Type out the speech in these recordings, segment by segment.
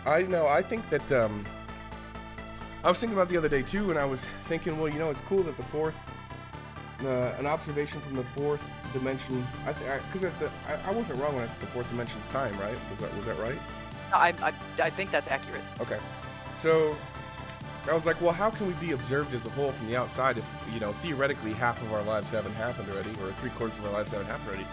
I know. I think that I was thinking about the other day too, and I was thinking, well, it's cool that the fourth, an observation from the fourth dimension. Because I wasn't wrong when I said the fourth dimension's time, right? Was that right? I think that's accurate. Okay. So I was like, well, how can we be observed as a whole from the outside if, theoretically half of our lives haven't happened already, or 3/4 of our lives haven't happened already?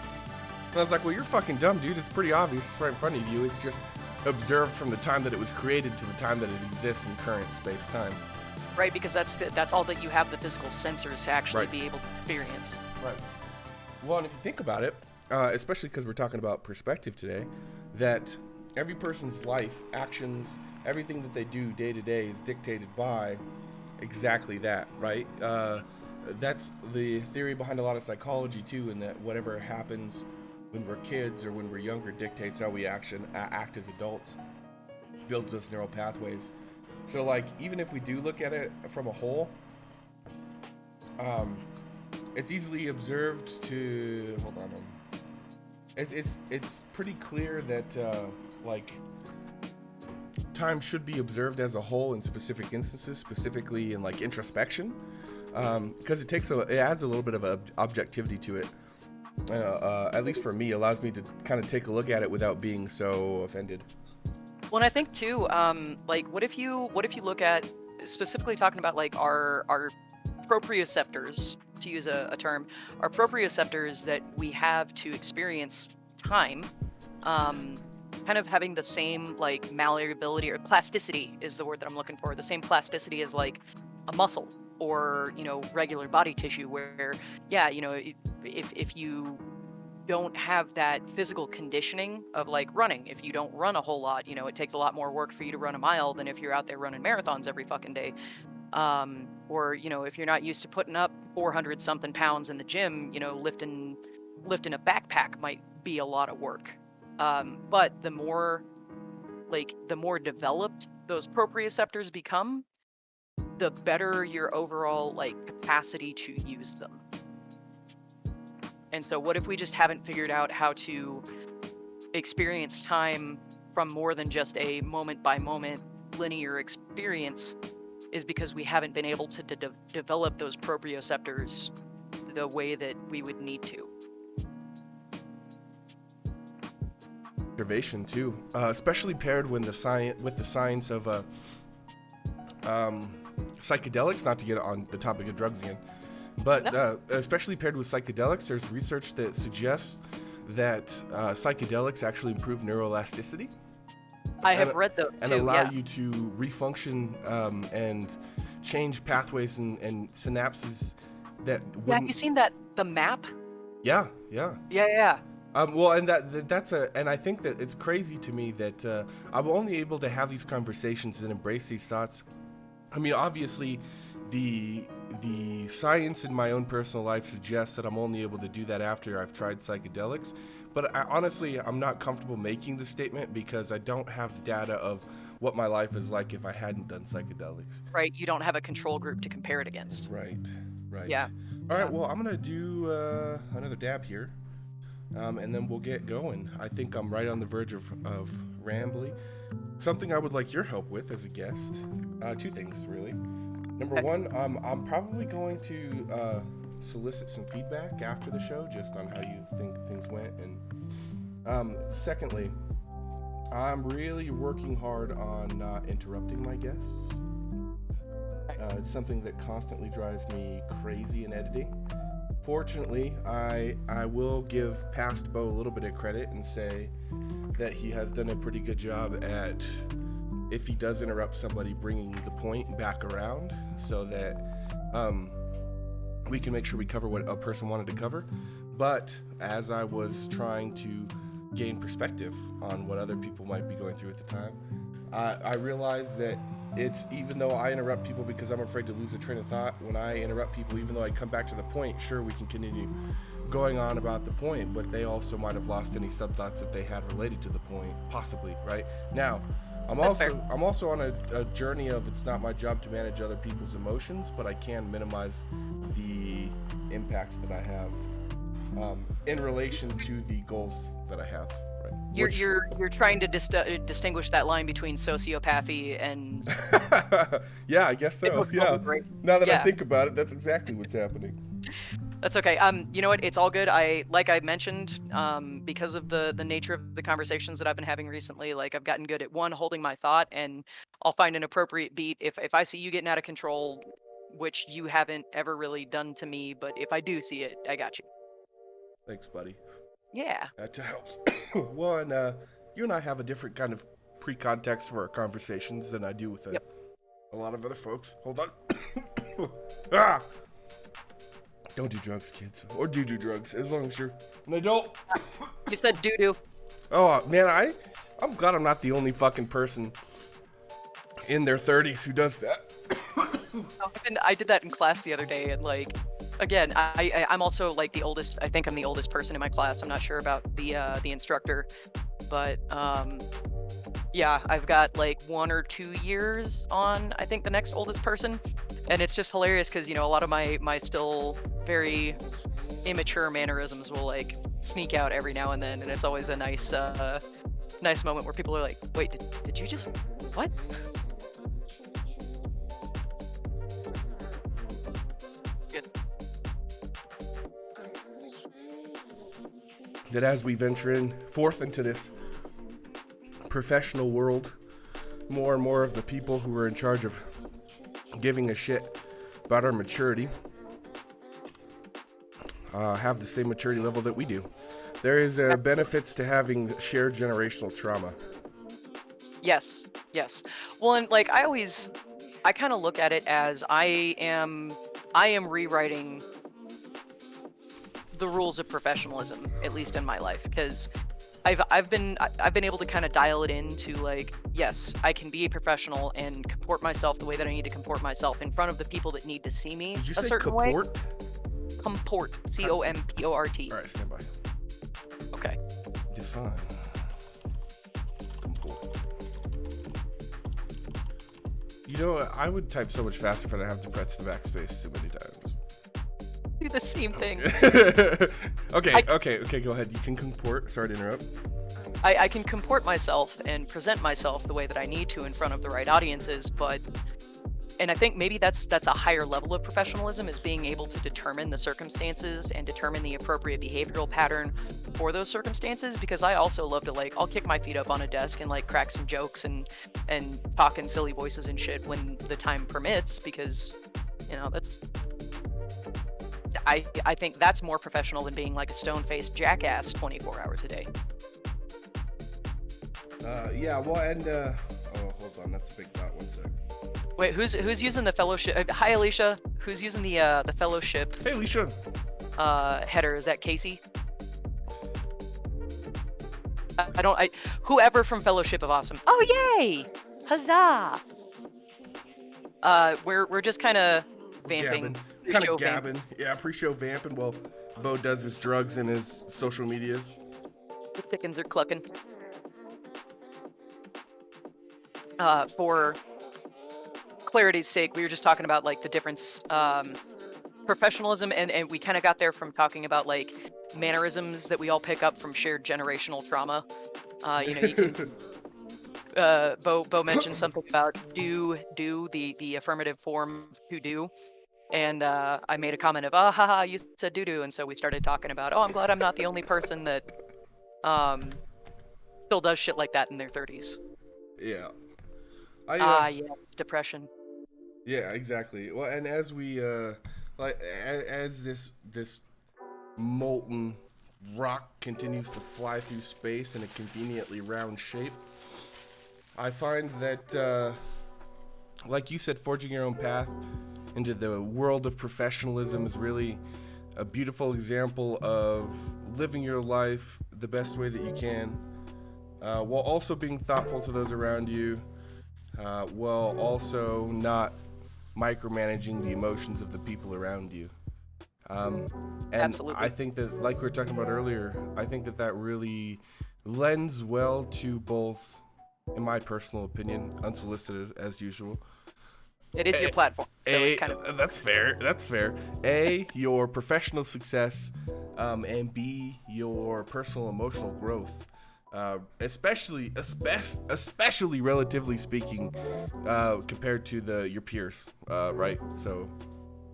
And I was like, well, you're fucking dumb, dude. It's pretty obvious. It's right in front of you. It's just observed from the time that it was created to the time that it exists in current space-time. Right, because that's all that you have the physical sensors to actually Right. be able to experience. Right. Well, and if you think about it, especially because we're talking about perspective today, that every person's life, actions, everything that they do day to day is dictated by exactly that, right? That's the theory behind a lot of psychology too, in that whatever happens when we're kids or when we're younger dictates how we act as adults, builds those neural pathways. So like, even if we do look at it from a whole, it's easily observed to, hold on, it's pretty clear that like time should be observed as a whole in specific instances, specifically in like introspection, because it adds a little bit of objectivity to it. At least for me, allows me to kind of take a look at it without being so offended. Well, and I think too, like, what if you look at, specifically talking about like our proprioceptors, to use a term, our proprioceptors that we have to experience time, kind of having the same like malleability, or plasticity is the word that I'm looking for, the same plasticity as like a muscle or regular body tissue, where if you don't have that physical conditioning of like running, if you don't run a whole lot, it takes a lot more work for you to run a mile than if you're out there running marathons every fucking day. Or if you're not used to putting up 400 something pounds in the gym, lifting a backpack might be a lot of work. But the more developed those proprioceptors become, the better your overall like capacity to use them. And so what if we just haven't figured out how to experience time from more than just a moment by moment linear experience, is because we haven't been able to develop those proprioceptors the way that we would need to. Observation too, especially paired with the science of psychedelics, not to get on the topic of drugs again, but especially paired with psychedelics, there's research that suggests that psychedelics actually improve neuroelasticity. I have read those and too, allow you to refunction and change pathways and synapses that wouldn't... Yeah, have you seen the map? Yeah. Well, and and I think that it's crazy to me that I'm only able to have these conversations and embrace these thoughts. I mean, obviously, the science in my own personal life suggests that I'm only able to do that after I've tried psychedelics. But honestly, I'm not comfortable making the statement because I don't have the data of what my life is like if I hadn't done psychedelics. Right, you don't have a control group to compare it against. Right. Yeah. All right, well, I'm going to do another dab here, and then we'll get going. I think I'm right on the verge of rambly. Something I would like your help with as a guest. Two things, really. Number one, I'm probably going to solicit some feedback after the show just on how you think things went. And secondly, I'm really working hard on not interrupting my guests. It's something that constantly drives me crazy in editing. Fortunately, I will give past Bo a little bit of credit and say that he has done a pretty good job at, if he does interrupt somebody, bringing the point back around so that we can make sure we cover what a person wanted to cover. But as I was trying to gain perspective on what other people might be going through at the time, I realized that it's, even though I interrupt people because I'm afraid to lose a train of thought, when I interrupt people, even though I come back to the point, sure, we can continue going on about the point, but they also might have lost any sub-thoughts that they had related to the point, possibly, right? Now, I'm also on a journey of, it's not my job to manage other people's emotions, but I can minimize the impact that I have in relation to the goals that I have, right? You're trying to distinguish that line between sociopathy and Yeah, I guess so. emotional Yeah. liberation. Now that I Yeah. think about it, that's exactly what's happening. That's okay. You know what? It's all good. Like I mentioned, because of the nature of the conversations that I've been having recently, like I've gotten good at one, holding my thought, and I'll find an appropriate beat. If I see you getting out of control, which you haven't ever really done to me, but if I do see it, I got you. Thanks, buddy. Yeah. That helps. Well, and you and I have a different kind of pre-context for our conversations than I do with Yep. a lot of other folks. Hold on. Ah! Don't do drugs, kids. Or do drugs, as long as you're an adult. You said doo doo. Oh, man, I'm glad I'm not the only fucking person in their 30s who does that. I did that in class the other day, and like, again, I'm also like the oldest. I think I'm the oldest person in my class. I'm not sure about the instructor, but yeah, I've got like 1 or 2 years on, I think, the next oldest person, and it's just hilarious because a lot of my still very immature mannerisms will like sneak out every now and then, and it's always a nice nice moment where people are like, wait, did you just what? Good. That as we venture forth into this professional world, more and more of the people who are in charge of giving a shit about our maturity have the same maturity level that we do. There is benefits to having shared generational trauma. Yes. Well, and like I kind of look at it as I am rewriting the rules of professionalism, at least in my life, because I've been able to kind of dial it into like, yes, I can be a professional and comport myself the way that I need to comport myself in front of the people that need to see me Did you a say certain way. comport? Comport, COMPORT. All right, stand by. Okay. Define. Comport. I would type so much faster if I didn't have to press the backspace too many times. Do the same thing. Okay, go ahead. You can comport. Sorry to interrupt. I can comport myself and present myself the way that I need to in front of the right audiences, and I think maybe that's a higher level of professionalism, is being able to determine the circumstances and determine the appropriate behavioral pattern for those circumstances, because I also love to I'll kick my feet up on a desk and like crack some jokes and talk in silly voices and shit when the time permits, because that's I think that's more professional than being like a stone-faced jackass 24 hours a day. Yeah, well, and oh, hold on, that's a big thought. One sec. Wait, who's using the fellowship? Hi, Alicia. Who's using the fellowship Hey, Alicia. header? Is that Casey? Whoever from Fellowship of Awesome. Oh, yay! Huzzah! We're just kind of vamping. Kind of gabbing. Yeah, pre-show vamping while Bo does his drugs and his social medias. The chickens are clucking. For clarity's sake, we were just talking about like the difference, professionalism, and we kind of got there from talking about like mannerisms that we all pick up from shared generational trauma. You can Bo mentioned something about do the affirmative form to do, and I made a comment of haha, you said do, and so we started talking about, I'm glad I'm not the only person that still does shit like that in their 30s. Yeah. Yes, depression. Yeah, exactly. Well, and as we as this molten rock continues to fly through space in a conveniently round shape, I find that, like you said, forging your own path into the world of professionalism is really a beautiful example of living your life the best way that you can, while also being thoughtful to those around you, while also not micromanaging the emotions of the people around you. And Absolutely. I think that, like we were talking about earlier, I think that really lends well to both, in my personal opinion, unsolicited as usual. It is your platform, so it's kind of... That's fair. A, your professional success, and B, your personal emotional growth. especially relatively speaking, compared to your peers, right? So,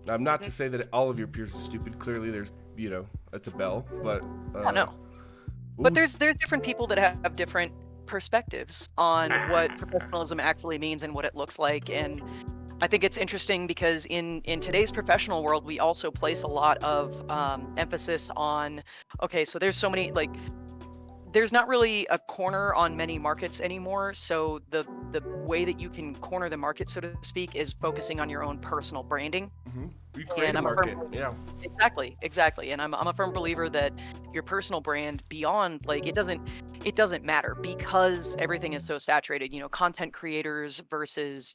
not to say that all of your peers are stupid. Clearly, there's, it's a bell, but Yeah, no. But ooh, there's different people that have different perspectives on what professionalism actually means and what it looks like. And I think it's interesting because in today's professional world, we also place a lot of emphasis on, okay, so there's so many, like, there's not really a corner on many markets anymore. So the way that you can corner the market, so to speak, is focusing on your own personal branding. you create And a I'm a firm market, yeah. exactly. And I'm a firm believer that your personal brand beyond, like, it doesn't matter because everything is so saturated. Content creators versus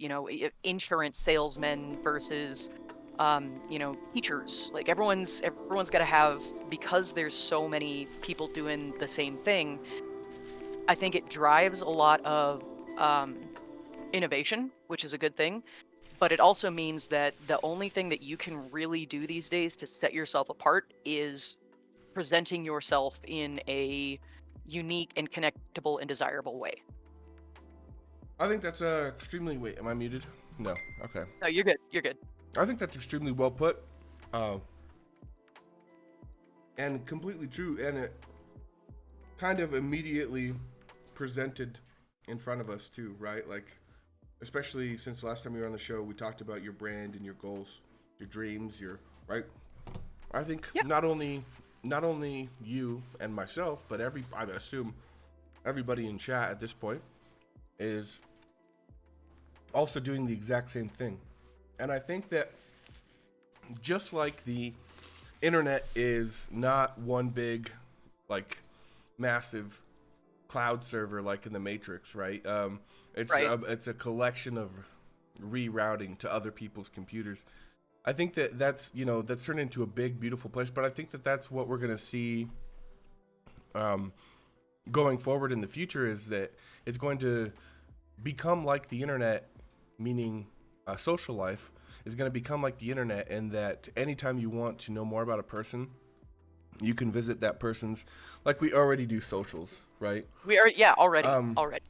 insurance salesmen versus teachers. Like, everyone's got to have, because there's so many people doing the same thing. I think it drives a lot of innovation, which is a good thing. But it also means that the only thing that you can really do these days to set yourself apart is presenting yourself in a unique and connectable and desirable way. I think that's extremely. Wait, am I muted? No. Okay. No, you're good. You're good. I think that's extremely well put, and completely true, and it kind of immediately presented in front of us too, right? Like, especially since last time you were on the show, we talked about your brand and your goals, your dreams, your right. I think Yeah. not only you and myself, but I assume everybody in chat at this point is also doing the exact same thing. And I think that just like the internet is not one big, like, massive cloud server like in the Matrix, right? It's a collection of rerouting to other people's computers. I think that's turned into a big, beautiful place. But I think that's what we're gonna see going forward in the future, is that it's going to become like the internet, meaning social life is going to become like the internet, and that anytime you want to know more about a person, you can visit that person's, like we already do socials, right? We are, yeah, already.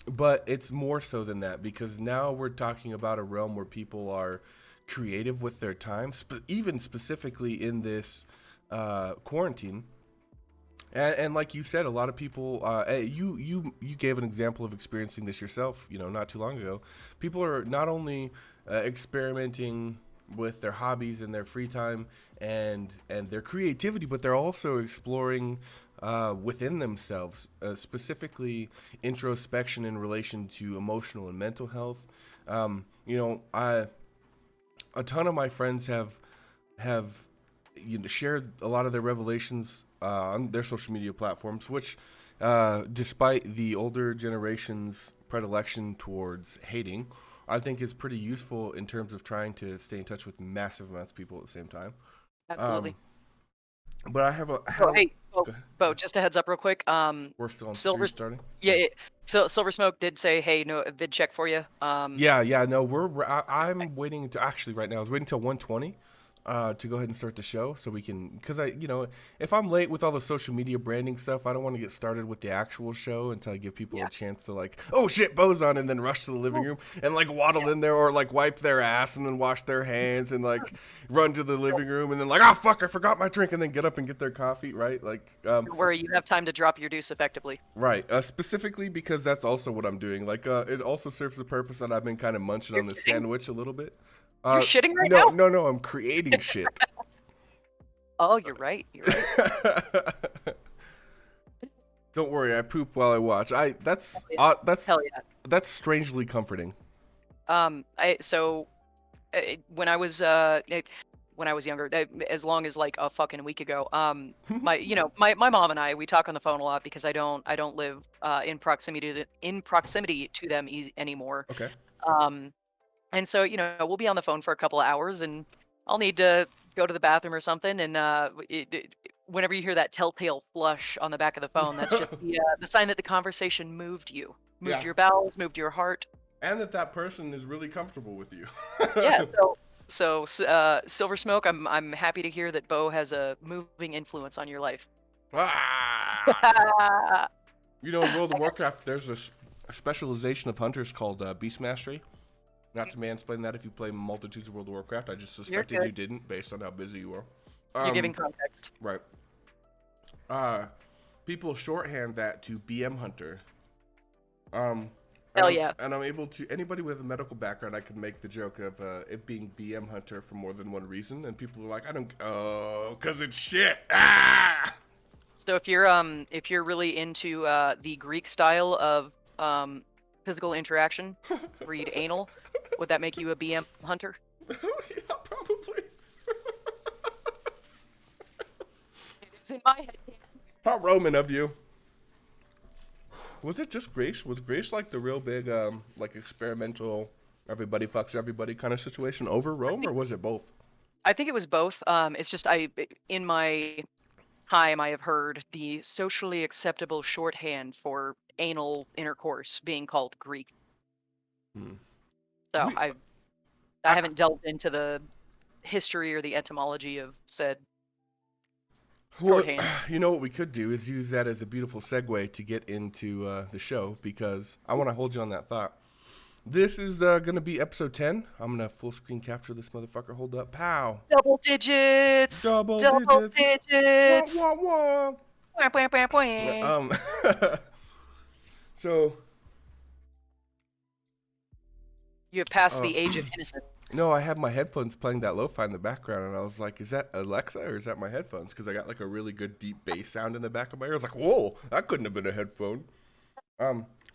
But it's more so than that, because now we're talking about a realm where people are creative with their time, even specifically in this quarantine. And like you said, a lot of people, you gave an example of experiencing this yourself, not too long ago. People are not only experimenting with their hobbies and their free time and their creativity, but they're also exploring within themselves, specifically introspection in relation to emotional and mental health. A ton of my friends have shared a lot of their revelations on their social media platforms, which, despite the older generation's predilection towards hating, I think is pretty useful in terms of trying to stay in touch with massive amounts of people at the same time. Absolutely. But I have Hey, Bo, just a heads up real quick. We're still on Silver, stream starting. yeah. So Silver Smoke did say, hey, no, a vid check for you. Yeah, no, I'm waiting to, actually right now, I was waiting till 1:20 to go ahead and start the show, so we can, because if I'm late with all the social media branding stuff, I don't want to get started with the actual show until I give people a chance to, like, oh shit, Bo's on, and then rush to the living room and like waddle in there, or like wipe their ass and then wash their hands and like run to the living room and then like, oh fuck, I forgot my drink, and then get up and get their coffee, right? Like, where you have time to drop your deuce effectively. Right, specifically because that's also what I'm doing. Like, it also serves the purpose that I've been kind of munching on this sandwich a little bit. You're shitting right now? No, I'm creating shit. Oh, you're right. Don't worry, I poop while I watch. That's strangely comforting. When I was younger, as long as like a fucking week ago, my mom and I, we talk on the phone a lot because I don't live in proximity to them anymore. Okay. And so, we'll be on the phone for a couple of hours, and I'll need to go to the bathroom or something. And whenever you hear that telltale flush on the back of the phone, that's just the sign that the conversation moved you, your bowels, moved your heart, and that person is really comfortable with you. Yeah. So Silver Smoke, I'm happy to hear that Bo has a moving influence on your life. Ah! You know, in World of Warcraft, there's a specialization of hunters called Beast Mastery. Not to mansplain that if you play multitudes of World of Warcraft. I just You're suspected good. you didn't based on how busy you are. You're giving context. Right. People shorthand that to BM Hunter. Hell yeah. And I'm able to, anybody with a medical background, I can make the joke of it being BM Hunter for more than one reason. And people are like, because it's shit. Ah! So if you're really into the Greek style of physical interaction, read anal, would that make you a BM hunter? Yeah, probably. It's in my head. How Roman of you. Was it just Grace? Was Grace like the real big, like experimental, everybody fucks everybody kind of situation over Rome, or was it both? I think it was both. It's just in my time I have heard the socially acceptable shorthand for anal intercourse being called Greek. So I haven't delved into the history or the etymology of said shorthand. You know what we could do is use that as a beautiful segue to get into the show, because I want to hold you on that thought. This is going to be episode 10. I'm going to full screen capture this motherfucker. Hold up. Pow. Double digits. Double digits. Wah, wah, Bwah, bwah, bwah, wah. bwah. So, You have passed the age of innocence. no, I had my headphones playing that lo-fi in the background, and I was like, is that Alexa or is that my headphones? Because I got like a really good deep bass sound in the back of my ear. I was like, whoa, that couldn't have been a headphone.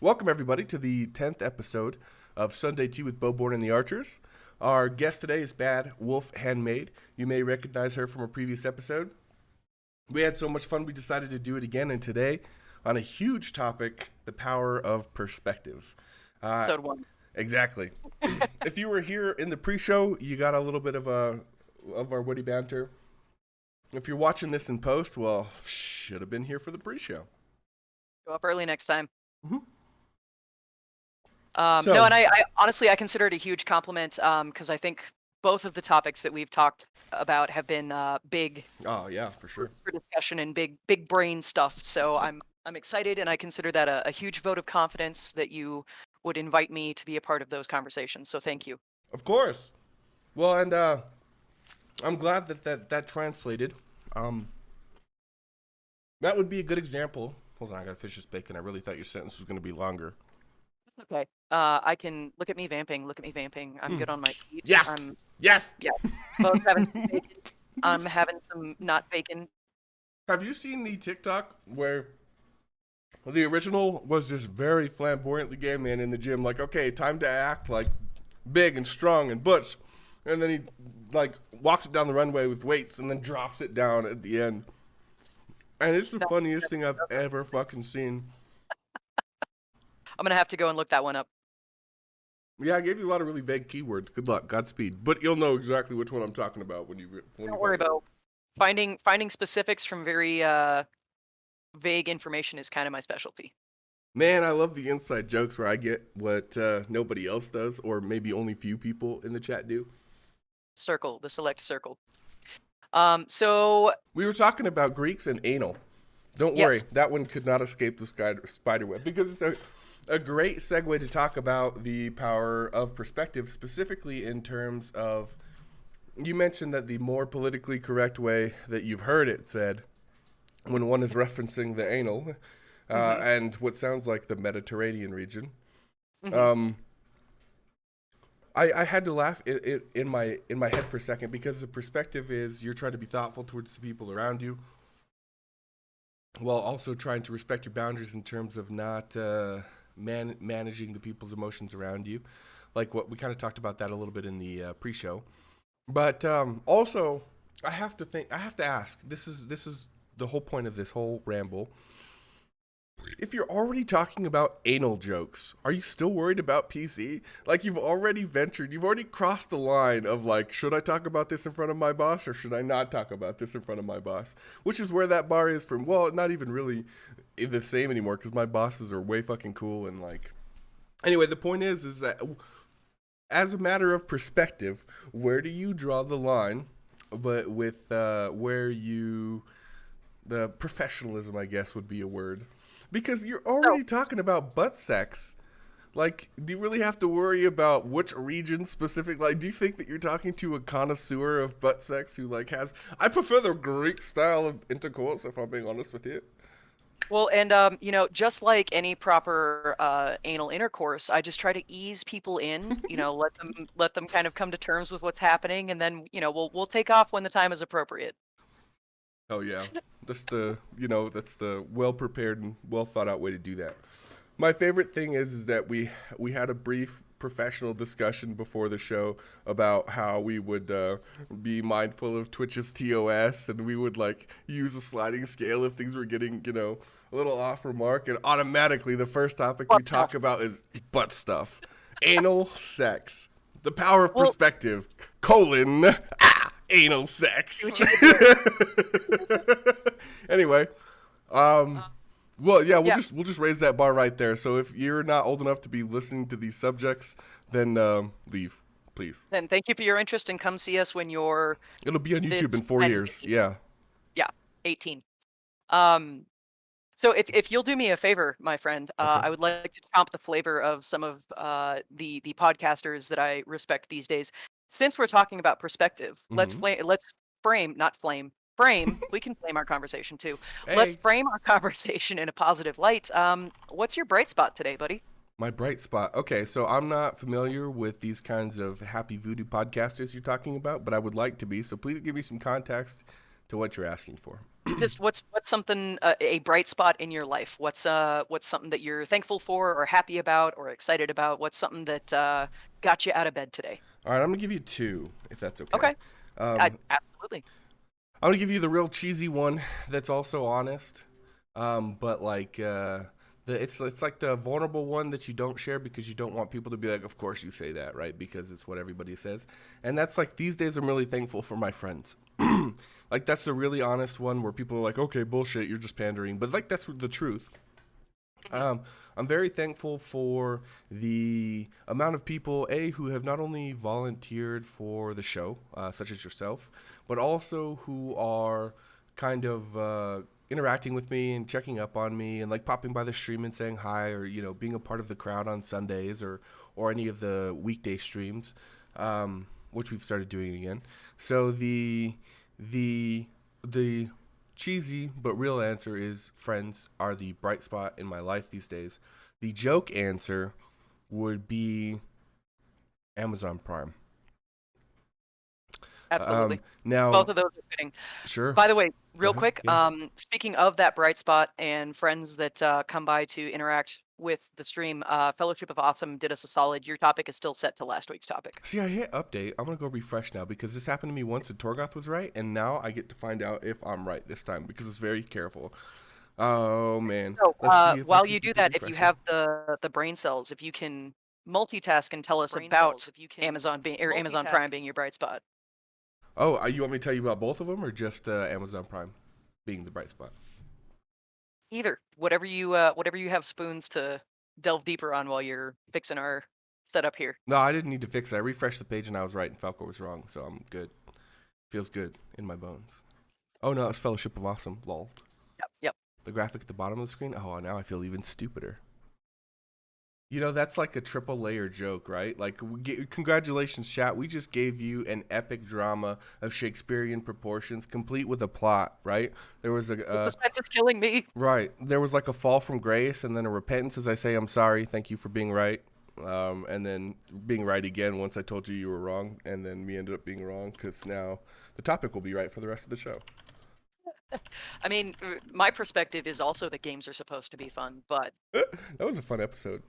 Welcome, everybody, to the 10th episode of Sunday Tea with Bowborne and the Archers. Our guest today is Bad Wolf Handmaid. You may recognize her from a previous episode. We had so much fun, we decided to do it again, and today, on a huge topic, the power of perspective. Episode 1. Exactly. If you were here in the pre-show, you got a little bit of our witty banter. If you're watching this in post, well, should have been here for the pre-show. Go up early next time. Mm-hmm. No, and I honestly, I consider it a huge compliment because I think both of the topics that we've talked about have been big Oh yeah, for sure. for discussion and big brain stuff. So I'm excited, and I consider that a huge vote of confidence that you would invite me to be a part of those conversations. So thank you. Of course. Well, and I'm glad that translated. That would be a good example. Hold on, I gotta finish this bacon. I really thought your sentence was gonna be longer. Okay. I can look at me vamping. Look at me vamping. I'm good on my feet. Yes. Yes. Yeah. Both having some bacon. I'm having some not bacon. Have you seen the TikTok where the original was this very flamboyantly gay man in the gym, like, okay, time to act like big and strong and butch, and then he like walks it down the runway with weights and then drops it down at the end, and it's the funniest thing I've ever fucking seen. I'm gonna have to go and look that one up. Yeah, I gave you a lot of really vague keywords. Good luck, Godspeed. But you'll know exactly which one I'm talking about when you. Don't worry about finding specifics from very vague information is kind of my specialty. Man, I love the inside jokes where I get what nobody else does, or maybe only few people in the chat do. Circle, the select circle. So we were talking about Greeks and anal. Don't worry, that one could not escape the spider web, because it's a great segue to talk about the power of perspective, specifically in terms of, you mentioned that the more politically correct way that you've heard it said, when one is referencing the anal, and what sounds like the Mediterranean region, I had to laugh in my head for a second, because the perspective is you're trying to be thoughtful towards the people around you, while also trying to respect your boundaries in terms of not managing the people's emotions around you, like what we kind of talked about that a little bit in the pre-show. But also, I have to ask. This is the whole point of this whole ramble. If you're already talking about anal jokes, are you still worried about PC? Like, you've already crossed the line of like, should I talk about this in front of my boss or should I not talk about this in front of my boss? Which is where that bar is from. Well, not even really the same anymore, because my bosses are way fucking cool and like. Anyway, the point is that as a matter of perspective, where do you draw the line? But with the professionalism, I guess, would be a word. Because you're So, already talking about butt sex. Like, do you really have to worry about which region specific? Like, do you think that you're talking to a connoisseur of butt sex who like has? I prefer the Greek style of intercourse, if I'm being honest with you. well, and just like any proper anal intercourse, I just try to ease people in. Let them kind of come to terms with what's happening, and then we'll take off when the time is appropriate. Oh yeah, that's the well prepared and well thought out way to do that. My favorite thing is that we had a brief professional discussion before the show about how we would be mindful of Twitch's TOS, and we would like use a sliding scale if things were getting a little off remark, and automatically the first topic we Butt talk stuff. about is butt stuff, anal sex, the power of Well, perspective, anal sex. see what you did there. Anyway, um, well, yeah, Yeah. we'll just raise that bar right there. So if you're not old enough to be listening to these subjects, then leave, please. Then thank you for your interest, and come see us when you're It'll be on YouTube in this 4 years. Yeah. yeah, 18. Um, so if you'll do me a favor, my friend, Okay. I would like to comp the flavor of some of the podcasters that I respect these days. Since we're talking about perspective, Mm-hmm. let's frame, not flame, frame. We can flame our conversation too. Let's Hey, frame our conversation in a positive light. What's your bright spot today, buddy? my bright spot. Okay, so I'm not familiar with these kinds of happy voodoo podcasters you're talking about, but I would like to be. So please give me some context to what you're asking for. Just what's something a bright spot in your life? What's something that you're thankful for, or happy about, or excited about? What's something that got you out of bed today? All right, I'm gonna give you two, if that's okay. Okay, absolutely. I'm gonna give you the real cheesy one that's also honest, but like it's like the vulnerable one that you don't share because you don't want people to be like, of course you say that, right? Because it's what everybody says, and that's like these days I'm really thankful for my friends. Like that's the really honest one where people are like, okay, bullshit, you're just pandering, but like that's the truth. Um, I'm very thankful for the amount of people, who have not only volunteered for the show, such as yourself, but also who are kind of interacting with me and checking up on me and like popping by the stream and saying hi, or being a part of the crowd on Sundays or any of the weekday streams, which we've started doing again. So the cheesy but real answer is friends are the bright spot in my life these days. The joke answer would be Amazon Prime. Absolutely. Now, Both of those are fitting. sure. By the way, Go real ahead. quick, Yeah. speaking of that bright spot and friends that come by to interact with the stream, Fellowship of Awesome did us a solid. Your topic is still set to last week's topic. See, I hit update. I'm gonna go refresh now because this happened to me once and Torgoth was right, and now I get to find out if I'm right this time because it's very careful. Oh man. So Let's see if I while can you do keep it that, if you refreshing. have the brain cells, if you can multitask and tell us about Amazon Prime being your bright spot. Oh, you want me to tell you about both of them or just Amazon Prime being the bright spot? Either whatever you have spoons to delve deeper on while you're fixing our setup here. No, I didn't need to fix it. I refreshed the page and I was right and Falco was wrong, so I'm good. Feels good in my bones. Oh no, it's Fellowship of Awesome. Lol. Yep. The graphic at the bottom of the screen. Oh, now I feel even stupider. That's like a triple layer joke, right? Like, congratulations, chat. We just gave you an epic drama of Shakespearean proportions, complete with a plot, right? There was The suspense is killing me. right. There was like a fall from grace, and then a repentance as I say, I'm sorry, thank you for being right, and then being right again once I told you were wrong, and then me ended up being wrong because now the topic will be right for the rest of the show. I mean, my perspective is also that games are supposed to be fun, but That was a fun episode.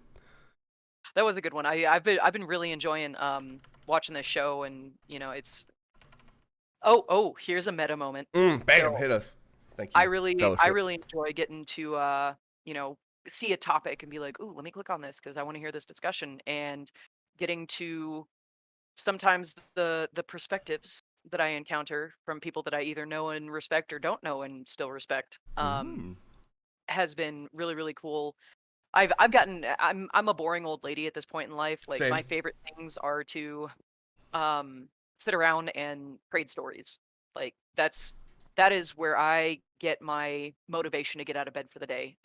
that was a good one. I've been really enjoying watching this show, and it's here's a meta moment. Bam, So hit us. Thank you. I Fellowship. really enjoy getting to see a topic and be like, ooh, let me click on this because I want to hear this discussion, and getting to sometimes the perspectives that I encounter from people that I either know and respect or don't know and still respect Mm. has been really, really cool. I'm a boring old lady at this point in life. Like, Same. my favorite things are to sit around and trade stories. Like, that's that is where I get my motivation to get out of bed for the day.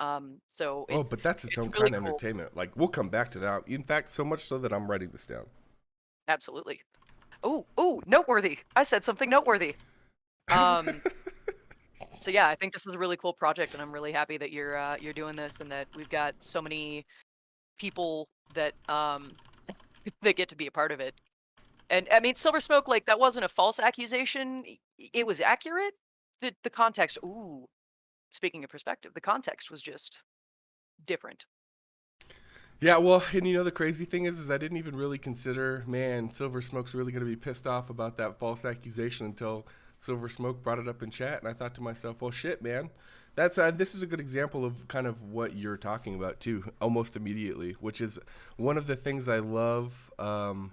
So Oh, but that's its it's own really kind of cool. entertainment. Like we'll come back to that. In fact, so much so that I'm writing this down. Absolutely. Oh, noteworthy. I said something noteworthy. Um, so yeah, I think this is a really cool project, and I'm really happy that you're doing this, and that we've got so many people that that get to be a part of it. And I mean, Silver Smoke, like that wasn't a false accusation. It was accurate. The context. Ooh, speaking of perspective, the context was just different. Yeah, well, and the crazy thing is I didn't even really consider, man, Silver Smoke's really going to be pissed off about that false accusation until Silver Smoke brought it up in chat, and I thought to myself, well, shit, man, that's this is a good example of kind of what you're talking about too, almost immediately, which is one of the things I love, kind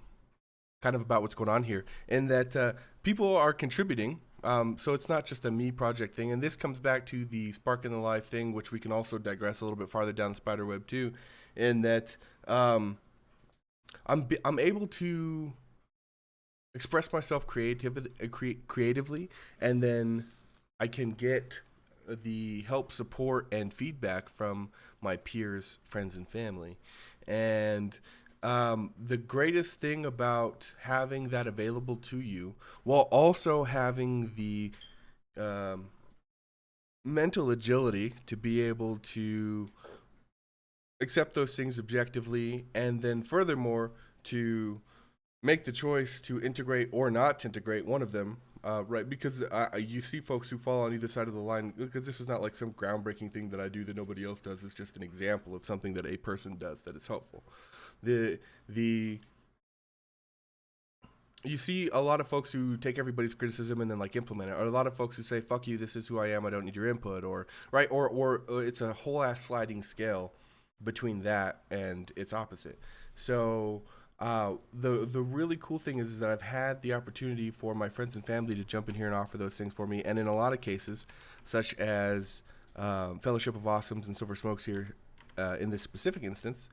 of about what's going on here, in that people are contributing. So it's not just a me project thing, and this comes back to the spark in the life thing, which we can also digress a little bit farther down the spider web too, in that um, I'm able to express myself creatively, and then I can get the help, support, and feedback from my peers, friends, and family. And the greatest thing about having that available to you, while also having the um, mental agility to be able to accept those things objectively, and then furthermore to make the choice to integrate or not to integrate one of them, right? Because you see folks who fall on either side of the line, because this is not like some groundbreaking thing that I do that nobody else does. It's just an example of something that a person does that is helpful. The you see a lot of folks who take everybody's criticism and then like implement it, or a lot of folks who say "fuck you, this is who I am, I don't need your input," or right, or it's a whole ass sliding scale between that and its opposite. So the really cool thing is that I've had the opportunity for my friends and family to jump in here and offer those things for me, and in a lot of cases, such as Fellowship of Awesomes and Silver Smokes here, in this specific instance,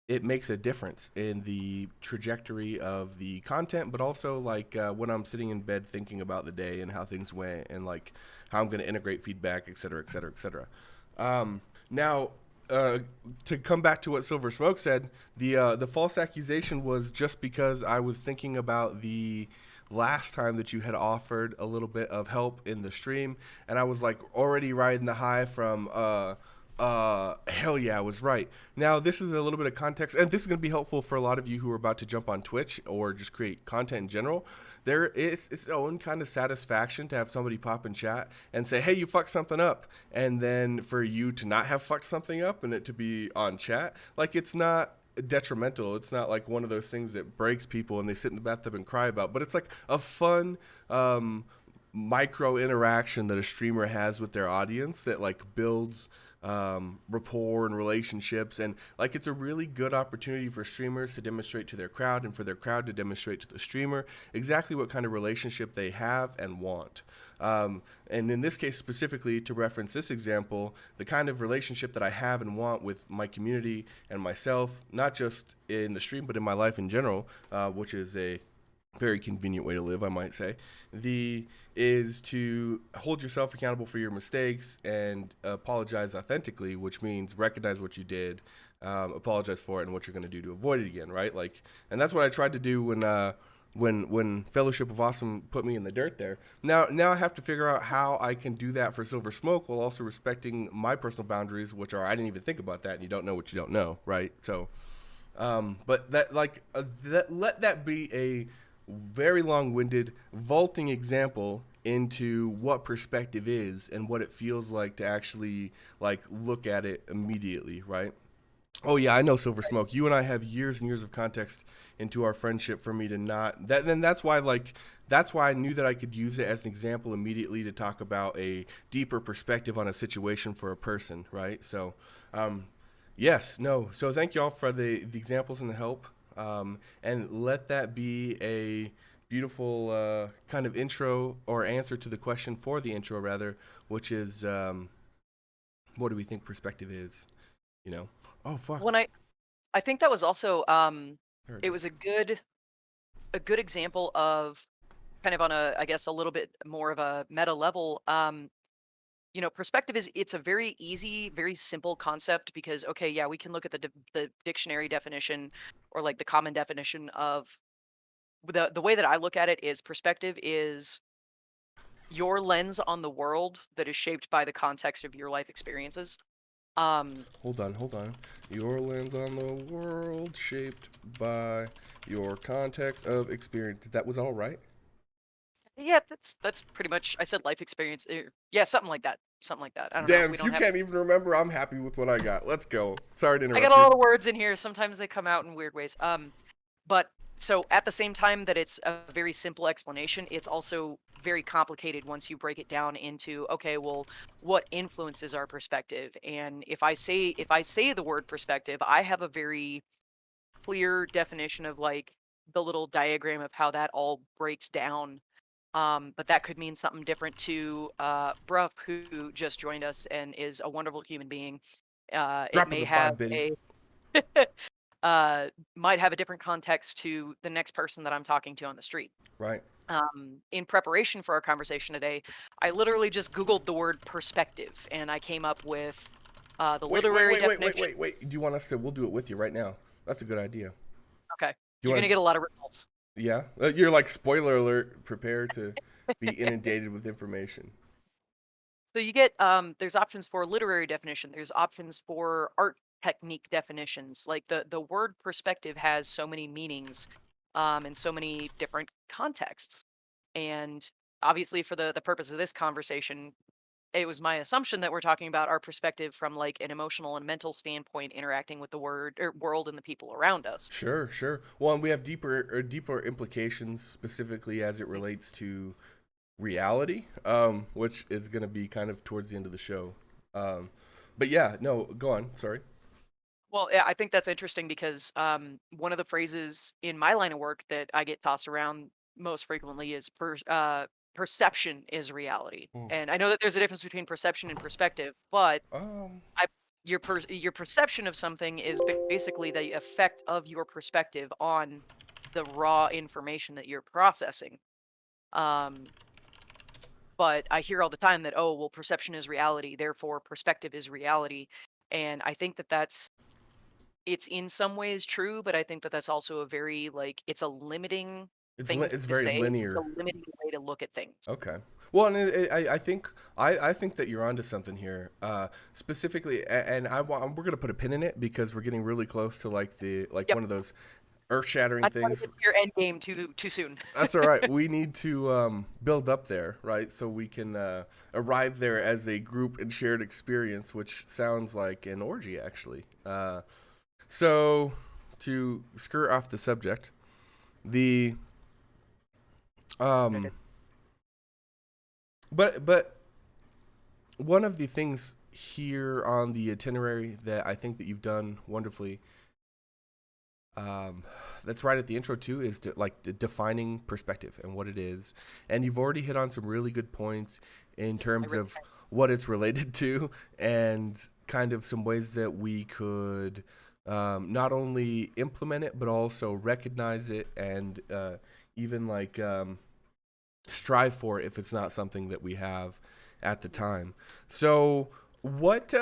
it makes a difference in the trajectory of the content, but also like when I'm sitting in bed thinking about the day and how things went, and like how I'm going to integrate feedback, et cetera, et cetera, et cetera. Now, to come back to what Silver Smoke said, the false accusation was just because I was thinking about the last time that you had offered a little bit of help in the stream, and I was like already riding the high from hell yeah, I was right. Now, this is a little bit of context, and this is going to be helpful for a lot of you who are about to jump on Twitch or just create content in general. There is its own kind of satisfaction to have somebody pop in chat and say, hey, you fucked something up. And then for you to not have fucked something up and it to be on chat, like it's not detrimental. It's not like one of those things that breaks people and they sit in the bathtub and cry about, but it's like a fun, micro interaction that a streamer has with their audience that like builds rapport and relationships, and like it's a really good opportunity for streamers to demonstrate to their crowd and for their crowd to demonstrate to the streamer exactly what kind of relationship they have and want. And in this case specifically, to reference this example, the kind of relationship that I have and want with my community and myself, not just in the stream but in my life in general, which is a very convenient way to live, I might say, the is to hold yourself accountable for your mistakes and apologize authentically, which means recognize what you did, apologize for it, and what you're going to do to avoid it again, right? Like, and that's what I tried to do when Fellowship of Awesome put me in the dirt there. Now I have to figure out how I can do that for Silver Smoke while also respecting my personal boundaries, which are I didn't even think about that, and you don't know what you don't know, right? So, but that like let that be a very long-winded vaulting example into what perspective is and what it feels like to actually like look at it immediately, right? Oh yeah, I know Silver Smoke. You and I have years and years of context into our friendship for me to not that. Then that's why I knew that I could use it as an example immediately to talk about a deeper perspective on a situation for a person, right? So, yes, no. So thank you all for the examples and the help, and let that be a beautiful kind of intro or answer to the question for the intro rather, which is what do we think perspective is? You know. Oh fuck. When I think that was also There it it is. was a good example of kind of on a, I guess, a little bit more of a meta level, perspective it's a very easy, very simple concept because, okay, yeah, we can look at the dictionary definition or like the common definition of the way that I look at it is perspective is your lens on the world that is shaped by the context of your life experiences. Um, Hold on, hold on. Your lens on the world shaped by your context of experience. That was all right? yeah, that's pretty much. I said life experience. Yeah, something like that. Something like that. I don't know. Damn, We if don't you have. can't even remember, I'm happy with what I got. Let's go. Sorry to I got interrupt a you. lot of words in here. Sometimes they come out in weird ways. But so at the same time that it's a very simple explanation, it's also very complicated once you break it down into, okay, well, what influences our perspective? And if I say the word perspective, I have a very clear definition of like the little diagram of how that all breaks down. But that could mean something different to Bruff, who just joined us and is a wonderful human being. It Dropping may the have five a biddies. might have a different context to the next person that I'm talking to on the street. Right. In preparation for our conversation today, I literally just Googled the word perspective and I came up with the Wait, wait, literary wait, wait, wait, definition. wait, wait. Do you want us to? We'll do it with you right now. That's a good idea. Okay, Do you you're gonna want get a lot of results. to? Yeah. You're like spoiler alert. Prepare to be inundated with information. So you get there's options for literary definition. There's options for art technique definitions. Like the word perspective has so many meanings, and so many different contexts. And obviously, for the purpose of this conversation, it was my assumption that we're talking about our perspective from like an emotional and mental standpoint, interacting with the word or world and the people around us. Sure, sure. Well, and we have deeper implications specifically as it Mhm. relates to reality, which is going to be kind of towards the end of the show. Um, but yeah, no, go on. Sorry. Well, yeah, I think that's interesting because one of the phrases in my line of work that I get tossed around most frequently is perception is reality. Mm. And I know that there's a difference between perception and perspective, but Um, I, your perception of something is basically the effect of your perspective on the raw information that you're processing. Um, but I hear all the time that, oh, well, perception is reality, therefore perspective is reality. And I think that it's in some ways true, but I think that that's also a very like it's a limiting thing it's to very say. It's a linear. limiting way to look at things. Okay. Well, and I think I think that you're onto something here. Specifically, and we're gonna put a pin in it because we're getting really close to like Yep. one of those earth-shattering I don't want to things. get to your end game too soon. That's all right. We need to build up there, right? So we can arrive there as a group and shared experience, which sounds like an orgy, actually. So to skirt off the subject, the um, but one of the things here on the itinerary that I think that you've done wonderfully, that's right at the intro too, is defining perspective and what it is. And you've already hit on some really good points in I terms really, of what it's related to and kind of some ways that we could not only implement it but also recognize it and even strive for it if it's not something that we have at the time. So what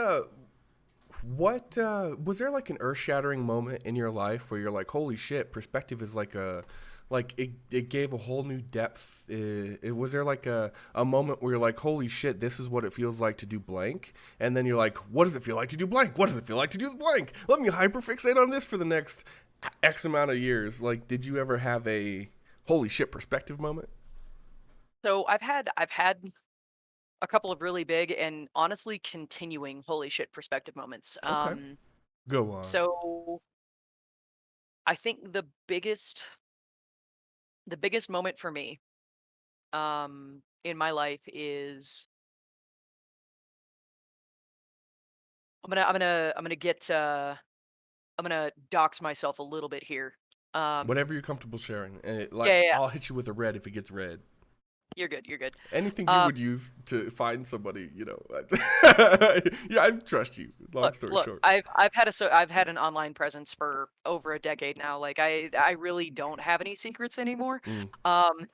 was there like an earth shattering moment in your life where you're like, holy shit, perspective is it gave a whole new depth. Was there like a moment where you're like, holy shit, this is what it feels like to do blank? And then you're like, what does it feel like to do blank? What does it feel like to do blank? Let me hyperfixate on this for the next X amount of years. Like, did you ever have a holy shit perspective moment? so I've had a couple of really big and honestly continuing holy shit perspective moments. Okay. Go on. So I think the biggest moment for me in my life is I'm gonna dox myself a little bit here. Um, Whatever you're comfortable sharing. And yeah, yeah, yeah. I'll hit you with a red if it gets red. You're good. You're good. Anything you Um, would use to find somebody, yeah, I trust you. Long story look. short. I've had an online presence for over a decade now. Like I really don't have any secrets anymore. Mm,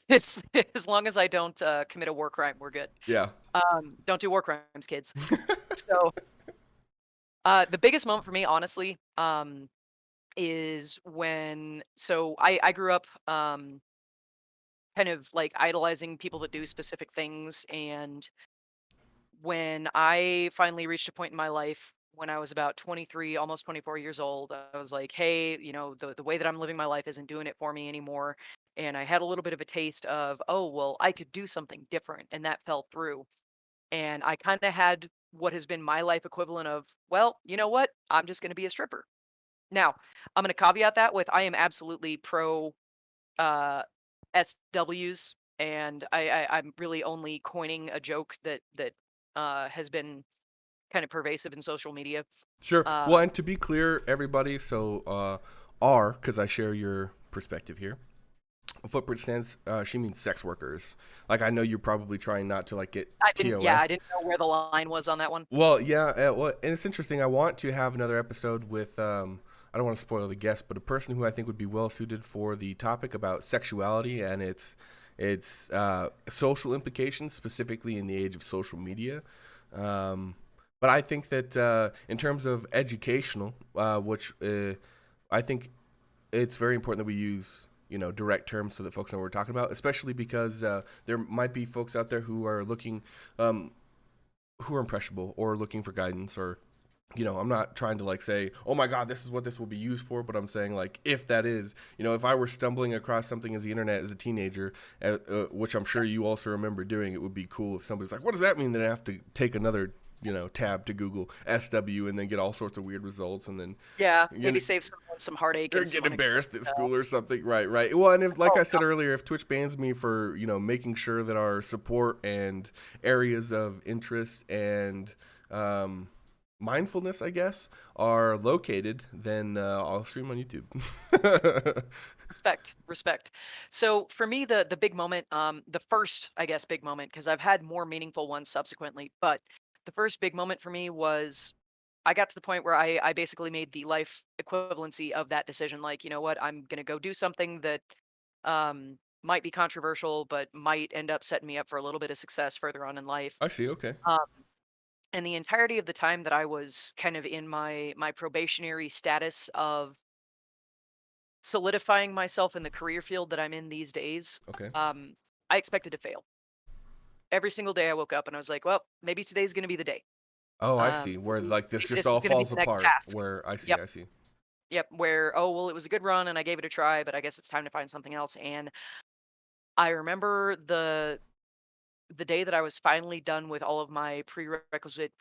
As long as I don't commit a war crime, we're good. yeah. Don't do war crimes, kids. So, the biggest moment for me, honestly, is when I grew up kind of like idolizing people that do specific things, and when I finally reached a point in my life when I was about 23, almost 24 years old, I was like, hey, the way that I'm living my life isn't doing it for me anymore. And I had a little bit of a taste of, oh, well, I could do something different. And that fell through. And I kind of had what has been my life equivalent of, well, you know what? I'm just going to be a stripper. Now, I'm going to caveat that with I am absolutely pro uh, SWs, and I'm really only coining a joke that has been kind of pervasive in social media. Sure. Well, Um, and to be clear, everybody, so R, because I share your perspective here. Footprint stands. She means sex workers. Like I know you're probably trying not to like get I TOS. didn't know where the line was on that one. Well, yeah. Well, and it's interesting. I want to have another episode with. I don't want to spoil the guest, but a person who I think would be well suited for the topic about sexuality and its social implications, specifically in the age of social media. Um, but I think that in terms of educational, which I think it's very important that we use direct terms so that folks know what we're talking about, especially because there might be folks out there who are looking who are impressionable or looking for guidance or I'm not trying to like say, oh my God, this is what this will be used for, but I'm saying like if that is, if I were stumbling across something as the internet as a teenager, which I'm sure you also remember doing, it would be cool if somebody's like, what does that mean? Then I have to take another tab to Google SW and then get all sorts of weird results and then Yeah, maybe get, save someone some heartache or and some get embarrassed at unexpected. school or something. Right. Well, and if, like Oh I no, said earlier, if Twitch bans me for making sure that our support and areas of interest and mindfulness, I guess, are located, then I'll stream on YouTube. respect. So for me, the big moment, the first, I guess, big moment, because I've had more meaningful ones subsequently, but the first big moment for me was I got to the point where I basically made the life equivalency of that decision. Like, you know what, I'm gonna go do something that might be controversial, but might end up setting me up for a little bit of success further on in life. I see. Okay. Um, and the entirety of the time that I was kind of in my probationary status of solidifying myself in the career field that I'm in these days, Okay. um, I expected to fail. Every single day I woke up and I was like, well, maybe today's going to be the day. Oh, I see. Where like this Maybe just this is all going to be falls the next apart. task. Where I see. Yep. I see. Yep. Where, oh, well, it was a good run and I gave it a try, but I guess it's time to find something else. And I remember the day that I was finally done with all of my prerequisite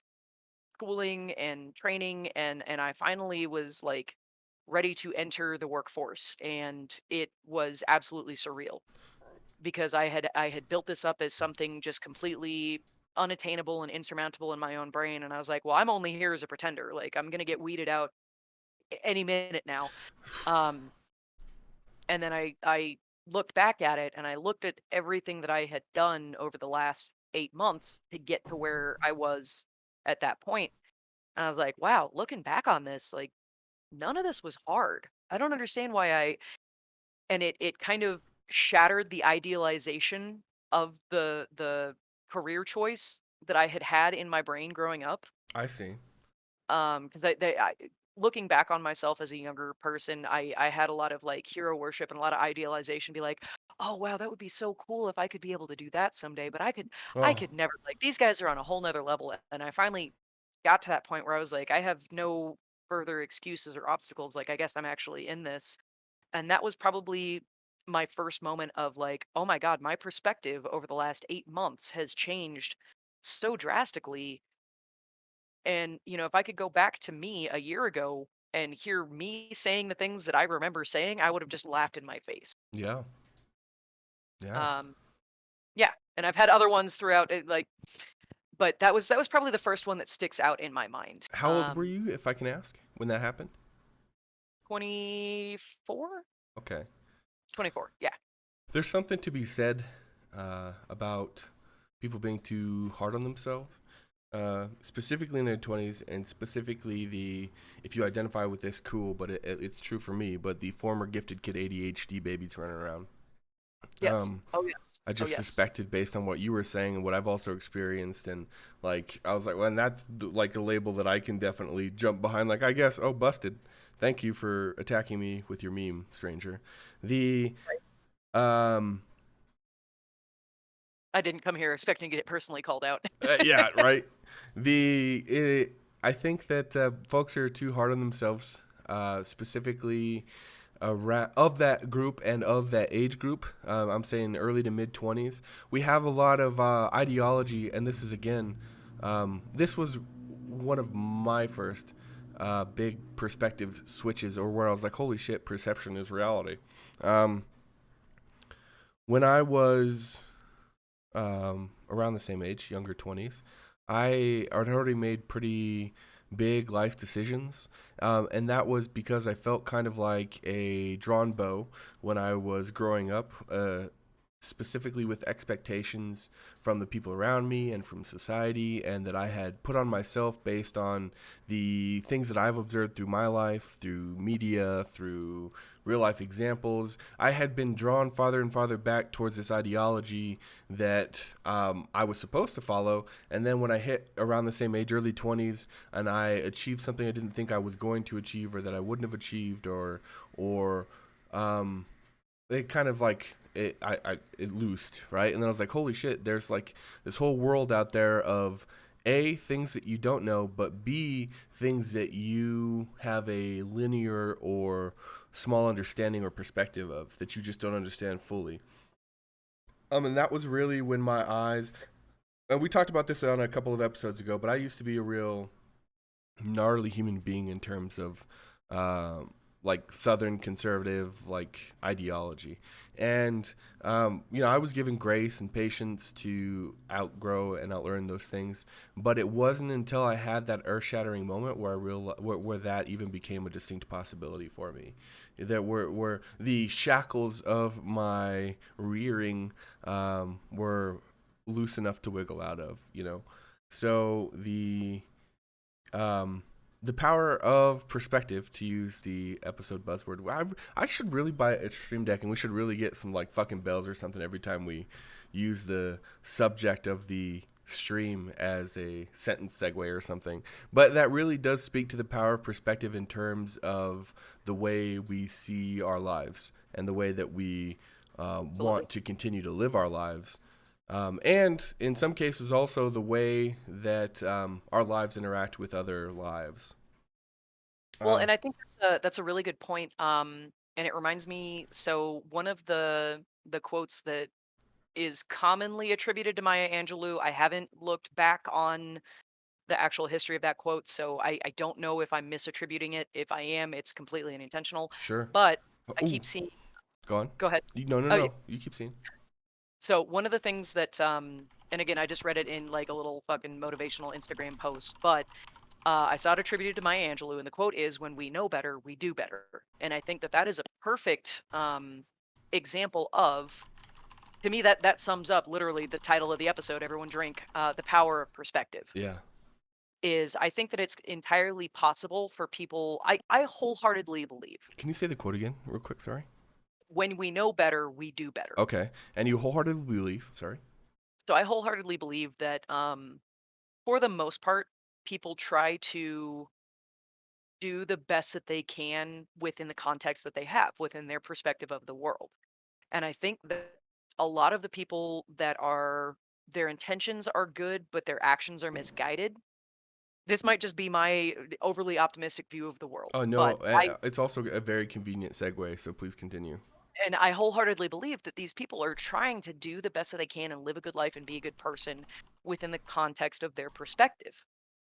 schooling and training, and I finally was like ready to enter the workforce, and it was absolutely surreal because I had built this up as something just completely unattainable and insurmountable in my own brain, and I was like, well, I'm only here as a pretender. Like I'm going to get weeded out any minute now. Um and then I looked back at it and I looked at everything that I had done over the last 8 months to get to where I was at that point. And I was like, wow, looking back on this, like none of this was hard. I don't understand why and it kind of shattered the idealization of the career choice that I had had in my brain growing up. I see. Because looking back on myself as a younger person, I had a lot of like hero worship and a lot of idealization. Be like, oh wow, that would be so cool if I could be able to do that someday. But I Oh, could never. Like these guys are on a whole nother level. And I finally got to that point where I was like, I have no further excuses or obstacles. Like I guess I'm actually in this. And that was probably my first moment of like, oh my God, my perspective over the last 8 months has changed so drastically. And, if I could go back to me a year ago and hear me saying the things that I remember saying, I would have just laughed in my face. yeah. Yeah. Um, yeah. And I've had other ones throughout it, like, but that was probably the first one that sticks out in my mind. How old were you, if I can ask, when that happened? 24? Okay. 24. Yeah. There's something to be said about people being too hard on themselves, specifically in their 20s, and specifically the if you identify with this, cool, but it's true for me. But the former gifted kid ADHD babies running around. Yes. Um, Oh yes. I Oh just yes. suspected based on what you were saying and what I've also experienced, and like I was like, well, and that's like a label that I can definitely jump behind. Like I guess, oh, busted. Thank you for attacking me with your meme, stranger. The Right. um, I didn't come here expecting to get personally called out. yeah, right. The I think that folks are too hard on themselves, specifically of that group and of that age group. I'm saying early to mid 20s. We have a lot of ideology, and this is again, this was one of my first big perspective switches, or where I was like, holy shit, perception is reality. Um, when I was around the same age, younger 20s, I had already made pretty big life decisions. And that was because I felt kind of like a drawn bow when I was growing up, specifically with expectations from the people around me and from society, and that I had put on myself based on the things that I've observed through my life, through media, through real life examples. I had been drawn farther and farther back towards this ideology that I was supposed to follow. And then when I hit around the same age, early 20s, and I achieved something I didn't think I was going to achieve, or that I wouldn't have achieved, or um, it kind of like it loosed, right? And then I was like, holy shit, there's like this whole world out there of a things that you don't know, but b things that you have a linear or small understanding or perspective of that you just don't understand fully. And that was really when my eyes, and we talked about this on a couple of episodes ago, but I used to be a real gnarly human being in terms of like Southern conservative like ideology, and I was given grace and patience to outgrow and outlearn those things. But it wasn't until I had that earth-shattering moment where I real where that even became a distinct possibility for me. That were the shackles of my rearing were loose enough to wiggle out of. So um, the power of perspective, to use the episode buzzword. I should really buy a stream deck, and we should really get some like fucking bells or something every time we use the subject of the stream as a sentence segue or something. But that really does speak to the power of perspective in terms of the way we see our lives and the way that we Absolutely. want to continue to live our lives, and in some cases also the way that our lives interact with other lives. Well, Uh, and I think that's a really good point. And it reminds me. So one of the quotes that is commonly attributed to Maya Angelou. I haven't looked back on the actual history of that quote, so I don't know if I'm misattributing it. If I am, it's completely unintentional. sure. But I Oh, keep seeing. go on. Go ahead. No, no, Oh, yeah. no. You keep seeing. So one of the things that and again, I just read it in like a little fucking motivational Instagram post, but I saw it attributed to Maya Angelou, and the quote is, "When we know better, we do better." And I think that that is a perfect example of, to me, that sums up literally the title of the episode. Everyone drink. The power of perspective Yeah. is, I think that it's entirely possible for people. I wholeheartedly believe Can you say the quote again, real quick? Sorry. when we know better, we do better. Okay. And you wholeheartedly believe. Sorry. So I wholeheartedly believe that for the most part, people try to do the best that they can within the context that they have, within their perspective of the world. And I think that a lot of the people that are, their intentions are good, but their actions are misguided. This might just be my overly optimistic view of the world, Oh no, but it's also a very convenient segue. So please continue. I wholeheartedly believe that these people are trying to do the best that they can and live a good life and be a good person within the context of their perspective.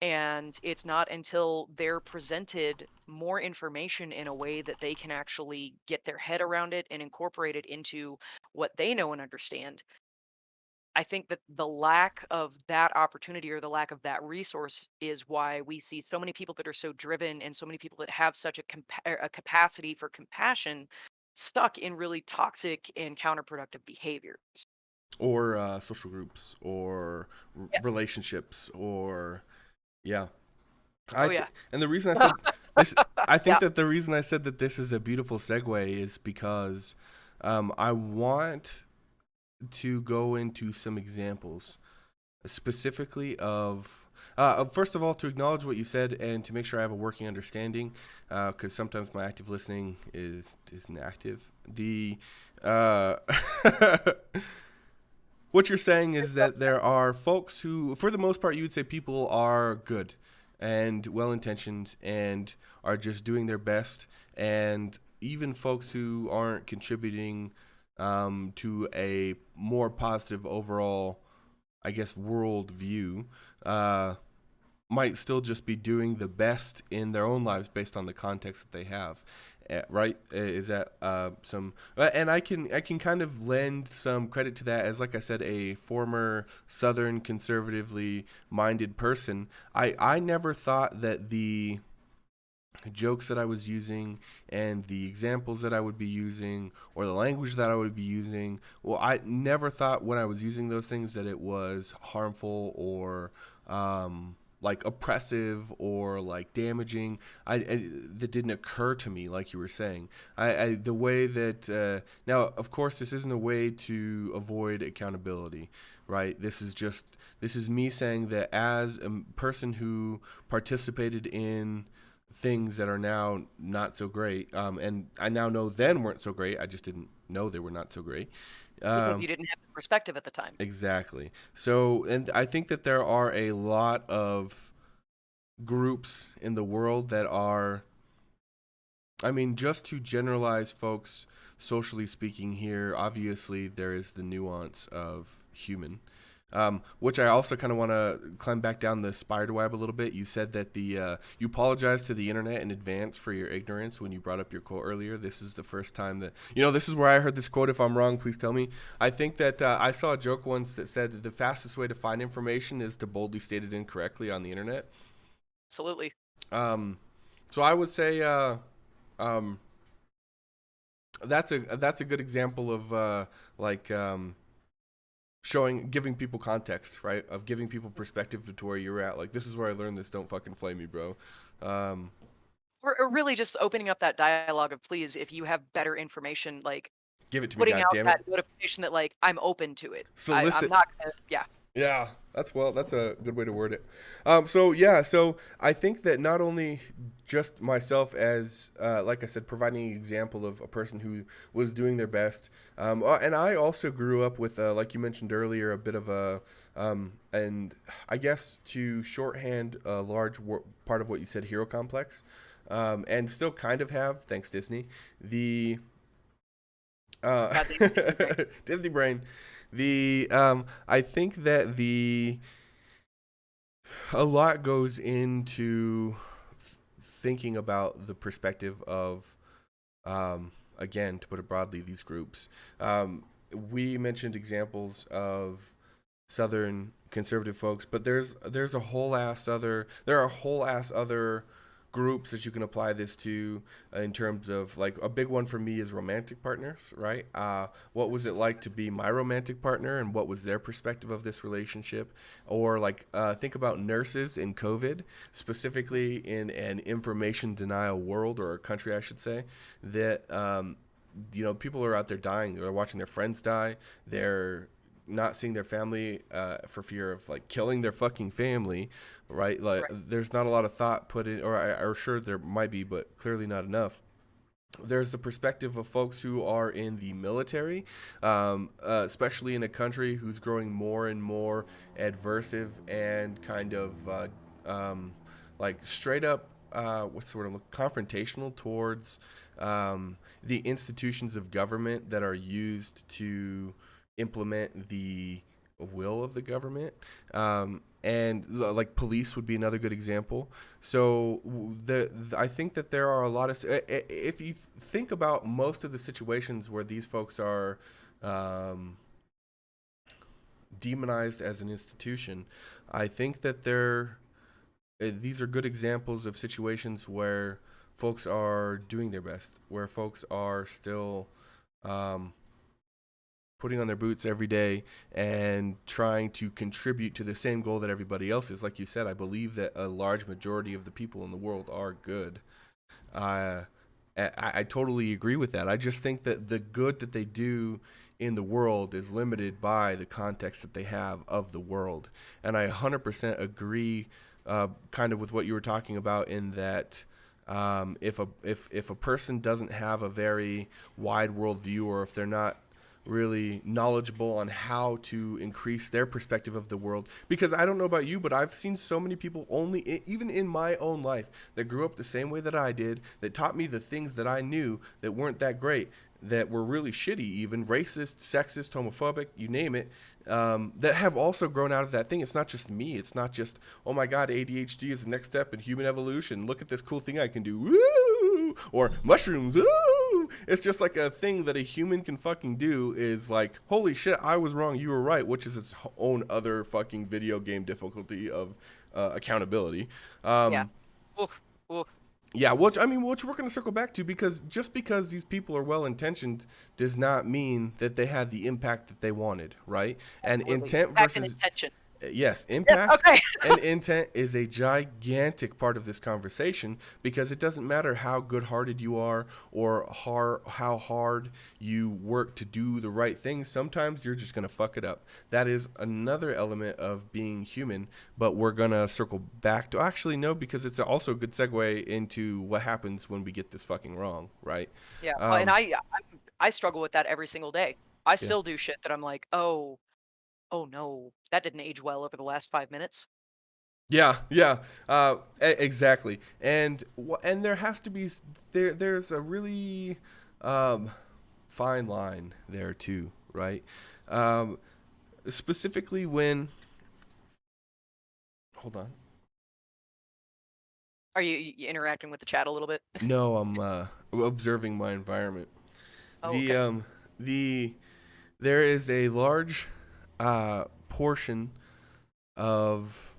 And it's not until they're presented more information in a way that they can actually get their head around it and incorporate it into what they know and understand. I think that the lack of that opportunity or the lack of that resource is why we see so many people that are so driven and so many people that have such a capacity for compassion stuck in really toxic and counterproductive behaviors. or social groups or Yes. relationships or yeah. Oh yeah. And the reason I said this, I think Yeah. that the reason I said that this is a beautiful segue is because I want to go into some examples specifically of first of all, to acknowledge what you said and to make sure I have a working understanding, because sometimes my active listening isn't active. The uh, what you're saying is that there are folks who, for the most part, you would say people are good and well intentioned and are just doing their best, and even folks who aren't contributing to a more positive overall, I guess, world view, uh, might still just be doing the best in their own lives based on the context that they have. Right? Is that some? And I can kind of lend some credit to that as, like I said, a former Southern conservatively minded person. I never thought that the jokes that I was using and the examples that I would be using or the language that I would be using, well, I never thought when I was using those things that it was harmful or like oppressive or like damaging. That didn't occur to me, like you were saying. The way that now, of course, this isn't a way to avoid accountability, right? This is me saying that as a person who participated in things that are now not so great. And I now know then weren't so great. I just didn't know they were not so great. Because Um, you didn't have the perspective at the time. exactly. So, and I think that there are a lot of groups in the world that are, I mean, just to generalize folks, socially speaking, here, obviously there is the nuance of human. Which I also kind of want to climb back down the spider web a little bit. You said that you apologized to the internet in advance for your ignorance when you brought up your quote earlier. This is the first time that this is where I heard this quote. If I'm wrong, please tell me. I think that I saw a joke once that said the fastest way to find information is to boldly state it incorrectly on the internet. Absolutely. Um, so I would say um, that's a good example of like giving people context, right? Of giving people perspective to where you're at. Like, this is where I learned this. Don't fucking flame me, bro. Um, Or really just opening up that dialogue of, please, if you have better information, like give it to me, putting god out damn it. that notification that like I'm open to it. I'm Solicit. not gonna, yeah. Yeah, that's a good way to word it. So yeah, so I think that not only just myself as, like I said, providing an example of a person who was doing their best, and I also grew up with, like you mentioned earlier, a bit of a, and I guess to shorthand a large part of what you said, hero complex, and still kind of have, thanks Disney, the God, they right. Disney brain. The I think that the a lot goes into thinking about the perspective of, again, to put it broadly, these groups. Um, we mentioned examples of Southern conservative folks, but there's a whole ass other there are whole ass other groups that you can apply this to, in terms of, like, a big one for me is romantic partners, right? What was it Yes. like to be my romantic partner, and what was their perspective of this relationship? Or like, think about nurses in COVID, specifically in an information denial world, or a country, I should say, that people are out there dying. They're watching their friends die. They're not seeing their family for fear of like killing their fucking family, right? Like, Right. there's not a lot of thought put in, or sure there might be, but clearly not enough. There's the perspective of folks who are in the military, especially in a country who's growing more and more adversive and kind of like straight up, what's the word, confrontational towards the institutions of government that are used to implement the will of the government. And like police would be another good example. So I think that there are a lot of, if you think about most of the situations where these folks are um, demonized as an institution, I think that these are good examples of situations where folks are doing their best, where folks are still um, putting on their boots every day and trying to contribute to the same goal that everybody else is. Like you said, I believe that a large majority of the people in the world are good. Uh, I totally agree with that. I just think that the good that they do in the world is limited by the context that they have of the world. And I 100% agree, kind of with what you were talking about in that if a person doesn't have a very wide worldview, or if they're not really knowledgeable on how to increase their perspective of the world. Because I don't know about you, but I've seen so many people, even in my own life, that grew up the same way that I did, that taught me the things that I knew that weren't that great, that were really shitty, even racist, sexist, homophobic, you name it, that have also grown out of that thing. It's not just me. It's not just, oh my God, ADHD is the next step in human evolution. Look at this cool thing I can do. Woo! Or mushrooms. Woo! It's just like a thing that a human can fucking do is like, holy shit, I was wrong, you were right, which is its own other fucking video game difficulty of accountability. Yeah. Um, Oof. Oof. yeah, which we're going to circle back to, because just because these people are well intentioned does not mean that they had the impact that they wanted, right? And Absolutely. intent Impact and versus intention. yes, Yes. impact Okay. and intent is a gigantic part of this conversation, because it doesn't matter how good-hearted you are or how hard you work to do the right thing. Sometimes you're just going to fuck it up. That is another element of being human, but we're going to circle back to, actually no, because it's also a good segue into what happens when we get this fucking wrong, right? Yeah. Well, and Um, I struggle with that every single day. I yeah. still do shit that I'm like, oh no, that didn't age well over the last 5 minutes. Yeah, yeah, exactly, and there has to be there's a really um, fine line there too, right? Um, Specifically when, hold on, Are you interacting with the chat a little bit? no, I'm observing my environment. Oh, The okay. the there is a large portion of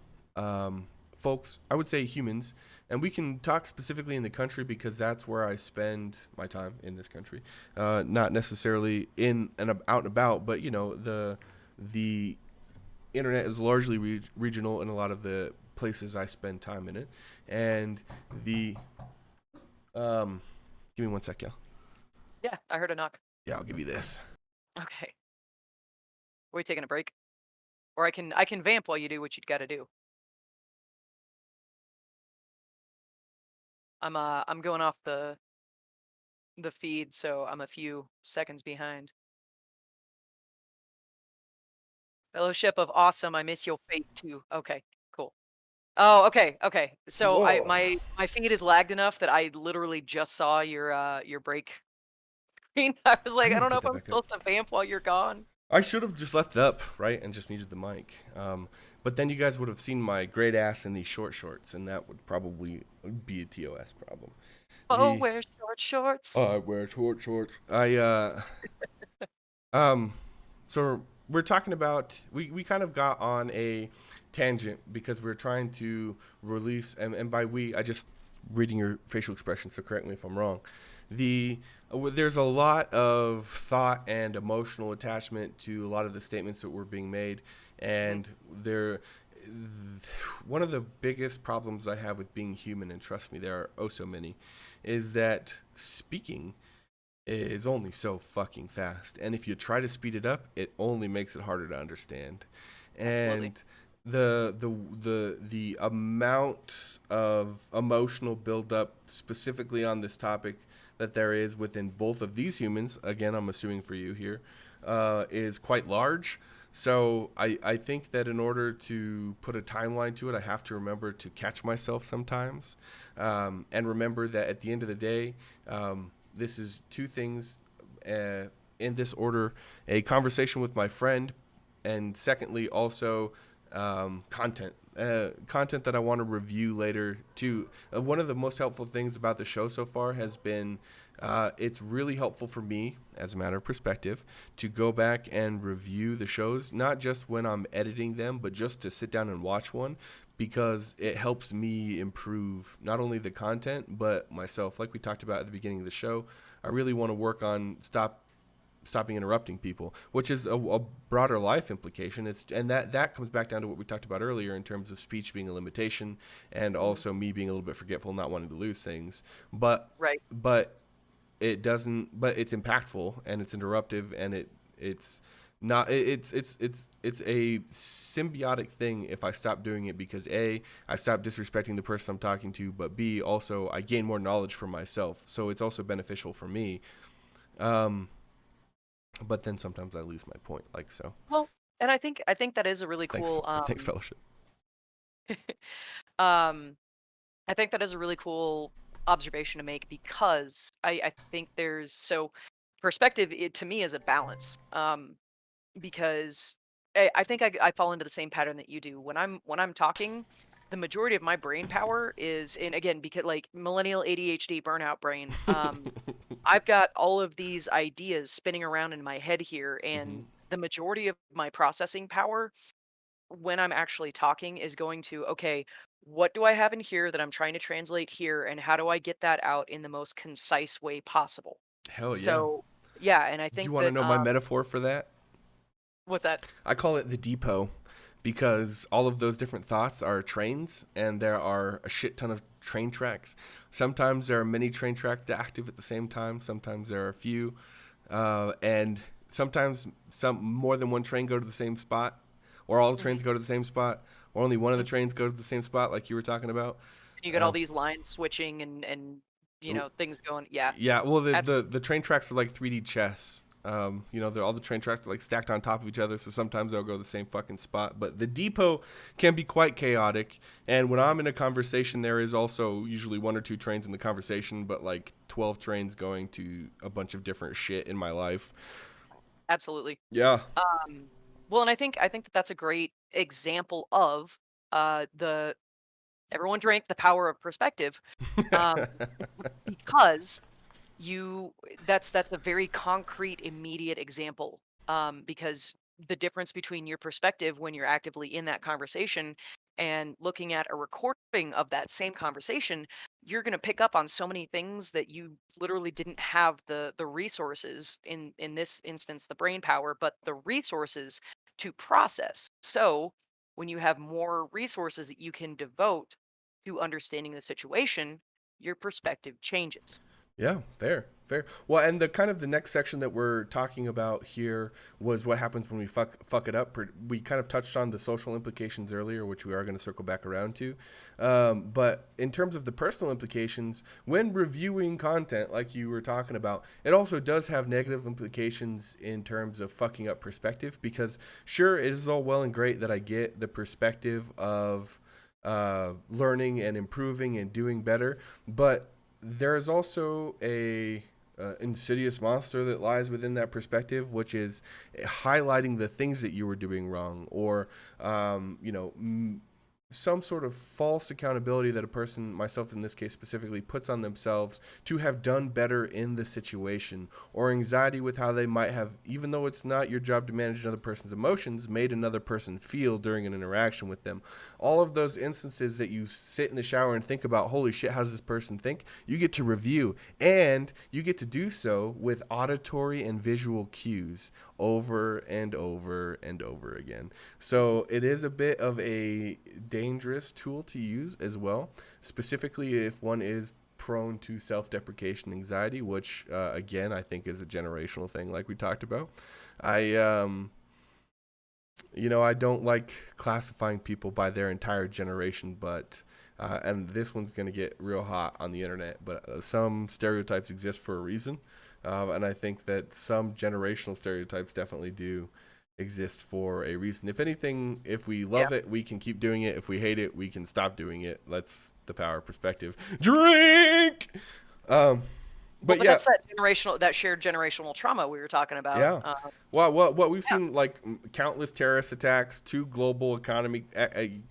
folks, I would say humans, and we can talk specifically in the country because that's where I spend my time in this country. Not necessarily in and out and about, but you know the internet is largely regional in a lot of the places I spend time in it, and the give me one sec, yeah. Yeah, I heard a knock. Yeah, I'll give you this. Okay. Are we taking a break? Or I can vamp while you do what you got to do. I'm going off the feed, so I'm a few seconds behind. Fellowship of Awesome. I miss your face too. Okay, cool. Oh, okay, okay. So I Whoa. my feed is lagged enough that I literally just saw your break screen. I was I like, I need to don't know put if that I'm back up. supposed to vamp while you're gone. I should have just left it up, right, and just muted the mic. But then you guys would have seen my great ass in these short shorts, and that would probably be a TOS problem. Oh, The wear short shorts. I wear short shorts. Um, so we're talking about we kind of got on a tangent because we're trying to release, and by we I just reading your facial expression, so correct me if I'm wrong. The There's a lot of thought and emotional attachment to a lot of the statements that were being made, Mhm. and there one of the biggest problems I have with being human, and trust me, there are oh so many, is that speaking is only so fucking fast. And if you try to speed it up, it only makes it harder to understand. Absolutely. And the amount of emotional buildup specifically on this topic that there is within both of these humans, again, I'm assuming for you here, is quite large. So I think that in order to put a timeline to it, I have to remember to catch myself sometimes, and remember that at the end of the day, this is two things in this order: a conversation with my friend, and secondly, also content. Content that I want to review later too. One of the most helpful things about the show so far has been it's really helpful for me, as a matter of perspective, to go back and review the shows, not just when I'm editing them, but just to sit down and watch one, because it helps me improve not only the content but myself. Like we talked about at the beginning of the show, I really want to work on stopping interrupting people, which is a broader life implication. And that comes back down to what we talked about earlier in terms of speech being a limitation, and Mhm. also me being a little bit forgetful, not wanting to lose things. But Right. but it doesn't. But it's impactful and it's interruptive, and it's not. It's a symbiotic thing if I stop doing it, because A, I stop disrespecting the person I'm talking to, but B, also I gain more knowledge for myself. So it's also beneficial for me. Um, but then sometimes I lose my point, like so. Well, and I think that is a really Thanks, cool thanks, fellowship. um I think that is a really cool observation to make, because I think there's so perspective, to me, is a balance. Because I think I fall into the same pattern that you do. When I'm talking, the majority of my brain power is in, again, because like millennial ADHD burnout brain. I've got all of these ideas spinning around in my head here, Hmm. and the majority of my processing power when I'm actually talking is going to, okay, what do I have in here that I'm trying to translate here, and how do I get that out in the most concise way possible? Hell yeah. So, yeah, and I Do you think want to that know my metaphor for that? what's that? I call it the depot, because all of those different thoughts are trains, and there are a shit ton of train tracks. Sometimes there are many train tracks active at the same time. Sometimes there are a few, and sometimes some more than one train go to the same spot, or all the Mhm. trains go to the same spot, or only one of the trains go to the same spot, like you were talking about. You get all Uh, these lines switching and things going. Yeah, Yeah, well, absolutely. the train tracks are like 3D chess. All the train tracks are like stacked on top of each other, so sometimes they'll go the same fucking spot. But the depot can be quite chaotic, and when I'm in a conversation, there is also usually one or two trains in the conversation, but like 12 trains going to a bunch of different shit in my life. Absolutely. Yeah. Um, well, and I think that that's a great example of the everyone drank the power of perspective, um, because you that's a very concrete, immediate example, because the difference between your perspective when you're actively in that conversation and looking at a recording of that same conversation, you're going to pick up on so many things that you literally didn't have the resources, in this instance the brain power, but the resources to process. So when you have more resources that you can devote to understanding the situation, your perspective changes. Yeah, fair, fair. Well, and the kind of the next section that we're talking about here was what happens when we fuck it up. We kind of touched on the social implications earlier, which we are going to circle back around to. But in terms of the personal implications, when reviewing content, like you were talking about, it also does have negative implications in terms of fucking up perspective. Because sure, it is all well and great that I get the perspective of learning and improving and doing better, but there is also a insidious monster that lies within that perspective, which is highlighting the things that you were doing wrong, or some sort of false accountability that a person, myself in this case specifically, puts on themselves to have done better in the situation, or anxiety with how they might have, even though it's not your job to manage another person's emotions, made another person feel during an interaction with them. All of those instances that you sit in the shower and think about, holy shit, how does this person think? You get to review, and you get to do so with auditory and visual cues over and over and over again. So it is a bit of a dangerous tool to use as well, specifically if one is prone to self-deprecation anxiety, which again I think is a generational thing, like we talked about. I I don't like classifying people by their entire generation, but and this one's going to get real hot on the internet, but some stereotypes exist for a reason. And I think that some generational stereotypes definitely do exist for a reason. If anything, if we Yeah. love it, we can keep doing it. If we hate it, we can stop doing it. That's the power of perspective. Drink! Um, Well, but but yeah, that's that shared generational trauma we were talking about. yeah. Well, what we've Yeah, seen, like countless terrorist attacks, two global economic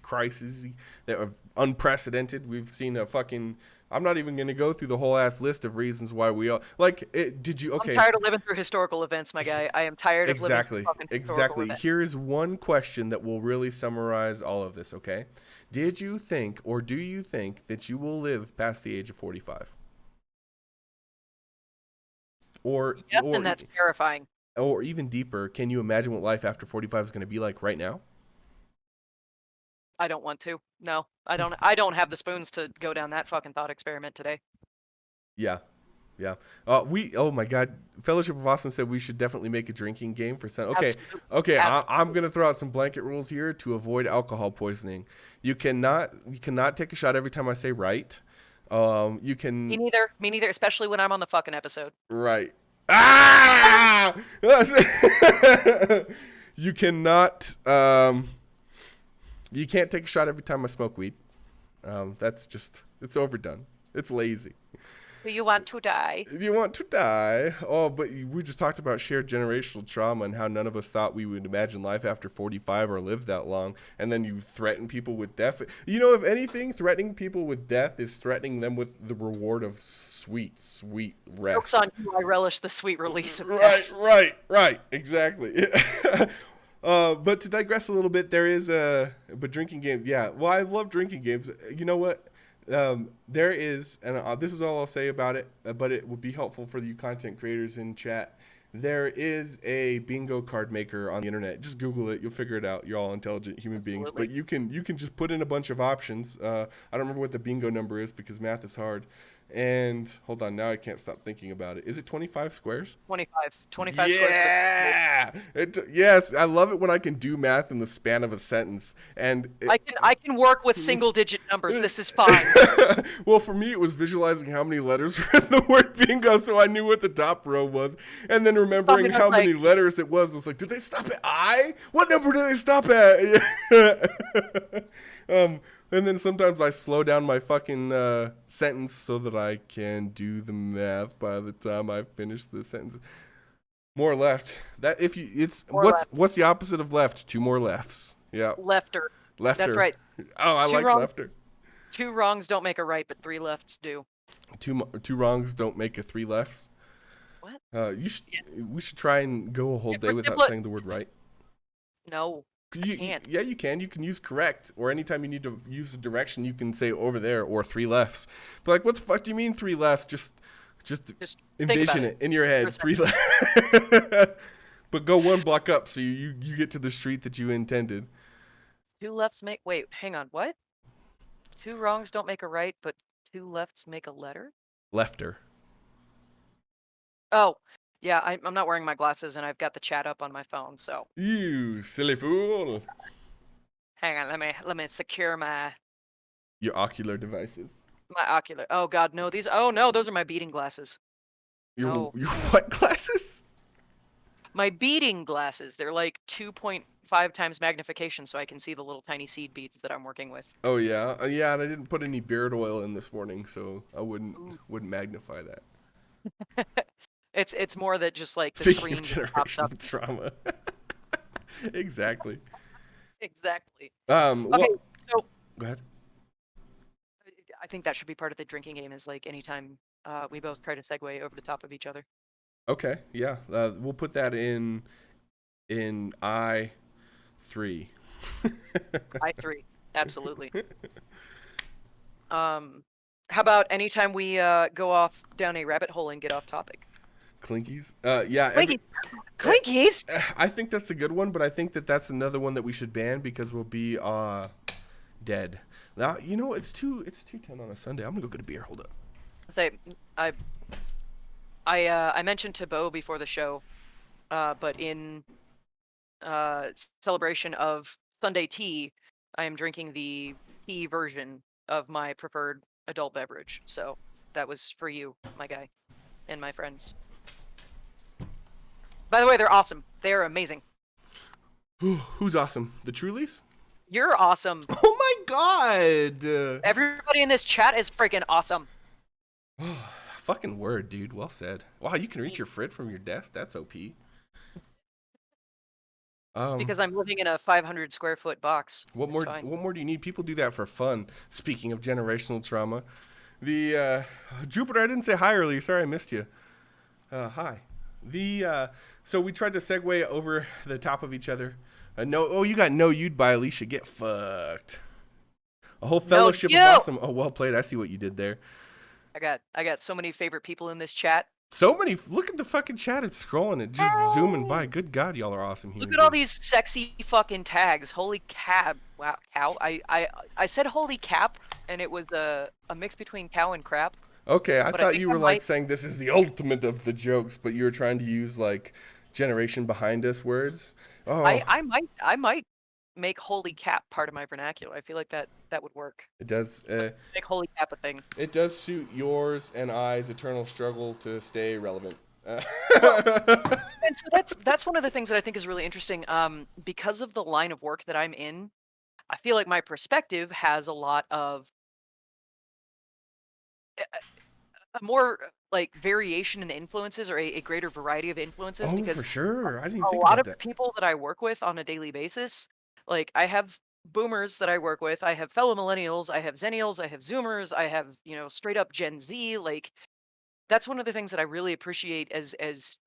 crises that are unprecedented. We've seen a fucking. I'm not even going to go through the whole ass list of reasons why we all like it. Did you? I'm Okay, tired of living through historical events, my guy. I am tired of living through exactly, fucking historical exactly. events. Here is one question that will really summarize all of this. Okay, did you think, or do you think that you will live past the age of 45? Or Yes, or and that's terrifying. or even deeper, can you imagine what life after 45 is going to be like right now? I don't want to. No, I don't. I don't have the spoons to go down that fucking thought experiment today. Yeah. Yeah. Oh my God. Fellowship of Awesome said we should definitely make a drinking game for Sun. Okay. Absolutely. Okay. Absolutely. I'm going to throw out some blanket rules here to avoid alcohol poisoning. You cannot take a shot every time I say right. You Me can, neither. Me neither. Especially when I'm on the fucking episode. right. Ah! You cannot, you can't take a shot every time I smoke weed. That's just, it's overdone. It's lazy. Do you want to die? You want to die. Oh, but we just talked about shared generational trauma and how none of us thought we would imagine life after 45 or live that long. And then you threaten people with death. You know, if anything, threatening people with death is threatening them with the reward of sweet, sweet rest. Jokes on you. I relish the sweet release of Right, death. right. Exactly. But to digress a little bit, but drinking games. Yeah, well, I love drinking games. You know what? There is, and this is all I'll say about it, but it would be helpful for you content creators in chat. There is a bingo card maker on the internet. Just Google it; you'll figure it out. You're all intelligent human beings, but you can just put in a bunch of options. I don't remember what the bingo number is because math is hard. And hold on, now I can't stop thinking about it. Is it 25 squares? 25 squares. Yeah. Yes, I love it when I can do math in the span of a sentence. And I can work with single digit numbers. This is fine. Well, for me, it was visualizing how many letters were in the word bingo, so I knew what the top row was, and then remembering how many letters it was. It's like, did they stop at I? What number did they stop at? And then sometimes I slow down my fucking sentence so that I can do the math by the time I finish the sentence. More left. That if you, it's what's the opposite of left? Two more lefts. Yeah. Lefter. Lefter. That's right. Oh, I like lefter. 2 wrongs don't make a right, but 3 lefts do. Two wrongs don't make a 3 lefts. What? We should try and go a whole day without saying the word right. No. You can't. Yeah, you can. You can use correct, or anytime you need to use the direction, you can say over there or 3 lefts. But like, what the fuck do you mean 3 lefts? Just envision it in your head. 3 lefts. But go 1 block up so you get to the street that you intended. 2 lefts make. Wait, hang on. What? 2 wrongs don't make a right, but 2 lefts make a letter? Lefter. Oh, yeah. I'm not wearing my glasses, and I've got the chat up on my phone. So. You silly fool. Hang on. Let me secure your ocular devices. My ocular. Oh God, no. These. Oh no, those are my beading glasses. Your what glasses? My beading glasses. They're like 2.5 times magnification, so I can see the little tiny seed beads that I'm working with. Oh yeah, yeah. And I didn't put any beard oil in this morning, so I wouldn't magnify that. It's more that just like the Speaking screen of pops up. generational trauma. Exactly. Exactly. Okay, so go ahead. I think that should be part of the drinking game. Is like anytime we both try to segue over the top of each other. Okay, yeah. We'll put that in I3. I3, absolutely. How about anytime we go off down a rabbit hole and get off topic? Clinkies? Yeah. Clinkies? I think that's a good one, but I think that's another one that we should ban because we'll be dead. Now, you know, it's 2:10 on a Sunday. I'm gonna go get a beer. Hold up. I mentioned to Bo before the show, but in celebration of Sunday tea, I am drinking the tea version of my preferred adult beverage. So that was for you, my guy, and my friends. By the way, they're awesome. They're amazing. Who's awesome? The Trulies? You're awesome. Oh my god! Everybody in this chat is freaking awesome. Fucking word, dude. Well said. Wow, you can reach your frid from your desk? That's OP. It's because I'm living in a 500 square foot box. What more do you need? People do that for fun. Speaking of generational trauma. The Jupiter, I didn't say hi earlier. Sorry I missed you. Hi. So we tried to segue over the top of each other. You got no you'd by Alicia. Get fucked. A whole fellowship of awesome. Oh, well played. I see what you did there. I got so many favorite people in this chat. So many. Look at the fucking chat. It's scrolling. It just zooming by. Good God, y'all are awesome human Look at all beings. these sexy fucking tags. Holy cap. Wow, cow. I said holy cap, and it was a mix between cow and crap. Okay, I But I thought think you I were like might saying this is the ultimate of the jokes, but you were trying to use like generation behind us words. Oh, I might make holy cap part of my vernacular. I feel like that would work. it does. Make holy cap a thing. It does suit yours and I's eternal struggle to stay relevant. Well, and so that's one of the things that I think is really interesting. Because of the line of work that I'm in, I feel like my perspective has a lot of a more like variation in influences or a greater variety of influences Oh, because for sure. I didn't even a think lot about of that. people that I work with on a daily basis, like I have boomers that I work with, I have fellow millennials, I have zennials, I have zoomers, I have, straight up Gen Z. Like that's one of the things that I really appreciate as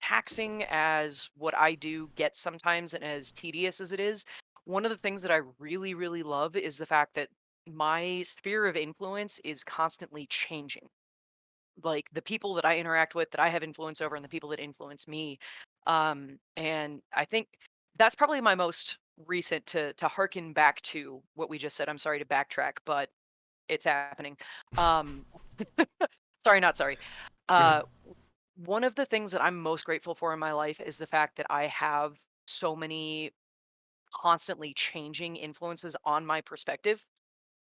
taxing as what I do gets sometimes and as tedious as it is. One of the things that I really, really love is the fact that my sphere of influence is constantly changing, like the people that I interact with that I have influence over and the people that influence me. And I think that's probably my most recent to harken back to what we just said. I'm sorry to backtrack, but it's happening. Um, sorry, not sorry. Go ahead. Uh, one of the things that I'm most grateful for in my life is the fact that I have so many constantly changing influences on my perspective,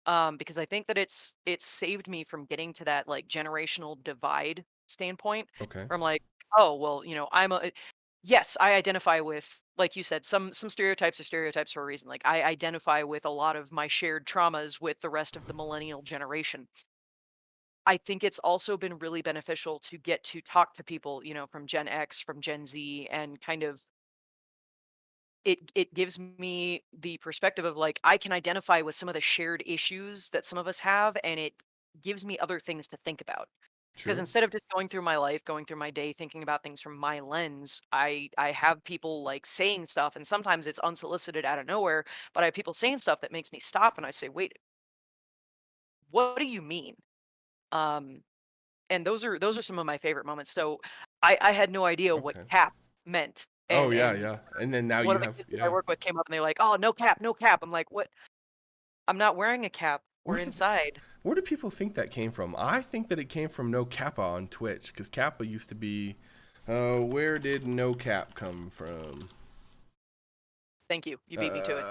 because I think that it's saved me from getting to that like generational divide standpoint Okay. where I'm like, oh well, yes, I identify with, like you said, some stereotypes are stereotypes for a reason. Like I identify with a lot of my shared traumas with the rest of the millennial generation. I think it's also been really beneficial to get to talk to people, from Gen X, from Gen Z, and kind of it gives me the perspective of like I can identify with some of the shared issues that some of us have, and it gives me other things to think about. Because Sure. instead of just going through my life, going through my day, thinking about things from my lens, I have people like saying stuff, and sometimes it's unsolicited out of nowhere. But I have people saying stuff that makes me stop, and I say, "Wait, what do you mean?" Um, and those are some of my favorite moments. So I had no idea what Okay. cap meant, Oh and yeah, and yeah. And then now one you of the have kids that I yeah. work with came up and they're like, "Oh, no cap, no cap." I'm like, "What? I'm not wearing a cap. We're Where do inside." where do people think that came from? I think that it came from No Kappa on Twitch because Kappa used to be. Where did No Cap come from? Thank you. You beat me to it.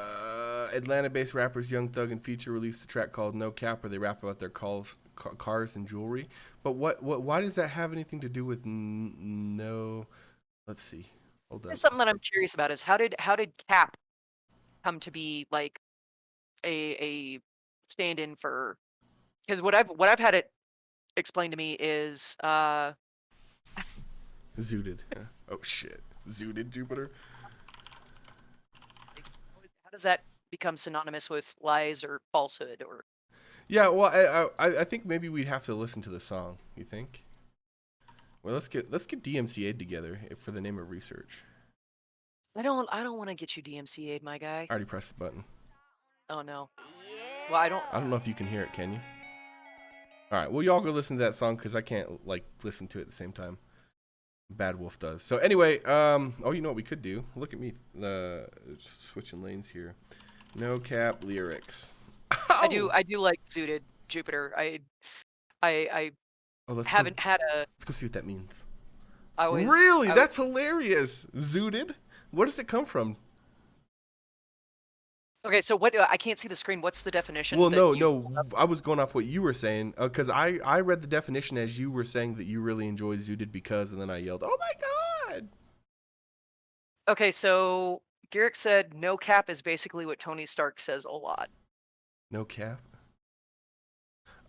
Atlanta-based rappers Young Thug and Future released a track called "No Cap," where they rap about their cars and jewelry. But why does that have anything to do with no? Let's see. Hold It's up. something that I'm curious about is how did cap come to be like a stand-in for, because what I've had it explained to me is Zooted. Yeah. Oh shit. Zooted Jupiter. like, how does that become synonymous with lies or falsehood or Yeah. Well, I think maybe we'd have to listen to the song. You think? Well, let's get DMCA together for the name of research. I don't want to get you DMCA'd, my guy. I already pressed the button. Oh no. Well, I don't. I don't know if you can hear it. Can you? All right. Well, y'all go listen to that song because I can't like listen to it at the same time. Bad Wolf does. So anyway, oh, you know what we could do? Look at me, switching lanes here. No cap lyrics. I Ow! do I do like suited Jupiter. I Oh, let's go. haven't had a Let's go see what that means. I was Really? I was That's hilarious. Zooted? Where does it come from? Okay, so I can't see the screen. What's the definition Well, that no, you no. I was going off what you were saying because I read the definition as you were saying that you really enjoy Zooted because, and then I yelled, "Oh my god!" Okay, so Garrick said no cap is basically what Tony Stark says a lot. No cap.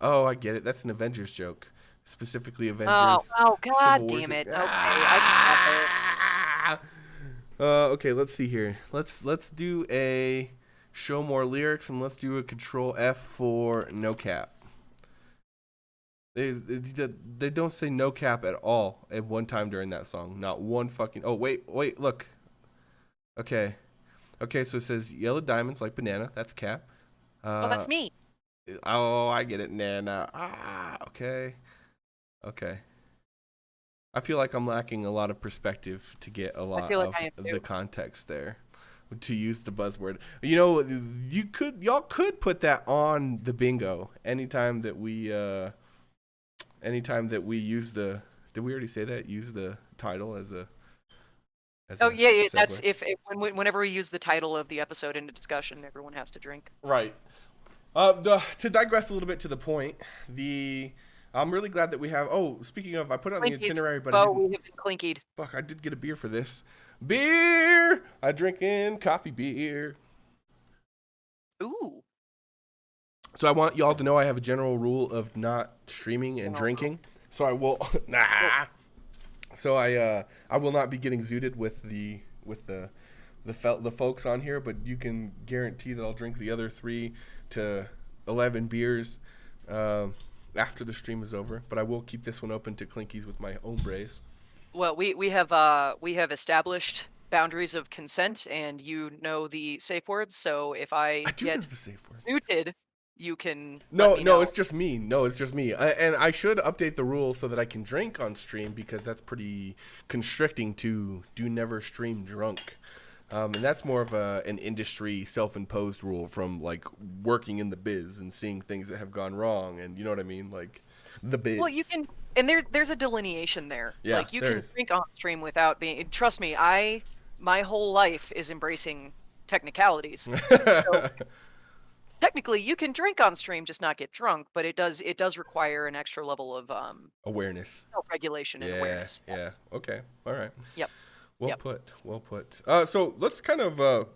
Oh, I get it. That's an Avengers joke, specifically Oh, Avengers oh Civil god War damn joke. it. Okay, I got there. Ah! Okay, let's see here. Let's do a show more lyrics and let's do a Control F for no cap. They don't say no cap at all at one time during that song. Not one fucking. Oh wait, look. Okay, okay. So it says yellow diamonds like banana. That's cap. Oh, Uh that's me. oh, I get it, Nana. Ah, okay, okay. I feel like I'm lacking a lot of perspective to get a I lot feel like I of am the too. context there. To use the buzzword, you know, y'all could put that on the bingo anytime that we use the. Did we already say that? Use the title as Oh a yeah, yeah. That's segue. whenever we use the title of the episode into discussion, everyone has to drink. Right. To digress a little bit to the point, the I'm really glad that we have. Oh, speaking of, I put it on the Clinkies. itinerary, but I Bo, didn't. we have been clinkied. Fuck, I did get a beer for this. Beer. I drink in coffee beer. Ooh. So I want y'all to know I have a general rule of not streaming and General rule. drinking. So I will nah. So I will not be getting zooted with the folks on here, but you can guarantee that I'll drink the other 3 to 11 beers after the stream is over. But I will keep this one open to clinkies with my hombres. Well, we have established boundaries of consent, and you know the safe words. So if I I do know get the safe word. zooted, you can let No, me no, know. it's just me. No, it's just me. And I should update the rule so that I can drink on stream because that's pretty constricting to do never stream drunk. And that's more of an industry self-imposed rule from like working in the biz and seeing things that have gone wrong, and you know what I mean, like the biz. Well, you can, and there's a delineation there. Yeah, Like you there can is. drink on stream without being. Trust me, my whole life is embracing technicalities. So technically, you can drink on stream, just not get drunk. But it does require an extra level of Awareness. self-regulation and Yeah, awareness. yeah. Yes. Okay. All right. Yep. Well Yep. put. Well put. So let's kind of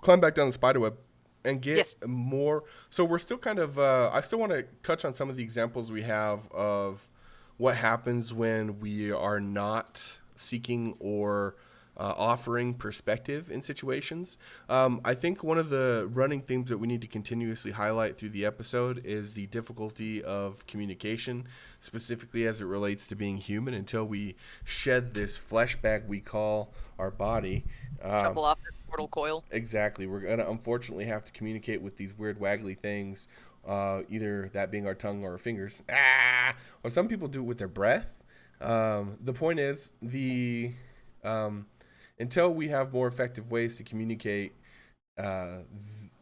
climb back down the spider web and get Yes. more. So we're still kind of. I still want to touch on some of the examples we have of what happens when we are not seeking or offering perspective in situations. I think one of the running themes that we need to continuously highlight through the episode is the difficulty of communication, specifically as it relates to being human, until we shed this flesh bag we call our body. Shuffle off this mortal coil. Exactly. We're going to unfortunately have to communicate with these weird waggly things, either that being our tongue or our fingers. Or some people do it with their breath. The point is, until we have more effective ways to communicate,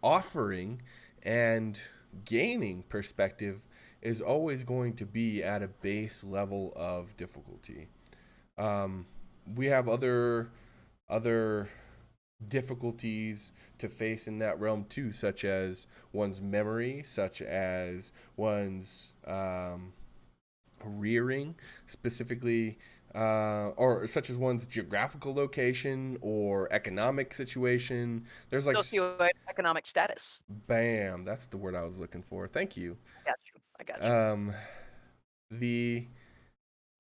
offering and gaining perspective is always going to be at a base level of difficulty. We have other difficulties to face in that realm too, such as one's memory, such as one's rearing, specifically, or such as one's geographical location or economic situation. There's like, Socioeconomic status. bam, that's the word I was looking for. Thank you. I got you. I got you. The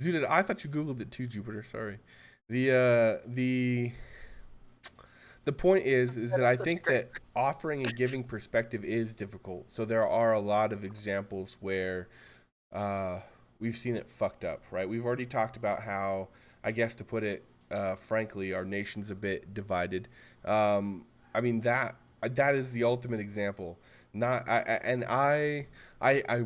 Zuda, I thought you Googled it too, Jupiter. Sorry. The point is that I think that offering and giving perspective is difficult. So there are a lot of examples where we've seen it fucked up, right? We've already talked about how, I guess to put it frankly, our nation's a bit divided. I mean that is the ultimate example. Not I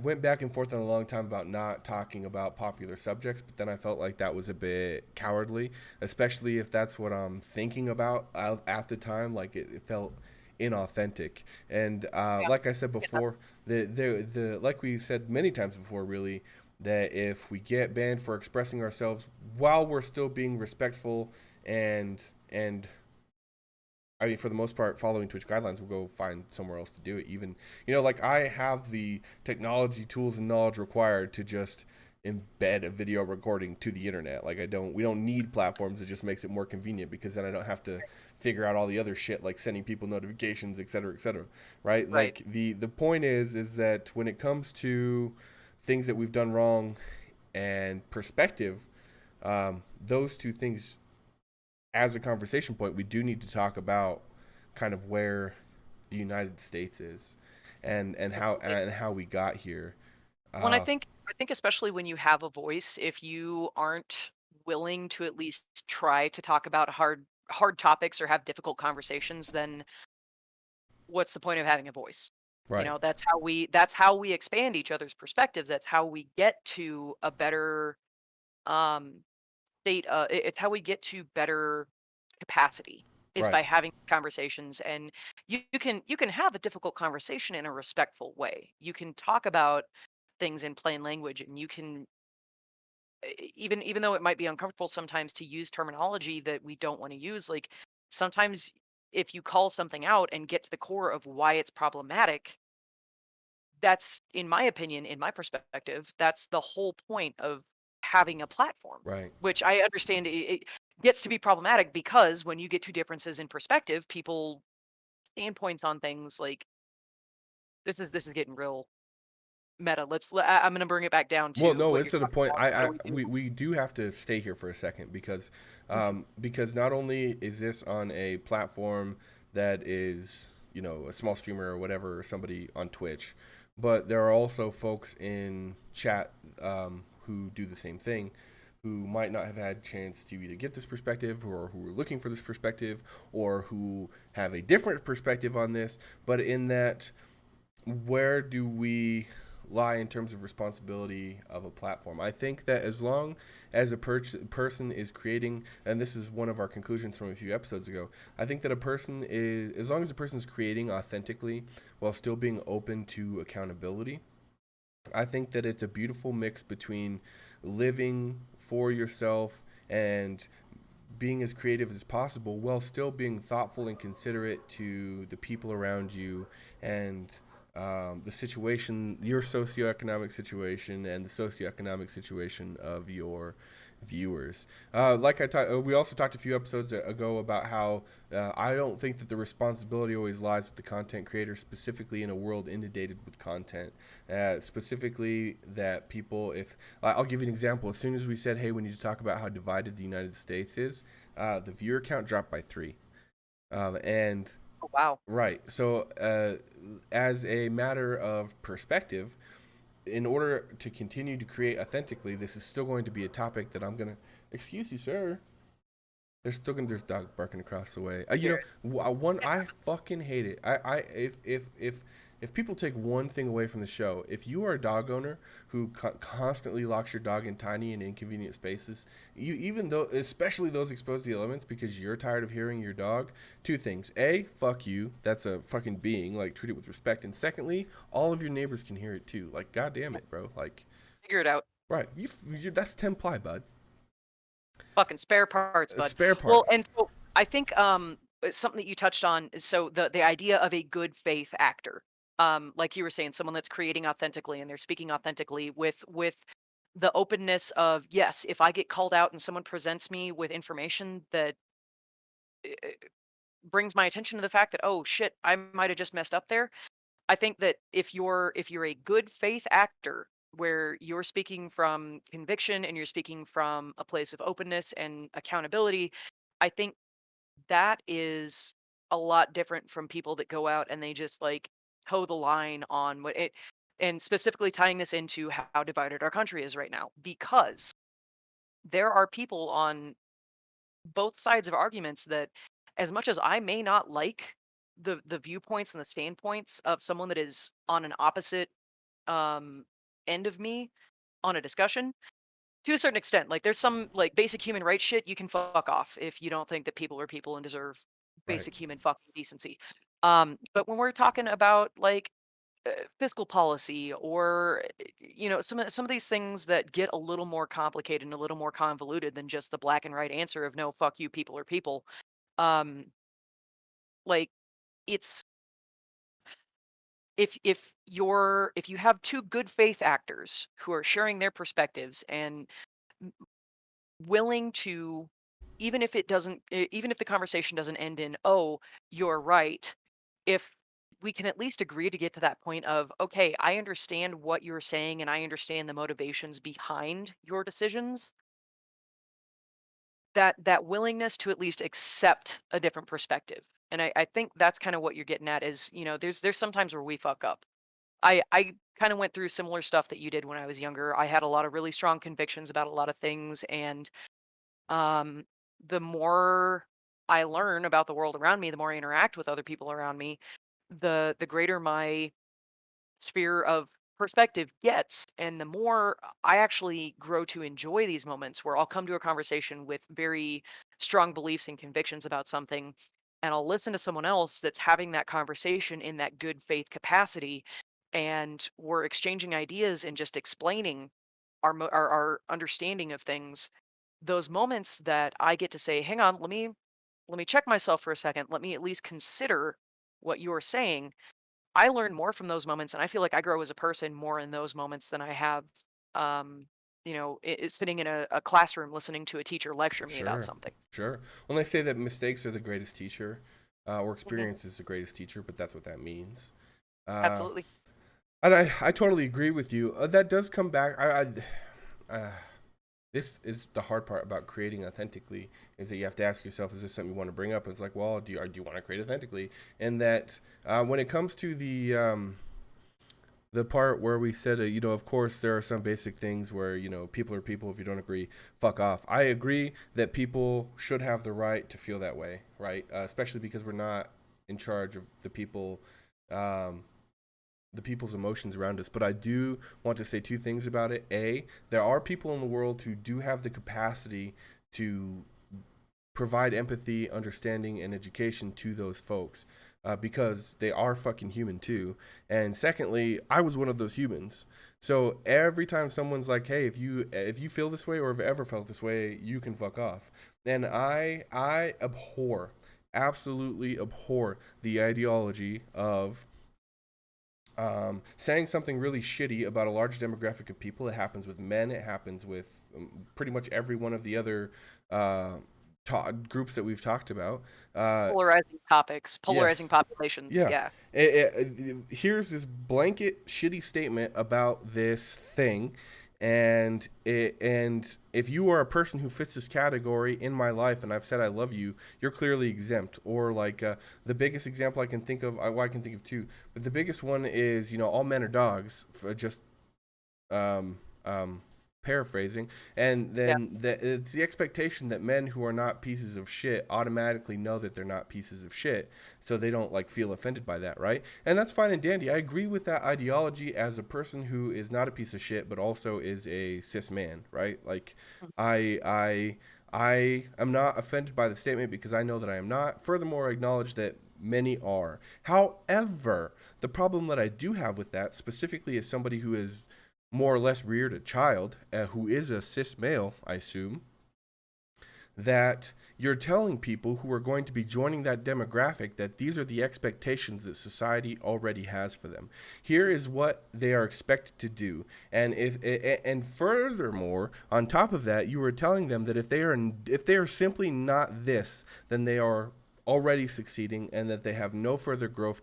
went back and forth on a long time about not talking about popular subjects, but then I felt like that was a bit cowardly, especially if that's what I'm thinking about at the time. Like it felt inauthentic. And like I said before, the like we said many times before, really, that if we get banned for expressing ourselves while we're still being respectful and I mean, for the most part, following Twitch guidelines, we'll go find somewhere else to do it. Even, like I have the technology, tools, and knowledge required to just embed a video recording to the internet. Like we don't need platforms. It just makes it more convenient because then I don't have to figure out all the other shit like sending people notifications, et cetera, right? Right. Like the point is that when it comes to things that we've done wrong and perspective, those two things, as a conversation point, we do need to talk about kind of where the United States is and how we got here. Well, and I think especially when you have a voice, if you aren't willing to at least try to talk about hard topics or have difficult conversations, then what's the point of having a voice? Right. That's how we expand each other's perspectives. That's how we get to a better um state, it's how we get to better capacity is Right. by having conversations. And you can have a difficult conversation in a respectful way. You can talk about things in plain language, and you can even though it might be uncomfortable sometimes to use terminology that we don't want to use, like sometimes if you call something out and get to the core of why it's problematic, that's, in my opinion, in my perspective, that's the whole point of having a platform. Right. Which I understand it gets to be problematic because when you get two differences in perspective, people standpoints on things like this is getting real meta. I'm going to bring it back down Well, to no, what you're it's to the talking point. about. What do we do? We do have to stay here for a second Mhm. because not only is this on a platform that is, you know, a small streamer or whatever, or somebody on Twitch, but there are also folks in chat who do the same thing, who might not have had a chance to either get this perspective, or who are looking for this perspective, or who have a different perspective on this. But in that, where do we lie in terms of responsibility of a platform? I think that as long as a person is creating, and this is one of our conclusions from a few episodes ago, I think that a person is, as long as a person is creating authentically while still being open to accountability, I think that it's a beautiful mix between living for yourself and being as creative as possible while still being thoughtful and considerate to the people around you and the situation, your socioeconomic situation, and the socioeconomic situation of your viewers. Like I talked, we also talked a few episodes ago about how I don't think that the responsibility always lies with the content creator, specifically in a world inundated with content. Specifically, that people, if I'll give you an example, as soon as we said, "Hey, we need to talk about how divided the United States is," the viewer count dropped by 3, and Oh, wow. right. So, as a matter of perspective, in order to continue to create authentically, this is still going to be a topic that I'm gonna. Excuse you, sir. There's dog barking across the way. You Here. know, one I fucking hate it. If people take one thing away from the show, if you are a dog owner who constantly locks your dog in tiny and inconvenient spaces, you, even though, especially those exposed to the elements, because you're tired of hearing your dog, two things: a, fuck you, that's a fucking being, like treat it with respect, and secondly, all of your neighbors can hear it too. Like, god damn it, bro. Like, Figure it out. right, that's 10 ply, bud. Fucking spare parts, bud. Spare Well, parts. and so I think it's something that you touched on is so the idea of a good faith actor. Like you were saying, someone that's creating authentically and they're speaking authentically with the openness of, yes, if I get called out and someone presents me with information that uh, brings my attention to the fact that, oh shit, I might have just messed up there. I think that if you're a good faith actor where you're speaking from conviction and you're speaking from a place of openness and accountability, I think that is a lot different from people that go out and they just like toe the line on what it, and specifically tying this into how divided our country is right now, because there are people on both sides of arguments that, as much as I may not like the viewpoints and the standpoints of someone that is on an opposite um end of me on a discussion, to a certain extent, like there's some like basic human rights shit you can fuck off if you don't think that people are people and deserve Right. basic human fucking decency. But when we're talking about like fiscal policy or some of these things that get a little more complicated and a little more convoluted than just the black and white answer of no, fuck you, people are people. um like it's, if you have two good faith actors who are sharing their perspectives and willing to, even if the conversation doesn't end in, oh, you're right, if we can at least agree to get to that point of, okay, I understand what you're saying and I understand the motivations behind your decisions, that willingness to at least accept a different perspective. And I think that's kind of what you're getting at is, there's sometimes where we fuck up. I kind of went through similar stuff that you did when I was younger. I had a lot of really strong convictions about a lot of things, and um, the more I learn about the world around me, the more I interact with other people around me, the greater my sphere of perspective gets, and the more I actually grow to enjoy these moments where I'll come to a conversation with very strong beliefs and convictions about something, and I'll listen to someone else that's having that conversation in that good faith capacity, and we're exchanging ideas and just explaining our understanding of things. Those moments that I get to say, "Hang on, let me check myself for a second. Let me at least consider what you're saying." I learn more from those moments, and I feel like I grow as a person more in those moments than I have, um, sitting in a classroom listening to a teacher lecture me about Sure, something. sure. When they say that mistakes are the greatest teacher, or Mhm. experience is the greatest teacher, but that's what that means. Uh, Absolutely. and I totally agree with you. That does come back. This is the hard part about creating authentically is that you have to ask yourself, is this something you want to bring up? It's like, well, do you want to create authentically? And that when it comes to the part where we said, of course, there are some basic things where, people are people. If you don't agree, fuck off. I agree that people should have the right to feel that way, right? Especially because we're not in charge of um, the people's emotions around us. But I do want to say two things about it. A, there are people in the world who do have the capacity to provide empathy, understanding, and education to those folks because they are fucking human too. And secondly, I was one of those humans. So every time someone's like, "Hey, if you feel this way or have ever felt this way, you can fuck off," and I abhor, absolutely abhor the ideology of saying something really shitty about a large demographic of people. It happens with men. It happens with pretty much every one of the other uh, groups that we've talked about. Uh, Polarizing topics, polarizing yes, populations. yeah. Yeah. Here's this blanket shitty statement about this thing, and if you are a person who fits this category in my life, and I've said I love you, you're clearly exempt. Or like the biggest example I can think of, well, I can think of two, but the biggest one is all men are dogs. For just um, um, paraphrasing, and Yeah. then it's the expectation that men who are not pieces of shit automatically know that they're not pieces of shit, so they don't like feel offended by that, right? And that's fine and dandy. I agree with that ideology as a person who is not a piece of shit, but also is a cis man, right? Like, Mhm. I am not offended by the statement because I know that I am not. Furthermore, I acknowledge that many are. However, the problem that I do have with that, specifically as somebody who is more or less reared a child who is a cis male, I assume, that you're telling people who are going to be joining that demographic that these are the expectations that society already has for them. Here is what they are expected to do, and furthermore, on top of that, you are telling them that if they are simply not this, then they are already succeeding and that they have no further growth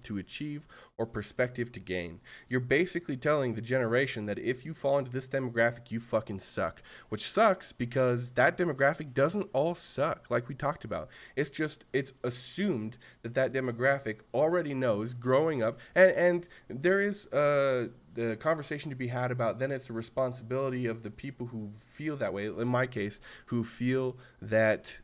to achieve or perspective to gain. You're basically telling the generation that if you fall into this demographic, you fucking suck, which sucks because that demographic doesn't all suck like we talked about. It's assumed that that demographic already knows growing up, and there is the conversation to be had about then it's the responsibility of the people who feel that way, in my case, who feel that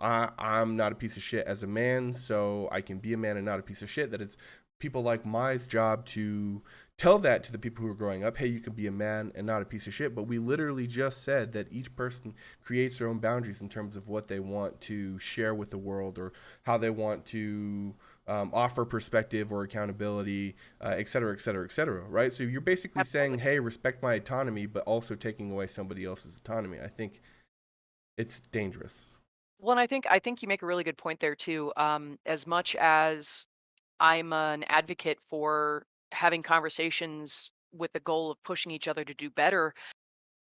I'm not a piece of shit as a man, so I can be a man and not a piece of shit. That it's people like my's job to tell that to the people who are growing up. Hey, you can be a man and not a piece of shit. But we literally just said that each person creates their own boundaries in terms of what they want to share with the world or how they want to offer perspective or accountability, et cetera, et cetera, et cetera. Right? So you're basically saying, Absolutely. hey, respect my autonomy, but also taking away somebody else's autonomy. I think it's dangerous. Well, and I think you make a really good point there too. As much as I'm an advocate for having conversations with the goal of pushing each other to do better,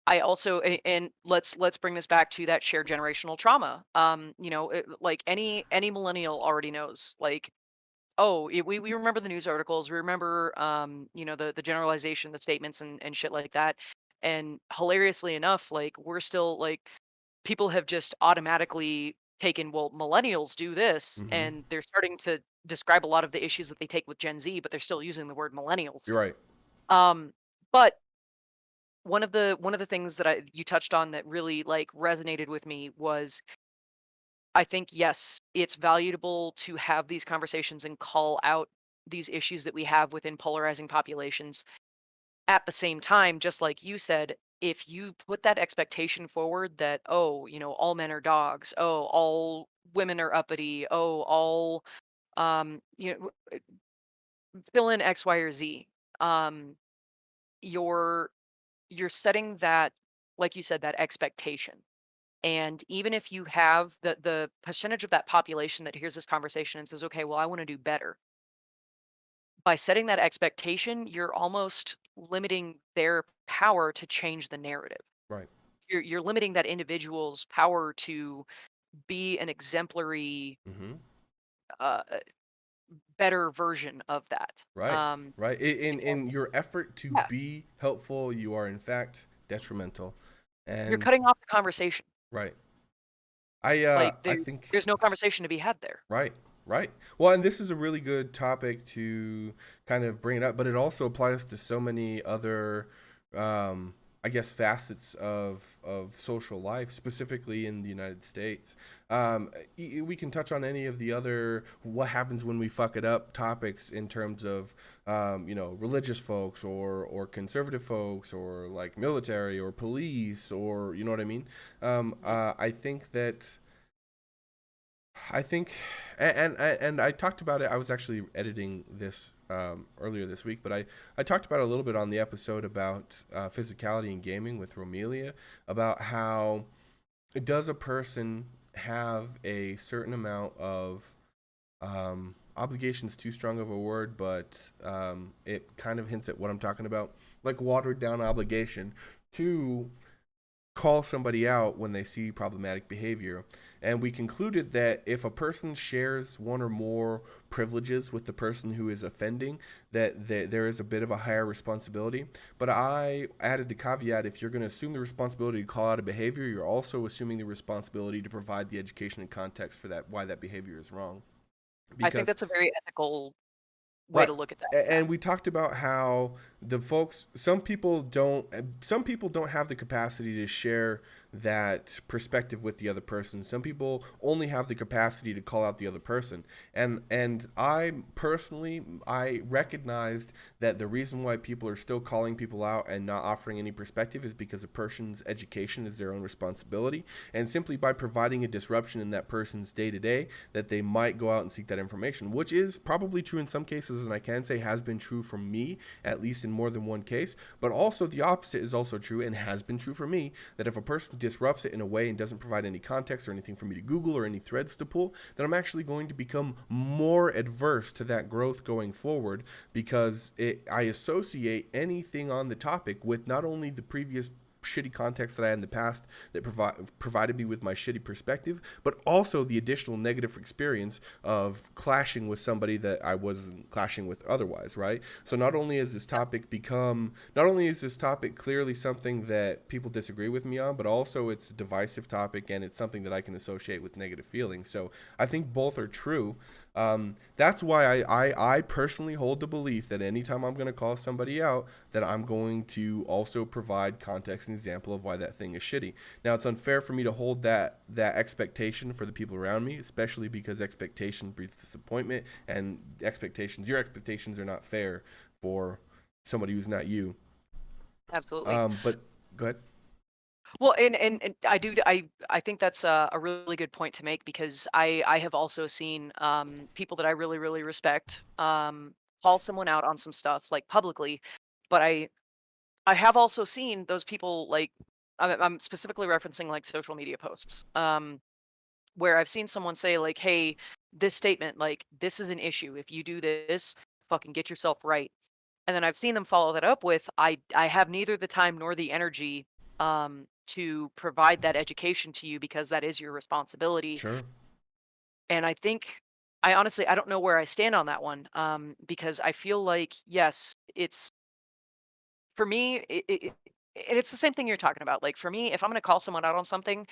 I also and let's bring this back to that shared generational trauma. Like any millennial already knows. Like, oh, we remember the news articles, we remember the generalization, the statements, and shit like that. And hilariously enough, like we're still like people have just automatically taken, well, millennials do this, Mm-hmm. and they're starting to describe a lot of the issues that they take with Gen Z, but they're still using the word millennials. You're right. Um, but one of the things that you touched on that really like resonated with me was I think yes, it's valuable to have these conversations and call out these issues that we have within polarizing populations. At the same time, just like you said, if you put that expectation forward that, oh, all men are dogs, oh, all women are uppity, oh, all you know, fill in X, Y, or Z. Um, you're you're setting that, like you said, that expectation. And even if you have the percentage of that population that hears this conversation and says, okay, well, I want to do better, by setting that expectation, you're almost limiting their power to change the narrative. Right. You're limiting that individual's power to be an exemplary, Mm-hmm. uh, better version of that. Right. Right. In And your effort to yeah, be helpful, you are in fact detrimental. you're And cutting off the conversation. right. Like I think there's no conversation to be had there. right. Right. Well, and this is a really good topic to kind of bring it up, but it also applies to so many other I guess facets of social life, specifically in the United States. We can touch on any of the other what happens when we fuck it up topics in terms of religious folks or conservative folks or like military or police or you know what I mean. I think that I think, and I talked about it. I was actually editing this earlier this week, but I talked about it a little bit on the episode about physicality in gaming with Romelia, about how does a person have a certain amount of obligations, too strong of a word, but it kind of hints at what I'm talking about, like watered down obligation to call somebody out when they see problematic behavior. And we concluded that if a person shares one or more privileges with the person who is offending, that there is a bit of a higher responsibility. But I added the caveat, if you're going to assume the responsibility to call out a behavior, you're also assuming the responsibility to provide the education and context for that, why that behavior is wrong. I think Because that's a very ethical way right. to look at that. Yeah. And we talked about how the folks, some people don't have the capacity to share that perspective with the other person. Some people only have the capacity to call out the other person. And I personally, I recognized that the reason why people are still calling people out and not offering any perspective is because a person's education is their own responsibility. And simply by providing a disruption in that person's day to day, that they might go out and seek that information, which is probably true in some cases, and I can say has been true for me, at least in more than one case. But also the opposite is also true and has been true for me, that if a person disrupts it in a way and doesn't provide any context or anything for me to Google or any threads to pull, then I'm actually going to become more adverse to that growth going forward, because I associate anything on the topic with not only the previous shitty context that I had in the past that provided me with my shitty perspective, but also the additional negative experience of clashing with somebody that I wasn't clashing with otherwise, right? So not only is this topic clearly something that people disagree with me on, but also it's a divisive topic and it's something that I can associate with negative feelings. So I think both are true. That's why I personally hold the belief that anytime I'm going to call somebody out, that I'm going to also provide context and example of why that thing is shitty. Now, it's unfair for me to hold that expectation for the people around me, especially because expectation breeds disappointment, and your expectations are not fair for somebody who's not you. Absolutely. But go ahead. Well, and I think that's a really good point to make, because I have also seen people that I really really respect call someone out on some stuff like publicly, but I have also seen those people, like I'm specifically referencing like social media posts, where I've seen someone say like, "Hey, this statement, like this is an issue. If you do this, fucking get yourself right." And then I've seen them follow that up with, I have neither the time nor the energy to provide that education to you, because that is your responsibility. Sure. And I think, I honestly, I don't know where I stand on that one, because I feel like, yes, it's, for me, and it's the same thing you're talking about. Like for me, if I'm going to call someone out on something,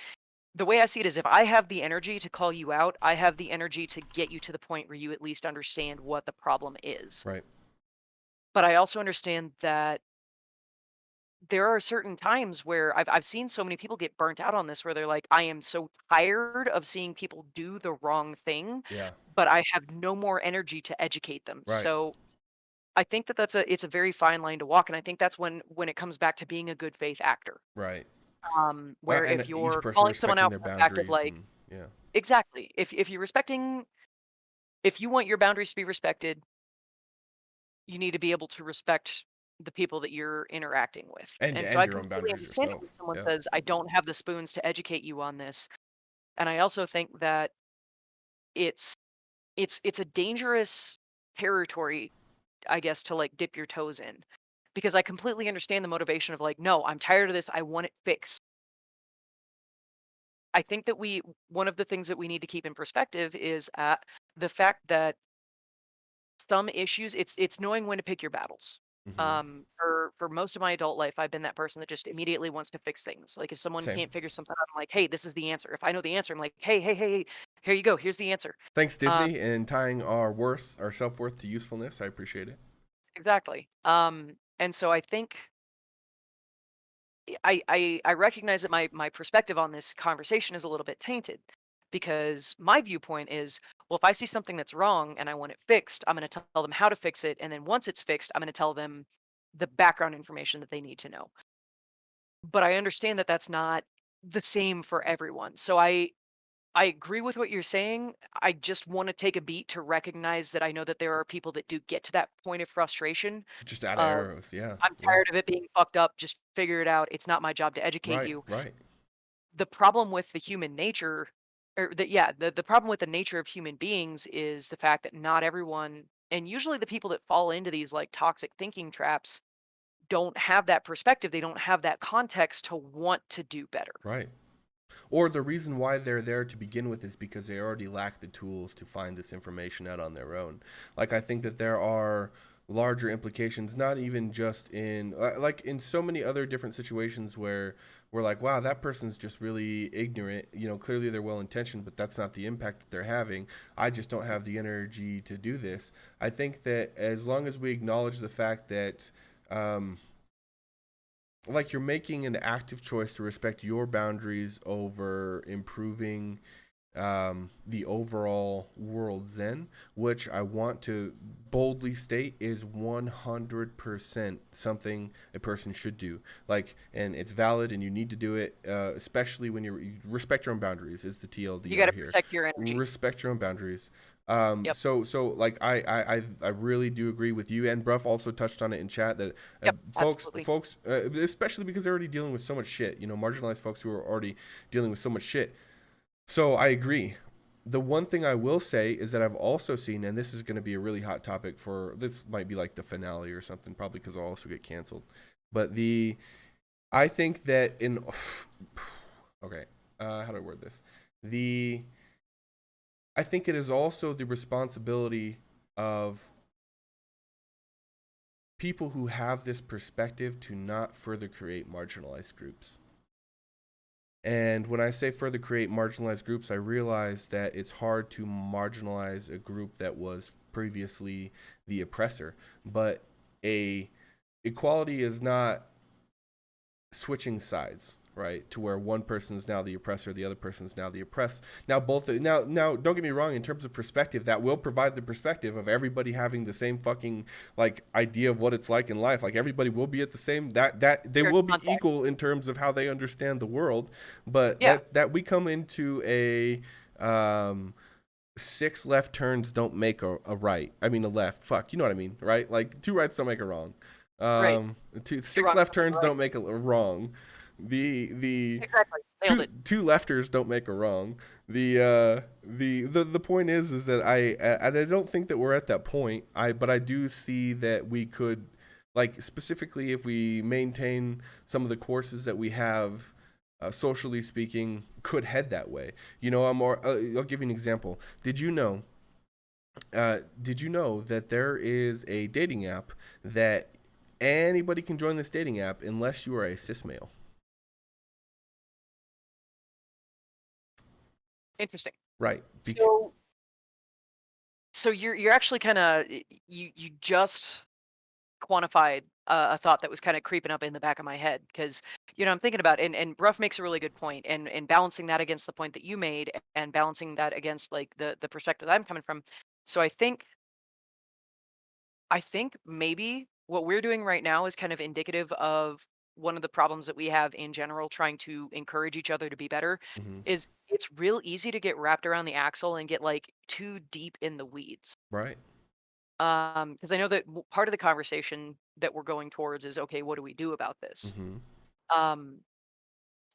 the way I see it is, if I have the energy to call you out, I have the energy to get you to the point where you at least understand what the problem is. Right. But I also understand that there are certain times where I've seen so many people get burnt out on this where they're like, I am so tired of seeing people do the wrong thing, Yeah. but I have no more energy to educate them. Right. So I think that it's a very fine line to walk, and I think that's when it comes back to being a good faith actor. Right. Where And if each you're person calling someone respecting out their for the fact of boundaries like and yeah. exactly, if you're respecting, if you want your boundaries to be respected, you need to be able to respect the people that you're interacting with. And so And I your own completely boundaries understand it when yourself. someone Yeah. says, I don't have the spoons to educate you on this. And I also think that it's it's a dangerous territory, I guess, to like dip your toes in. Because I completely understand the motivation of like, no, I'm tired of this. I want it fixed. I think that one of the things that we need to keep in perspective is the fact that some issues, it's knowing when to pick your battles. Hmm. For most of my adult life, I've been that person that just immediately wants to fix things. Like if someone Same. can't figure something out, I'm like, hey, this is the answer. If I know the answer, I'm like, hey, hey, hey, hey, here you go. Here's the answer. Thanks, Um, Disney, and tying our self worth to usefulness. I appreciate it. exactly. And so I think I recognize that my perspective on this conversation is a little bit tainted because my viewpoint is, well, if I see something that's wrong and I want it fixed, I'm going to tell them how to fix it, and then once it's fixed, I'm going to tell them the background information that they need to know. But I understand that that's not the same for everyone. So I agree with what you're saying. I just want to take a beat to recognize that I know that there are people that do get to that point of frustration Just out of of arrows. Yeah. I'm Yeah. tired of it being fucked up. Just figure it out. It's not my job to educate Right. you. Right. The problem with the human nature, or the problem with the nature of human beings is the fact that not everyone, and usually the people that fall into these like toxic thinking traps, don't have that perspective. They don't have that context to want to do better. Right. Or the reason why they're there to begin with is because they already lack the tools to find this information out on their own. Like, I think that there are larger implications, not even just in, like, in so many other different situations where we're like, wow, that person's just really ignorant. You know, clearly they're well intentioned, but that's not the impact that they're having. I just don't have the energy to do this. I think that as long as we acknowledge the fact that, um, like you're making an active choice to respect your boundaries over improving the overall world zen, which I want to boldly state is 100% something a person should do. Like, and it's valid and you need to do it, especially when you respect your own boundaries, is the You got TLDR to here. protect your energy. Respect your own boundaries. Yep. So like I really do agree with you, and Bruff also touched on it in chat that Yep. folks Absolutely. especially because they're already dealing with so much shit, you know, marginalized folks who are already dealing with so much shit. So I agree. The one thing I will say is that I've also seen, and this is going to be a really hot topic for, this might be like the finale or something, probably because I'll also get canceled. But I think that in, okay, how do I word this? I think it is also the responsibility of people who have this perspective to not further create marginalized groups. And when I say further create marginalized groups, I realize that it's hard to marginalize a group that was previously the oppressor. But a equality is not switching sides, right? To where one person is now the oppressor, the other person is now the oppressed. Now now don't get me wrong, in terms of perspective, that will provide the perspective of everybody having the same fucking like idea of what it's like in life. Like everybody will be at the same, that they There's will be context. equal in terms of how they understand the world. But Yeah. that we come into a six left turns don't make a right. I mean a left. Fuck, you know what I mean, right? Like two rights don't make a wrong. Right. Two Six wrongs left don't make a turns right. don't make a wrong. The Exactly. Nailed it. two lefters don't make a wrong. The point is that and I don't think that we're at that point. But I do see that we could, like specifically if we maintain some of the courses that we have, socially speaking, could head that way. You know, I'll give you an example. Did you know that there is a dating app that anybody can join this dating app unless you are a cis male? Interesting. Right. So so you're actually kind of you just quantified a thought that was kind of creeping up in the back of my head because I'm thinking about and Ruff makes a really good point and balancing that against the point that you made and balancing that against like the perspective I'm coming from. So I think maybe what we're doing right now is kind of indicative of one of the problems that we have in general trying to encourage each other to be better Hmm. is it's real easy to get wrapped around the axle and get like too deep in the weeds. Right. Because I know that part of the conversation that we're going towards is okay, what do we do about this? Hmm. Um,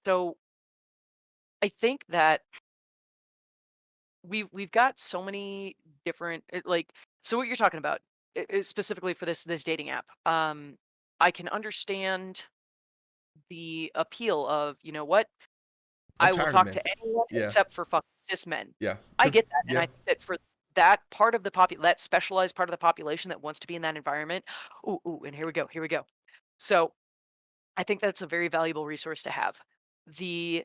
so I think that we've got so many different like so what you're talking about specifically for this dating app. I can understand the appeal of you know what I'm I will tired of talk men. to anyone Yeah. except for fucking cis men. Yeah. I Because get that, and yeah. I think that for that part of the that specialized part of the population that wants to be in that environment. Ooh, and here we go. So I think that's a very valuable resource to have. The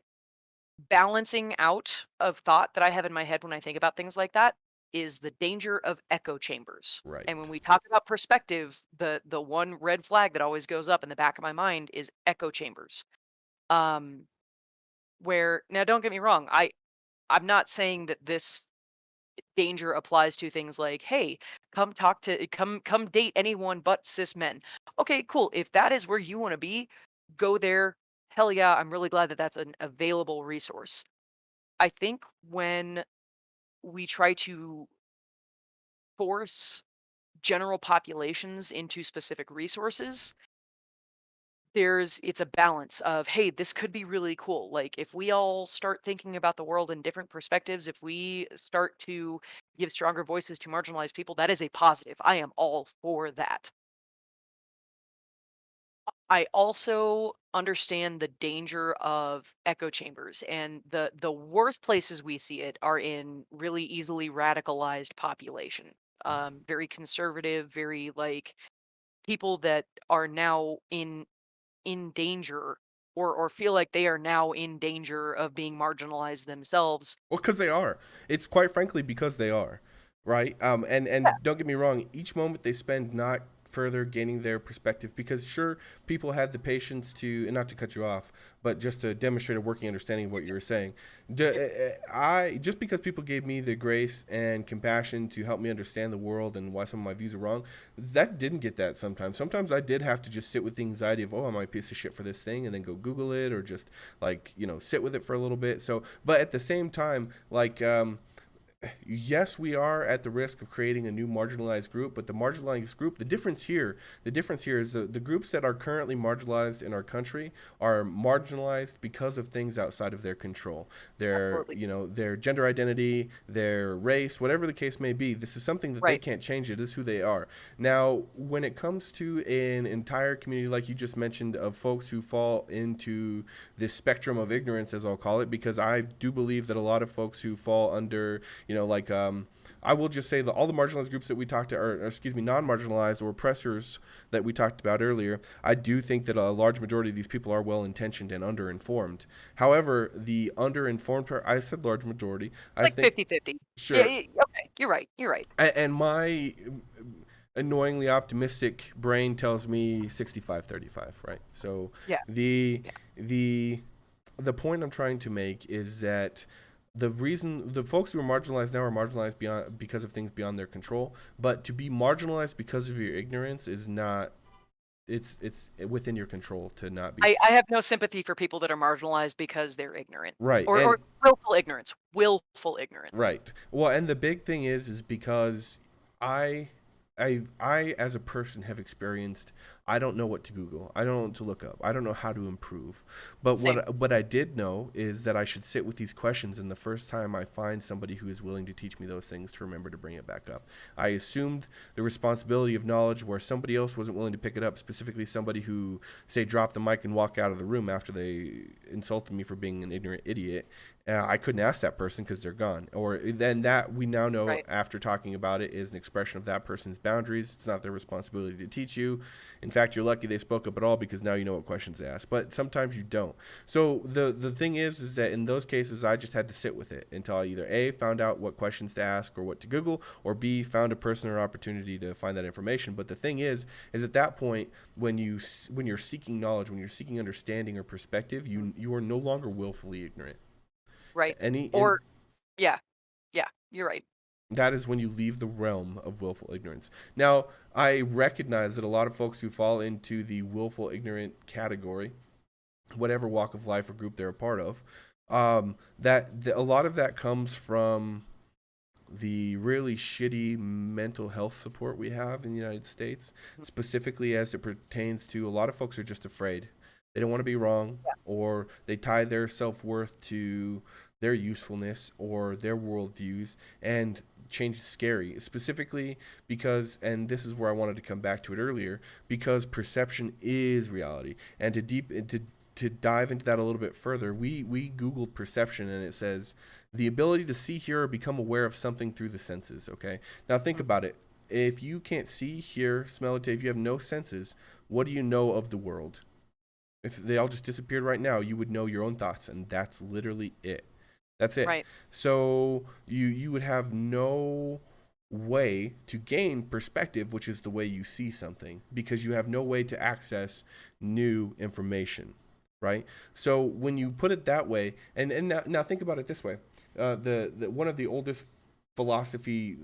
balancing out of thought that I have in my head when I think about things like that is the danger of echo chambers. And when Right. we talk about perspective, the one red flag that always goes up in the back of my mind is echo chambers. Um, where now don't get me wrong, I'm not saying that this danger applies to things like, hey, come date anyone but cis men. Okay, cool. If that is where you want to be, go there. Hell yeah, I'm really glad that that's an available resource. I think when we try to force general populations into specific resources, it's a balance of, hey, this could be really cool. Like if we all start thinking about the world in different perspectives, if we start to give stronger voices to marginalized people, that is a positive. I am all for that. I also understand the danger of echo chambers and the worst places we see it are in really easily radicalized population. Very conservative, very like people that are now in danger or feel like they are now in danger of being marginalized themselves. Well, because they are. It's quite frankly because they are, right? Yeah, And don't get me wrong. Each moment they spend not further gaining their perspective, because sure, people had the patience to, and not to cut you off, but just to demonstrate a working understanding of what you were saying. yeah, I just because people gave me the grace and compassion to help me understand the world and why some of my views are wrong, that didn't get that sometimes. Sometimes I did have to just sit with the anxiety of, oh, am I a piece of shit for this thing, and then go Google it or just like sit with it for a little bit. So, but at the same time, like yes, we are at the risk of creating a new marginalized group, but the marginalized group, the difference here is the groups that are currently marginalized in our country are marginalized because of things outside of their control. Their, absolutely. their gender identity, their race, whatever the case may be. This is something that they Right. can't change. It is who they are. Now, when it comes to an entire community, like you just mentioned, of folks who fall into this spectrum of ignorance, as I'll call it, because I do believe that a lot of folks who fall under like I will just say that all the marginalized groups that we talked to, or excuse me, non-marginalized or oppressors that we talked about earlier, I do think that a large majority of these people are well-intentioned and underinformed. However, the underinformed, I said large majority, I Like think, 50-50. Yeah, sure. okay, you're right. You're right. And my annoyingly optimistic brain tells me 65-35, right? So Yeah. the Yeah. the the point I'm trying to make is that the reason the folks who are marginalized now are marginalized beyond because of things beyond their control, but to be marginalized because of your ignorance is not, it's within your control to not be. I have no sympathy for people that are marginalized because they're ignorant. Right. Or And willful ignorance. Willful ignorance. right. Well, and the big thing is because I, I as a person have experienced. I don't know what to Google. I don't know what to look up. I don't know how to improve. But Same. what I did know is that I should sit with these questions, and the first time I find somebody who is willing to teach me those things, to remember to bring it back up. I assumed the responsibility of knowledge where somebody else wasn't willing to pick it up. Specifically, somebody who say drop the mic and walk out of the room after they insulted me for being an ignorant idiot. I couldn't ask that person because they're gone. Or then that we now know Right. after talking about it is an expression of that person's boundaries. It's not their responsibility to teach you. In fact, fact, you're lucky they spoke up at all because now you know what questions to ask. But sometimes you don't. So the thing is that in those cases, I just had to sit with it until I either A, found out what questions to ask or what to Google, or B, found a person or opportunity to find that information. But the thing is at that point, when you're seeking knowledge, when you're seeking understanding or perspective, you are no longer willfully ignorant. Right. Any Or yeah. Yeah, you're right. That is when you leave the realm of willful ignorance. Now, I recognize that a lot of folks who fall into the willful ignorant category, whatever walk of life or group they're a part of, a lot of that comes from the really shitty mental health support we have in the United States, specifically as it pertains to a lot of folks are just afraid. They don't want to be wrong, or they tie their self-worth to their usefulness or their worldviews, and change is scary, specifically because, and this is where I wanted to come back to it earlier, because perception is reality. And to dive into that a little bit further, we Googled perception, and it says the ability to see, hear, or become aware of something through the senses. Okay, now think about it. If you can't see, hear, smell, or taste, if you have no senses, what do you know of the world? If they all just disappeared right now, you would know your own thoughts, and that's literally it. That's it. Right. So you would have no way to gain perspective, which is the way you see something, because you have no way to access new information, right? So when you put it that way, and now think about it this way, the one of the oldest philosophy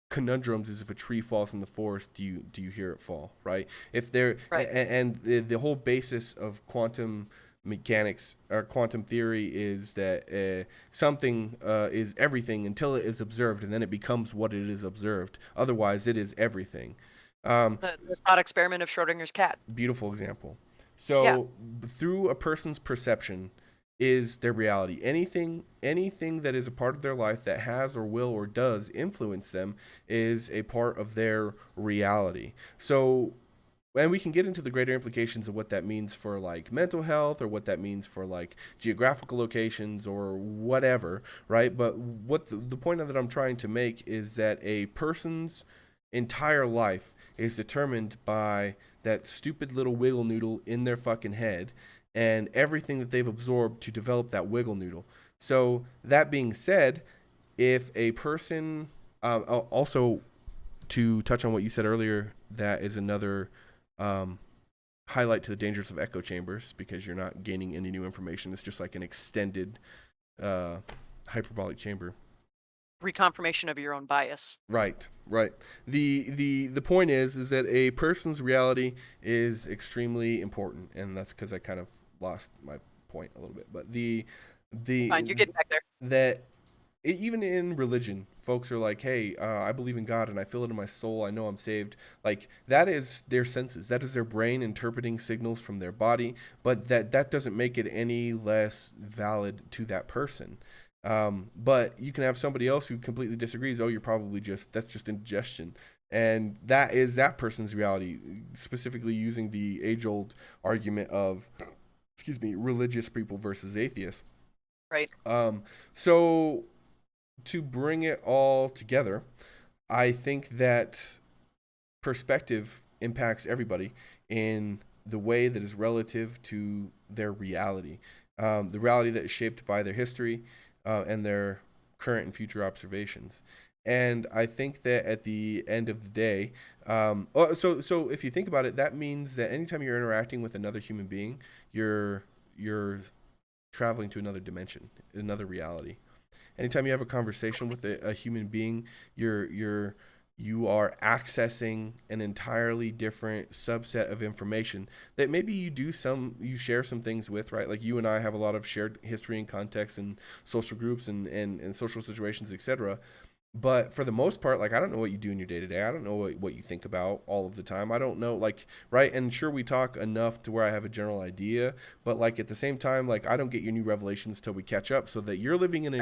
conundrums is if a tree falls in the forest, do you hear it fall, right? If there Right. and the whole basis of quantum mechanics or quantum theory is that something is everything until it is observed, and then it becomes what it is observed. Otherwise, it is everything. The thought experiment of Schrodinger's cat. Beautiful example. Yeah. So through a person's perception is their reality. Anything that is a part of their life that has or will or does influence them is a part of their reality. So, and we can get into the greater implications of what that means for like mental health, or what that means for like geographical locations or whatever, right? But what the point that I'm trying to make is that a person's entire life is determined by that stupid little wiggle noodle in their fucking head, and everything that they've absorbed to develop that wiggle noodle. So that being said, if a person also, to touch on what you said earlier, that is another highlight to the dangers of echo chambers, because you're not gaining any new information. It's just like an extended hyperbolic chamber. Reconfirmation of your own bias. Right. The point is that a person's reality is extremely important, and that's because I kind of lost my point a little bit. But Fine, you're getting back there. that even in religion, folks are like, hey, I believe in God and I feel it in my soul. I know I'm saved. Like, that is their senses. That is their brain interpreting signals from their body. But that doesn't make it any less valid to that person. But you can have somebody else who completely disagrees. Oh, that's just indigestion. And that is that person's reality, specifically using the age-old argument of, religious people versus atheists. Right. So to bring it all together, I think that perspective impacts everybody in the way that is relative to their reality, the reality that is shaped by their history and their current and future observations. And I think that at the end of the day, so if you think about it, that means that anytime you're interacting with another human being, you're traveling to another dimension, another reality. Anytime you have a conversation with a human being, you are accessing an entirely different subset of information that maybe you share some things with, right? Like you and I have a lot of shared history and context and social groups and social situations, etc. But for the most part, like, I don't know what you do in your day-to-day. I don't know what you think about all of the time. I don't know, like, right? And sure, we talk enough to where I have a general idea, but like at the same time, like, I don't get your new revelations till we catch up, so that you're living in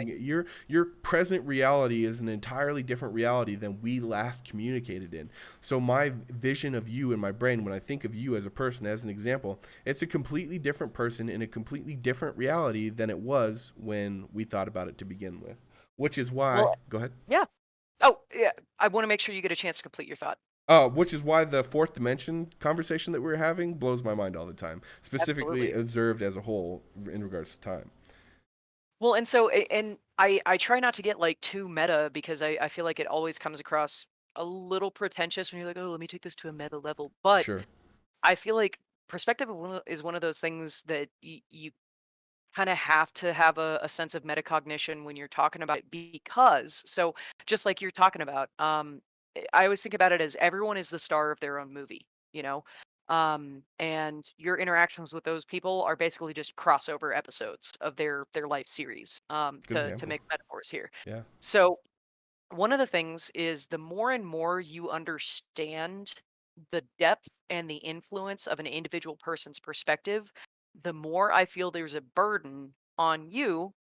your present reality is an entirely different reality than we last communicated in. So my vision of you in my brain, when I think of you as a person, as an example, it's a completely different person in a completely different reality than it was when we thought about it to begin with. Which is why, go ahead. Yeah. Oh, yeah. I want to make sure you get a chance to complete your thought. Which is why the fourth dimension conversation that we're having blows my mind all the time, specifically Absolutely. observed as a whole in regards to time. Well, and so and I try not to get like too meta because I feel like it always comes across a little pretentious when you're like, oh, let me take this to a meta level. But Sure. I feel like perspective is one of those things that you kind of have to have a sense of metacognition when you're talking about it because so just like you're talking about I always think about it as everyone is the star of their own movie, you know. And your interactions with those people are basically just crossover episodes of their life series, Good to example. make metaphors here. Yeah. So one of the things is the more and more you understand the depth and the influence of an individual person's perspective, the more I feel there's a burden on you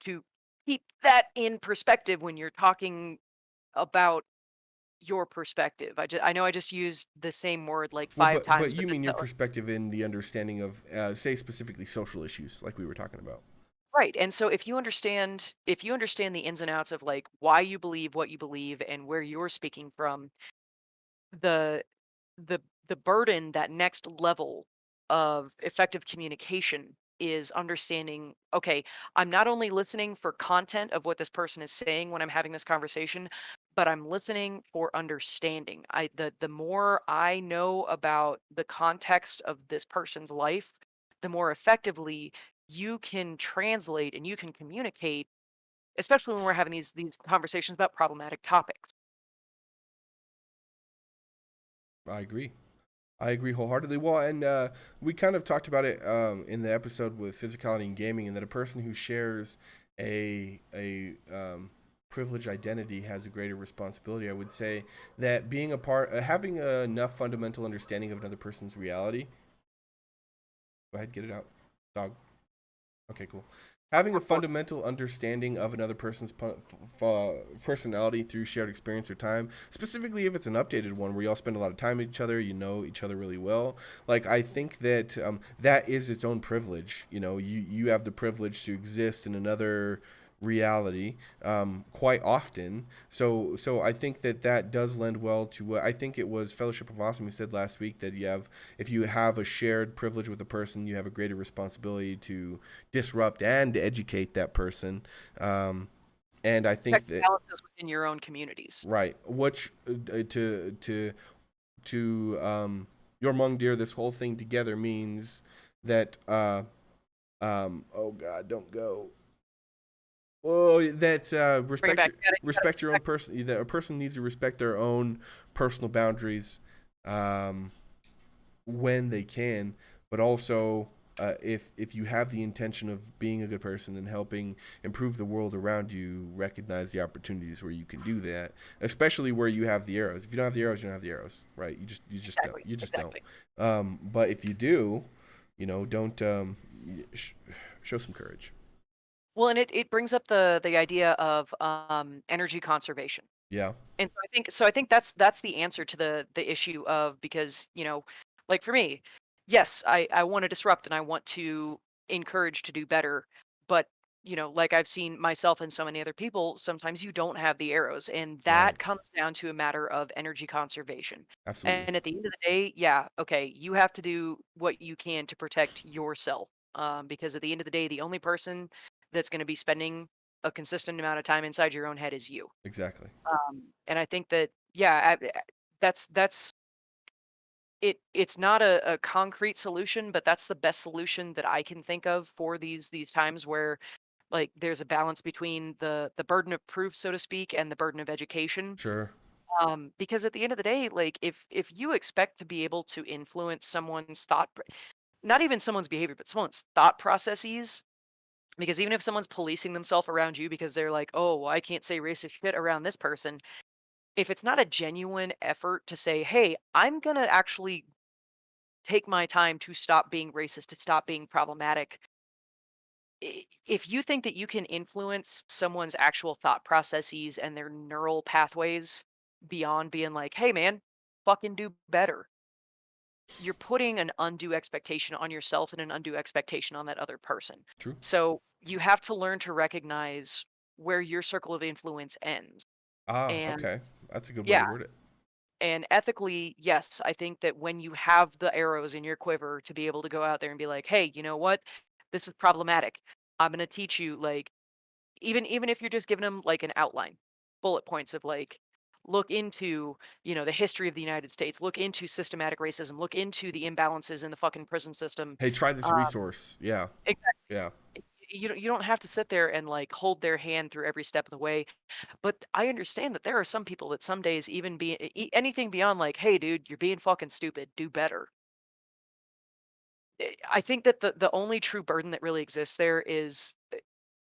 to keep that in perspective when you're talking about your perspective. I know I just used the same word like Well, five but times, you but mean your perspective in the understanding of, say, specifically social issues, like we were talking about. right. And so if you understand the ins and outs of like why you believe what you believe and where you're speaking from, the the the burden, that next level of effective communication is understanding, okay, I'm not only listening for content of what this person is saying when I'm having this conversation, but I'm listening for understanding. The more I know about the context of this person's life, the more effectively you can translate and you can communicate, especially when we're having these conversations about problematic topics. I agree. I agree wholeheartedly. Well, and we kind of talked about it in the episode with physicality and gaming, and that a person who shares a privileged identity has a greater responsibility. I would say that being a part, having enough fundamental understanding of another person's reality. Go ahead, get it out, dog. Okay, cool. Having a fundamental understanding of another person's personality through shared experience or time, specifically if it's an updated one where y'all spend a lot of time with each other, you know each other really well. Like I think that that is its own privilege. You know, you have the privilege to exist in another reality quite often. So I think that that does lend well to what I think it was Fellowship of Awesome who said last week that you have if you have a shared privilege with a person, you have a greater responsibility to disrupt and educate that person. And I Check think and that balances within your own communities. right, which to your Mung deer, this whole thing together means that oh God, don't go. Well, that Bring it back. You gotta respect your own person. That a person needs to respect their own personal boundaries um, when they can, but also if you have the intention of being a good person and helping improve the world around you, recognize the opportunities where you can do that, especially where you have the arrows. If you don't have the arrows, you don't have the arrows, right? exactly, You just don't. exactly. But if you do, you know, don't show some courage. Well, and it brings up the idea of energy conservation. Yeah, And so I think that's the answer to the issue of, because, like for me, yes, I want to disrupt and I want to encourage to do better, but like I've seen myself and so many other people, sometimes you don't have the arrows, and right. that comes down to a matter of energy conservation. Absolutely. And at the end of the day, yeah, okay, you have to do what you can to protect yourself, because at the end of the day, the only person that's going to be spending a consistent amount of time inside your own head is you. Exactly. And I think that, yeah, that's it. It's not a concrete solution, but that's the best solution that I can think of for these times where, like, there's a balance between the burden of proof, so to speak, and the burden of education. Sure. Because at the end of the day, like, if you expect to be able to influence someone's not even someone's behavior, but someone's thought processes. Because even if someone's policing themselves around you because they're like, oh, well, I can't say racist shit around this person, if it's not a genuine effort to say, "Hey, I'm gonna actually take my time to stop being racist, to stop being problematic," if you think that you can influence someone's actual thought processes and their neural pathways beyond being like, "Hey, man, fucking do better," you're putting an undue expectation on yourself and an undue expectation on that other person. True. So you have to learn to recognize where your circle of influence ends. Ah, And okay. That's a good way to yeah, word it. And ethically, yes, I think that when you have the arrows in your quiver to be able to go out there and be like, "Hey, you know what? This is problematic. I'm gonna teach you," like, even if you're just giving them, like, an outline, bullet points of, like, look into, the history of the United States, look into systematic racism, look into the imbalances in the fucking prison system. Hey, try this Uh, resource. Yeah. exactly. Yeah. You don't have to sit there and, like, hold their hand through every step of the way, but I understand that there are some people that some days even anything beyond like, "Hey, dude, you're being fucking stupid. Do better." I think that the only true burden that really exists there is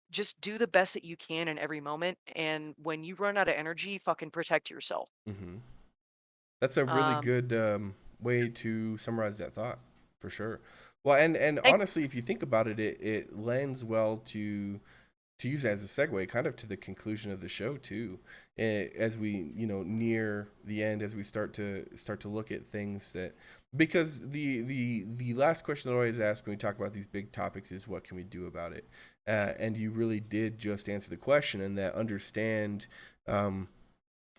just do the best that you can in every moment, and when you run out of energy, fucking protect yourself. Hmm. That's a really Um, good way to summarize that thought, for sure. Well, and thank honestly, if you think about it, it lends well to use it as a segue, kind of to the conclusion of the show too, as we near the end, as we start to look at things that, because the last question I always ask when we talk about these big topics is what can we do about it, and you really did just answer the question, and that understand.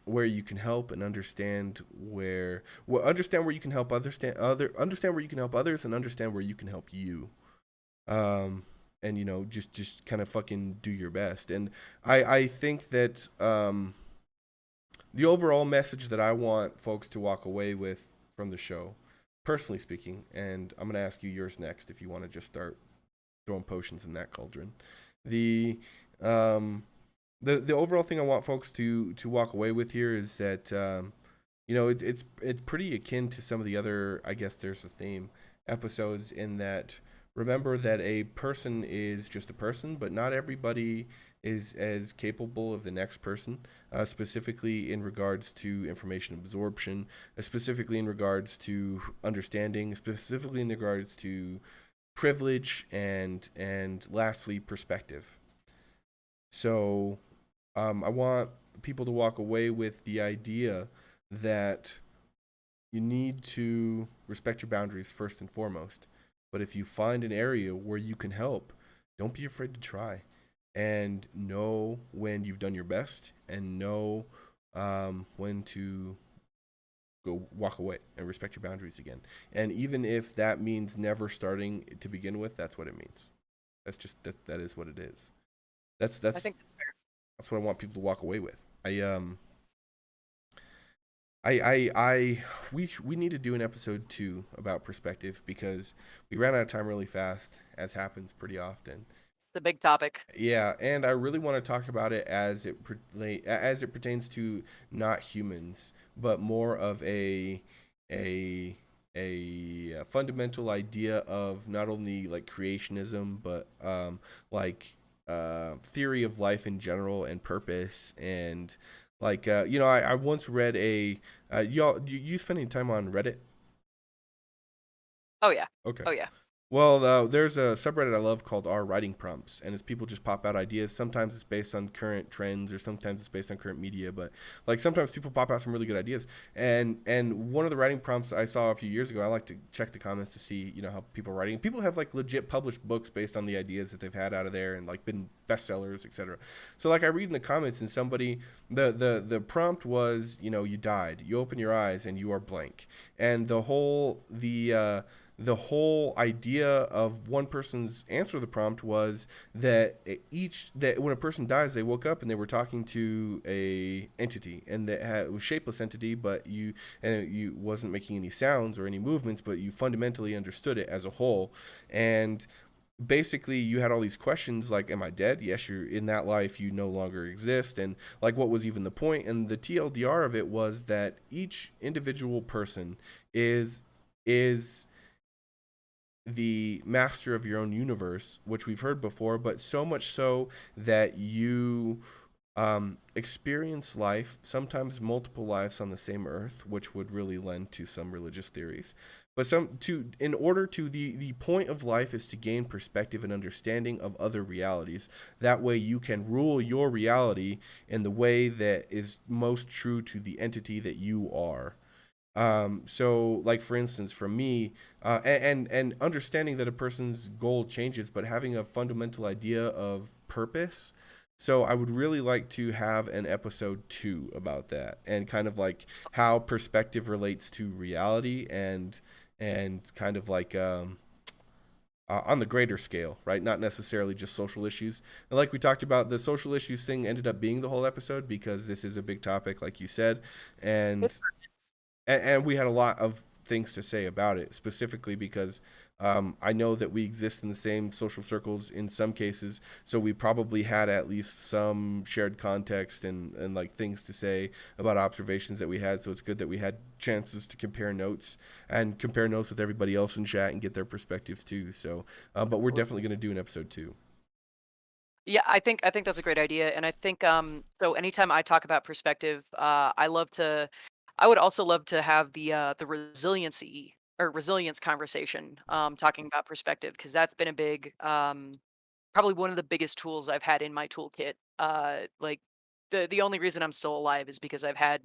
Where you can help and understand where you can help understand where you can help others and understand where you can help you, and just kind of fucking do your best. And I think that the overall message that I want folks to walk away with from the show, personally speaking, and I'm gonna ask you yours next if you want to just start throwing potions in that cauldron. The um the overall thing I want folks to walk away with here is that it's pretty akin to some of the other, I guess there's a theme, episodes, in that remember that a person is just a person, but not everybody is as capable of the next person, specifically in regards to information absorption, specifically in regards to understanding, specifically in regards to privilege, and lastly, perspective. So I want people to walk away with the idea that you need to respect your boundaries first and foremost. But if you find an area where you can help, don't be afraid to try, and know when you've done your best, and know when to go walk away and respect your boundaries again. And even if that means never starting to begin with, that's what it means. That's just that is what it is. That's I that's think that's fair. that's what I want people to walk away with. We need to do an episode 2 about perspective, because we ran out of time really fast, as happens pretty often. It's a big topic. Yeah, and I really want to talk about it as it pertains to not humans, but more of a a fundamental idea of not only like creationism, but like theory of life in general, and purpose, and like I once read a y'all do you spend any time on Reddit? Oh yeah. Okay. Oh yeah. Well, there's a subreddit I love called R Writing Prompts, and it's people just pop out ideas. Sometimes it's based on current trends, or sometimes it's based on current media. But like sometimes people pop out some really good ideas. And one of the writing prompts I saw a few years ago, I like to check the comments to see how people are writing. People have like legit published books based on the ideas that they've had out of there, and like been bestsellers, etc. So like I read in the comments, and somebody the prompt was, you died, you open your eyes, and you are blank, and the whole idea of one person's answer to the prompt was that that when a person dies, they woke up and they were talking to a entity, and it was shapeless entity, but you wasn't making any sounds or any movements, but you fundamentally understood it as a whole. And basically you had all these questions like, am I dead? Yes, you're in that life, you no longer exist. And like, what was even the point? And the TLDR of it was that each individual person is the master of your own universe, which we've heard before, but so much so that you experience life, sometimes multiple lives on the same earth, which would really lend to some religious theories. But in order to the point of life is to gain perspective and understanding of other realities. That way you can rule your reality in the way that is most true to the entity that you are. So like for instance, for me, and understanding that a person's goal changes, but having a fundamental idea of purpose, So I would really like to have an episode 2 about that, and kind of like how perspective relates to reality, and kind of like on the greater scale, right? Not necessarily just social issues. And like we talked about, the social issues thing ended up being the whole episode because this is a big topic, like you said, and It's and we had a lot of things to say about it, specifically because I know that we exist in the same social circles in some cases, so we probably had at least some shared context and like things to say about observations that we had. So it's good that we had chances to compare notes with everybody else in chat and get their perspectives too. So, but we're definitely going to do an episode 2. Yeah, I think that's a great idea, and I think so. Anytime I talk about perspective, I would also love to have the resiliency or resilience conversation, talking about perspective because that's been a big probably one of the biggest tools I've had in my toolkit. Like the only reason I'm still alive is because I've had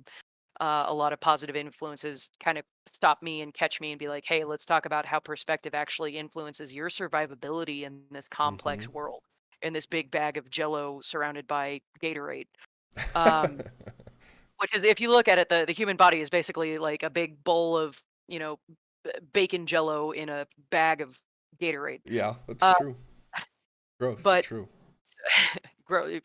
a lot of positive influences kind of stop me and catch me and be like, hey, let's talk about how perspective actually influences your survivability in this Mm-hmm. complex world, in this big bag of Jello surrounded by Gatorade. Um, which is, if you look at it, the human body is basically like a big bowl of bacon Jello in a bag of Gatorade. Yeah, that's Uh, true. Gross, but but true.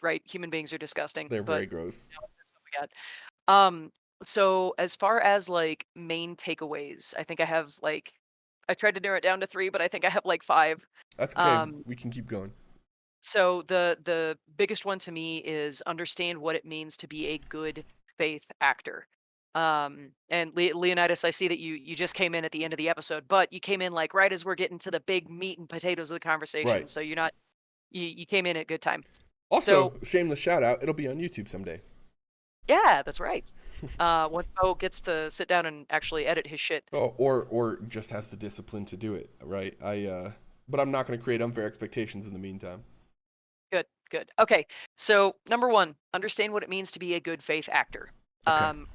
right, human beings are disgusting, They're but very gross. that's what we got. So as far as like main takeaways, I think I have like I tried to narrow it down to 3, but I think I have like 5. That's okay. Um, We can keep going. so the biggest one to me is understand what it means to be a good faith actor. And Leonidas, I see that you just came in at the end of the episode, but you came in like right as we're getting to the big meat and potatoes of the conversation. Right. So you're not you came in at good time. Also, So shameless shout out, it'll be on YouTube someday. yeah, that's right. Once Bo gets to sit down and actually edit his shit. Oh, or just has the discipline to do it, right? But I'm not going to create unfair expectations in the meantime. Good, good. Okay, so number one, understand what it means to be a good faith actor. Okay. Um,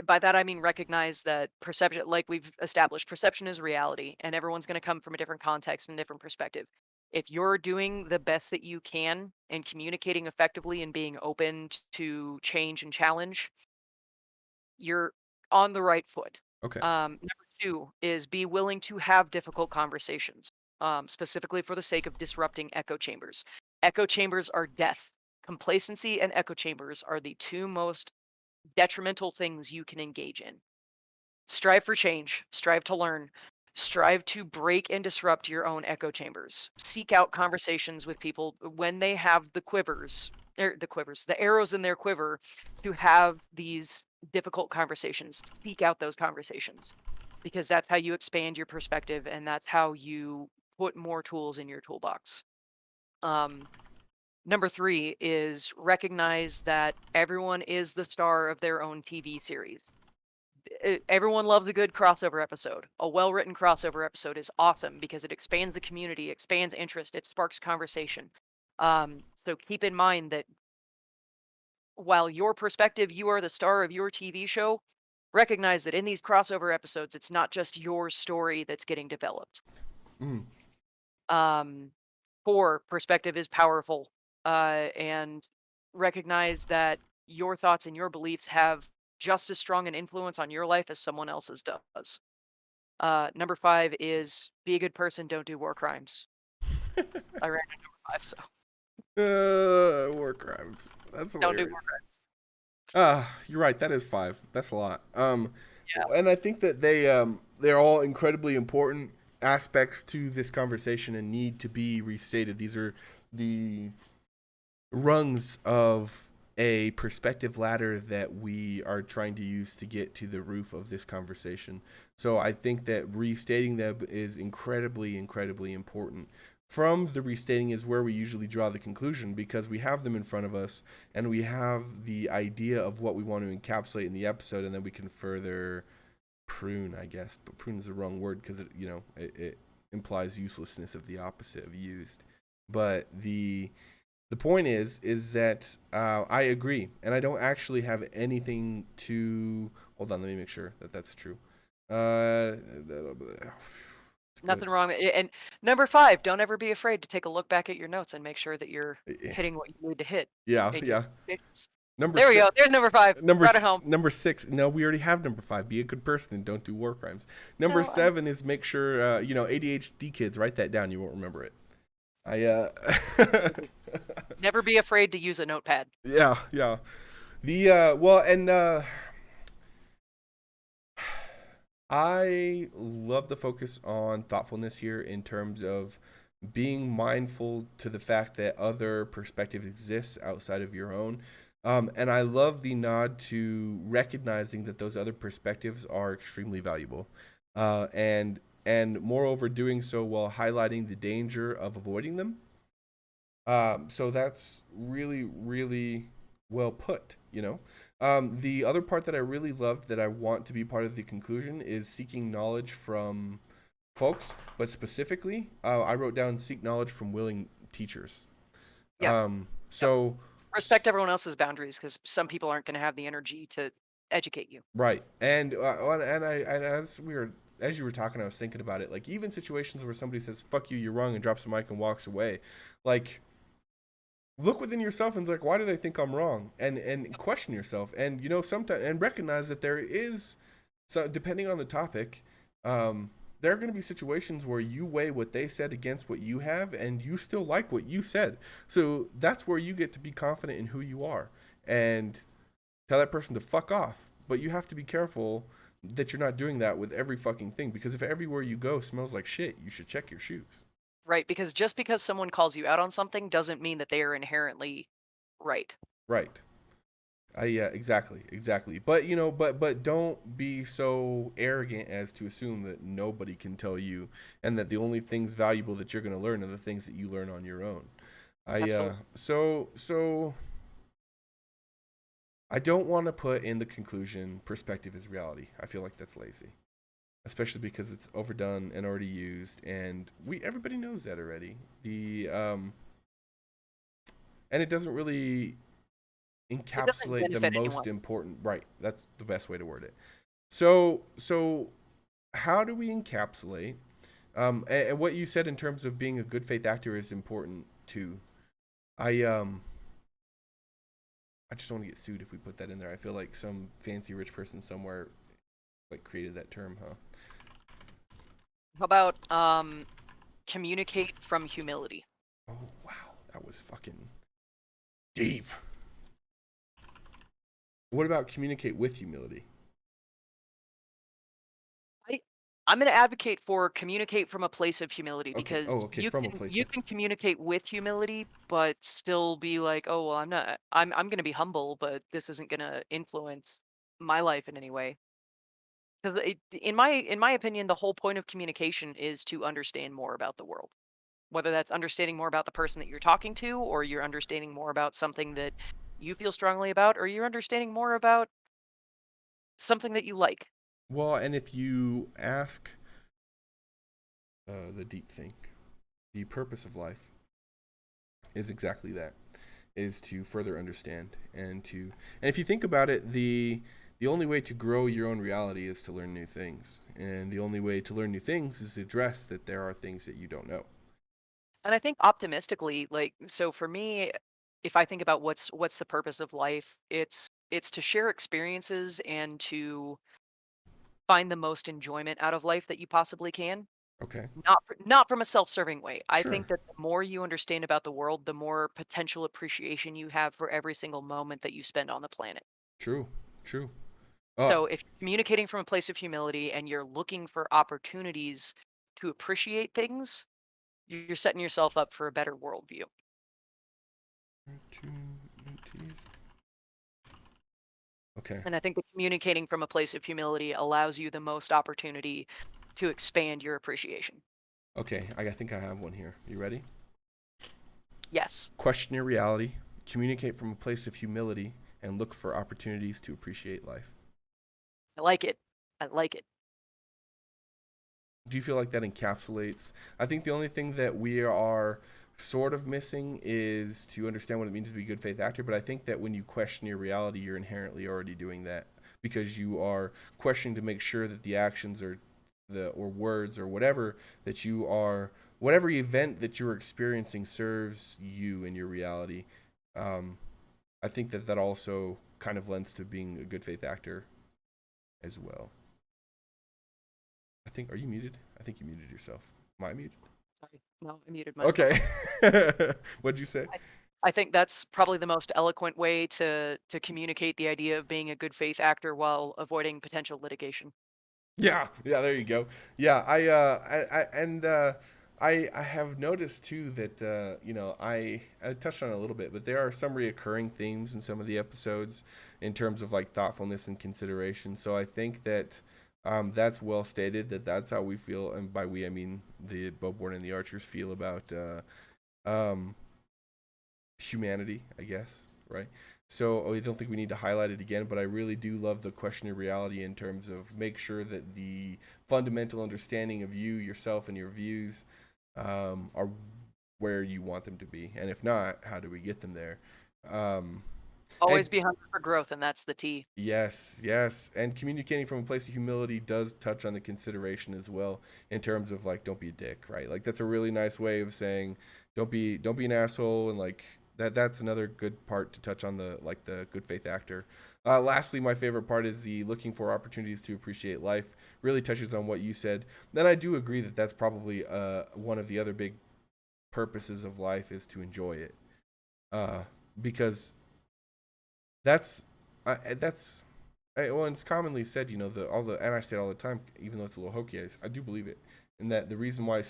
by that I mean recognize that perception, like we've established, perception is reality, and everyone's going to come from a different context and different perspective. If you're doing the best that you can and communicating effectively and being open to change and challenge, you're on the right foot. Okay. Number two is be willing to have difficult conversations, specifically for the sake of disrupting echo chambers. Echo chambers are death. Complacency and echo chambers are the two most detrimental things you can engage in. Strive for change, strive to learn, strive to break and disrupt your own echo chambers. Seek out conversations with people when they have the arrows in their quiver to have these difficult conversations. Seek out those conversations because that's how you expand your perspective and that's how you put more tools in your toolbox. Um, Number three is recognize that everyone is the star of their own TV series. Everyone loves a good crossover episode. A well-written crossover episode is awesome because it expands the community, expands interest, it sparks conversation. So keep in mind that while your perspective, you are the star of your TV show, recognize that in these crossover episodes, it's not just your story that's getting developed. Mm. Um, Four, perspective is powerful, and recognize that your thoughts and your beliefs have just as strong an influence on your life as someone else's does. Number five is be a good person, don't do war crimes. I ran to number five, so War crimes. That's don't do war hilarious. crimes. You're right. That is 5. That's a lot. Yeah. And I think that they're all incredibly important aspects to this conversation and need to be restated. These are the rungs of a perspective ladder that we are trying to use to get to the roof of this conversation. So I think that restating them is incredibly, incredibly important. From the restating is where we usually draw the conclusion because we have them in front of us and we have the idea of what we want to encapsulate in the episode, and then we can further prune, I guess. But prune is the wrong word because it implies uselessness of the opposite of used. But the point is that I agree, and I don't actually have anything to hold on. Let me make sure that that's true. It's good. Nothing wrong. And number 5, don't ever be afraid to take a look back at your notes and make sure that you're hitting what you need to hit Yeah, in your yeah. conversations. Number There we six. go. There's number 5. Brought it home. Number 6. No, we already have number 5. Be a good person and don't do war crimes. Number No, 7 is make sure ADHD kids, write that down. You won't remember it. never be afraid to use a notepad. Yeah, yeah. The well, and I love the focus on thoughtfulness here in terms of being mindful to the fact that other perspectives exist outside of your own. And I love the nod to recognizing that those other perspectives are extremely valuable. And moreover, doing so while highlighting the danger of avoiding them. So that's really, really well put, you know. The other part that I really loved that I want to be part of the conclusion is seeking knowledge from folks, but specifically, I wrote down seek knowledge from willing teachers. Yeah. So respect everyone else's boundaries because some people aren't going to have the energy to educate you. right, and as you were talking, I was thinking about it. Like even situations where somebody says "fuck you, you're wrong" and drops the mic and walks away, like look within yourself and like, why do they think I'm wrong? And question yourself, and sometimes and recognize that there is, so depending on the topic, there are going to be situations where you weigh what they said against what you have, and you still like what you said. So that's where you get to be confident in who you are and tell that person to fuck off. But you have to be careful that you're not doing that with every fucking thing, because if everywhere you go smells like shit, you should check your shoes. Right, because just because someone calls you out on something doesn't mean that they are inherently right. Right. Yeah, exactly. But but don't be so arrogant as to assume that nobody can tell you, and that the only things valuable that you're going to learn are the things that you learn on your own. Absolutely. So I don't want to put in the conclusion perspective is reality. I feel like that's lazy, especially because it's overdone and already used, and everybody knows that already. And it doesn't really encapsulate the most important. Right, that's the best way to word it. So how do we encapsulate? And what you said in terms of being a good faith actor is important too. I just don't want to get sued if we put that in there. I feel like some fancy rich person somewhere like created that term, huh? How about communicate from humility? Oh wow, that was fucking deep. What about communicate with humility? I'm going to advocate for communicate from a place of humility, because Okay, from a place. You can communicate with humility, but still be like, oh well, I'm going to be humble, but this isn't going to influence my life in any way. Because in my opinion, the whole point of communication is to understand more about the world. Whether that's understanding more about the person that you're talking to, or you're understanding more about something that you feel strongly about, or you're understanding more about something that you like. Well, and if you ask the deep think, the purpose of life is exactly that, is to further understand and if you think about it, the only way to grow your own reality is to learn new things, and the only way to learn new things is to address that there are things that you don't know. And I think optimistically, like, so for me, if I think about what's the purpose of life, it's to share experiences and to find the most enjoyment out of life that you possibly can. Okay. Not from a self-serving way. I Sure. think that the more you understand about the world, the more potential appreciation you have for every single moment that you spend on the planet. True. uh So if you're communicating from a place of humility and you're looking for opportunities to appreciate things, you're setting yourself up for a better worldview. okay. And I think that communicating from a place of humility allows you the most opportunity to expand your appreciation. Okay, I think I have one here. You ready? Yes. Question your reality, communicate from a place of humility, and look for opportunities to appreciate life. I like it. I like it. Do you feel like that encapsulates? I think the only thing that we are sort of missing is to understand what it means to be a good faith actor. But I think that when you question your reality, you're inherently already doing that, because you are questioning to make sure that the actions are the or words or whatever that you are, whatever event that you're experiencing serves you in your reality. Um, I think that that also kind of lends to being a good faith actor as well. I think, are you muted? I think you muted yourself. Am I muted? Sorry, no, I muted myself. Okay. What'd you say? I think that's probably the most eloquent way to communicate the idea of being a good faith actor while avoiding potential litigation. Yeah, yeah, there you go. Yeah, I have noticed too that I touched on it a little bit, but there are some reoccurring themes in some of the episodes in terms of like thoughtfulness and consideration. So I think that that's well stated, that that's how we feel, and by we I mean the Bowborne and the Archers feel about um humanity, I guess, right? So I don't think we need to highlight it again, but I really do love the question of reality in terms of make sure that the fundamental understanding of you, yourself, and your views are where you want them to be, and if not, how do we get them there? Um, and Always be hungry for growth, and that's the T. yes, yes, and communicating from a place of humility does touch on the consideration as well in terms of like don't be a dick, right? Like that's a really nice way of saying don't be an asshole, and like that's another good part to touch on, the like the good faith actor. Lastly, my favorite part is the looking for opportunities to appreciate life. Really touches on what you said. Then I do agree that that's probably one of the other big purposes of life is to enjoy it, because that's that's well, it's commonly said, the all the and I say it all the time, even though it's a little hokey, I do believe it, and that the reason why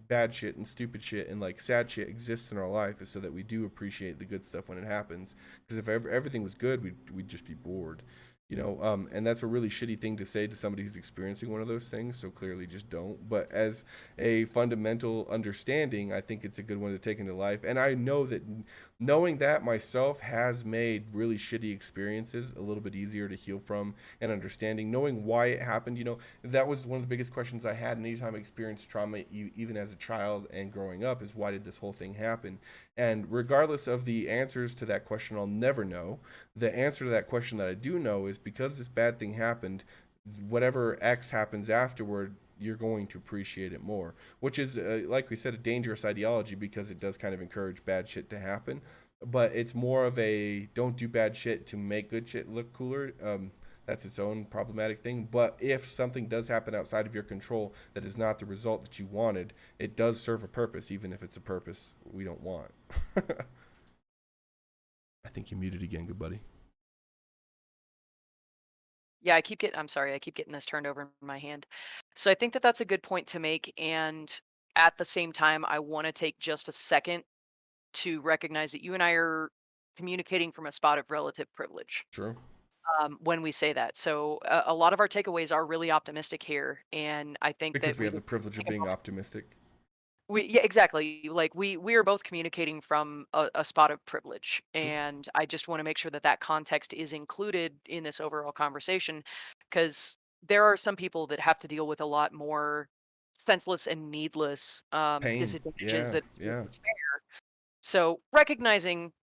bad shit and stupid shit and like sad shit exists in our life is so that we do appreciate the good stuff when it happens. Because if everything was good, we'd just be bored, and that's a really shitty thing to say to somebody who's experiencing one of those things. So clearly, just don't. But as a fundamental understanding, I think it's a good one to take into life. And I know that knowing that myself has made really shitty experiences a little bit easier to heal from, and understanding, knowing why it happened. That was one of the biggest questions I had. And anytime I experienced trauma, even as a child and growing up, is why did this whole thing happen? And regardless of the answers to that question, I'll never know. The answer to that question that I do know is because this bad thing happened, whatever X happens afterward, you're going to appreciate it more, which is, like we said, a dangerous ideology because it does kind of encourage bad shit to happen. But it's more of a don't do bad shit to make good shit look cooler. That's its own problematic thing. But if something does happen outside of your control that is not the result that you wanted, it does serve a purpose, even if it's a purpose we don't want. I think you muted again, good buddy. Yeah, I'm sorry, I keep getting this turned over in my hand. So I think that that's a good point to make. And at the same time, I want to take just a second to recognize that you and I are communicating from a spot of relative privilege True. when we say that. So a lot of our takeaways are really optimistic here. And I think Because that we we have need the to privilege of take a being moment. optimistic. Yeah, exactly. Like we are both communicating from a spot of privilege, True. and I just want to make sure that that context is included in this overall conversation, because there are some people that have to deal with a lot more senseless and needless Pain. disadvantages Yeah, that it's yeah. really fair. So recognizing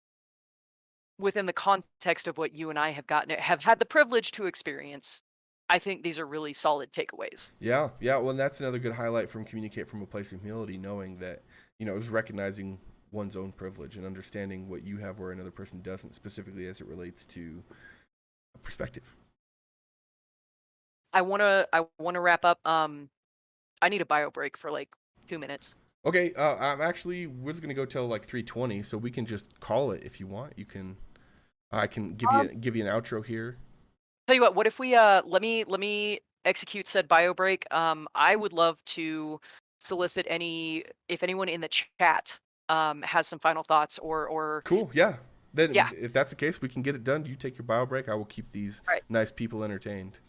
within the context of what you and I have had the privilege to experience, I think these are really solid takeaways. Yeah, yeah. Well, and that's another good highlight from communicate from a place of humility, knowing that, is recognizing one's own privilege and understanding what you have where another person doesn't, specifically as it relates to perspective. I wanna wrap up. I need a bio break for like 2 minutes. Okay, I'm actually was gonna go till like 3:20, so we can just call it if you want. I can give you an outro here. Tell you what if we let me execute said bio break. I would love to solicit any if anyone in the chat has some final thoughts or Cool. Yeah. Then yeah. if that's the case, we can get it done. You take your bio break. I will keep these All right. nice people entertained.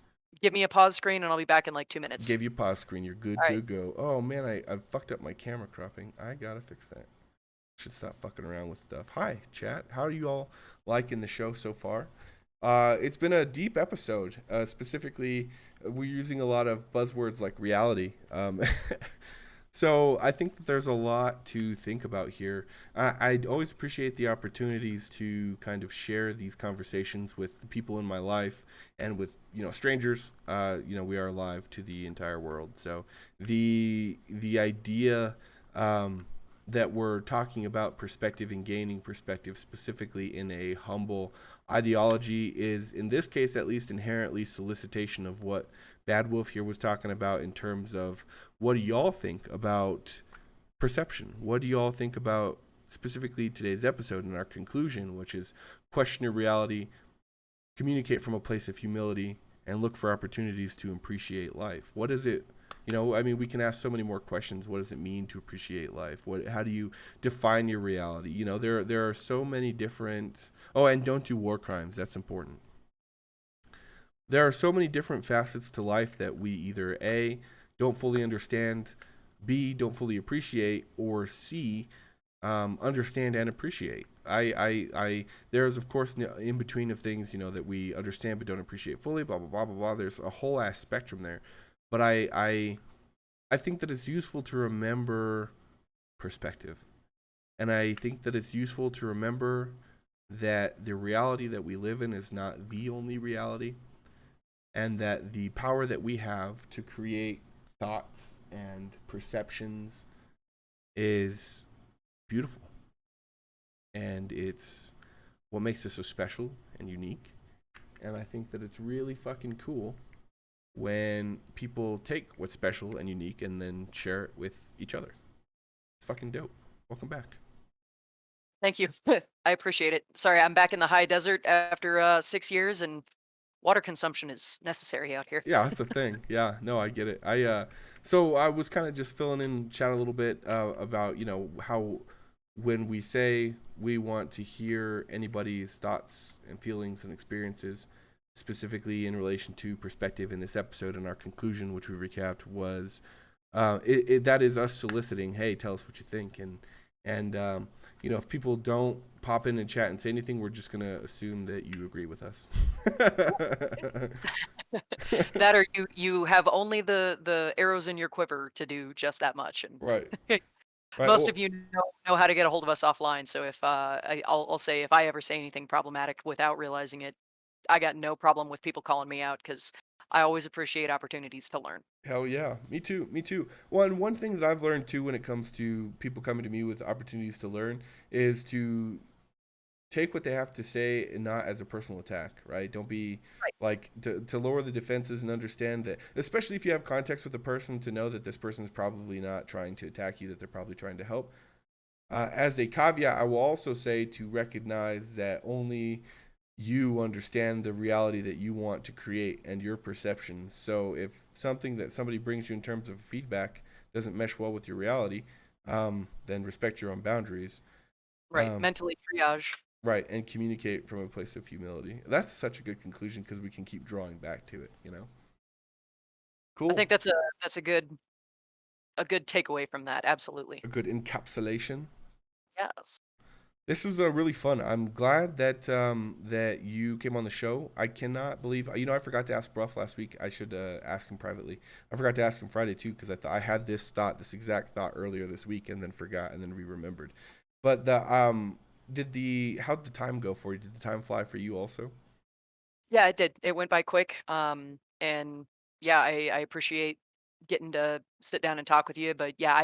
Give me a pause screen and I'll be back in like 2 minutes. Gave you pause screen. You're good All to right. go. Oh man, I fucked up my camera cropping. I gotta fix that. Should stop fucking around with stuff. Hi, chat. How are you all liking the show so far? It's been a deep episode. Specifically, we're using a lot of buzzwords like reality. So I think that there's a lot to think about here. I'd always appreciate the opportunities to kind of share these conversations with the people in my life and with strangers. We are alive to the entire world. So the idea that we're talking about perspective and gaining perspective specifically in a humble ideology is, in this case at least, inherently solicitation of what Bad Wolf here was talking about in terms of, what do y'all think about perception? What do y'all think about specifically today's episode and our conclusion, which is question your reality, communicate from a place of humility, and look for opportunities to appreciate life? What is it? We can ask so many more questions. What does it mean to appreciate life? How do you define your reality? There are so many different. Oh, and don't do war crimes. That's important. There are so many different facets to life that we either A, don't fully understand, B, don't fully appreciate, or C, understand and appreciate. There's of course in between of things that we understand but don't appreciate fully. Blah blah blah blah blah. There's a whole ass spectrum there, but I think that it's useful to remember perspective, and I think that it's useful to remember that the reality that we live in is not the only reality, and that the power that we have to create thoughts and perceptions is beautiful. And it's what makes us so special and unique. And I think that it's really fucking cool when people take what's special and unique and then share it with each other. It's fucking dope. Welcome back. Thank you. I appreciate it. Sorry, I'm back in the high desert after 6 years, and water consumption is necessary out here. Yeah, that's a thing. Yeah, no, I get it. So I was kind of just filling in chat a little bit about how when we say we want to hear anybody's thoughts and feelings and experiences, specifically in relation to perspective in this episode, and our conclusion, which we recapped, was that is us soliciting, hey, tell us what you think, and if people don't pop in and chat and say anything, we're just gonna assume that you agree with us. That, or you have only the arrows in your quiver to do just that much, and Right. most of you know how to get a hold of us offline. So if I'll say, if I ever say anything problematic without realizing it, I got no problem with people calling me out, because I always appreciate opportunities to learn. Hell yeah, me too. One thing that I've learned too when it comes to people coming to me with opportunities to learn is to take what they have to say and not as a personal attack, right? Don't be like to lower the defenses and understand that, especially if you have context with the person, to know that this person is probably not trying to attack you, that they're probably trying to help. As a caveat, I will also say to recognize that only you understand the reality that you want to create and your perceptions. So if something that somebody brings you in terms of feedback doesn't mesh well with your reality, then respect your own boundaries. Right, mentally triage. Right, and communicate from a place of humility. That's such a good conclusion, because we can keep drawing back to it. Cool. I think that's a good takeaway from that. Absolutely. A good encapsulation. Yes. This is really fun. I'm glad that that you came on the show. I cannot believe I forgot to ask Bruff last week. I should ask him privately. I forgot to ask him Friday too, because I had this exact thought earlier this week, and then forgot, and then remembered. But how'd the time go for you? Did the time fly for you also? Yeah, it did. It went by quick. And yeah, I appreciate getting to sit down and talk with you. But yeah,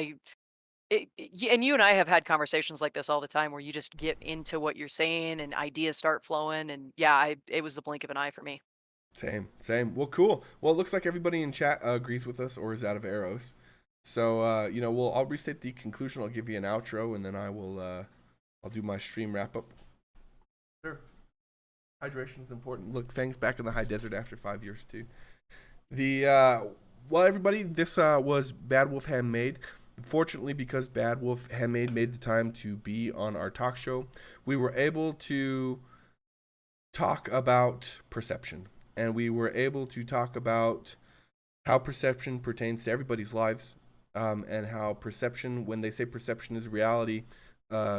and you and I have had conversations like this all the time, where you just get into what you're saying and ideas start flowing. And yeah, it was the blink of an eye for me. Same. Well, cool. Well, it looks like everybody in chat agrees with us or is out of arrows. So, I'll restate the conclusion. I'll give you an outro, and then I'll do my stream wrap up. Sure. Hydration is important. Look, Fang's back in the high desert after 5 years too. Well, everybody, this was Bad Wolf Handmade. Fortunately, because Bad Wolf Handmade made the time to be on our talk show, we were able to talk about perception, and we were able to talk about how perception pertains to everybody's lives, and how perception, when they say perception is reality,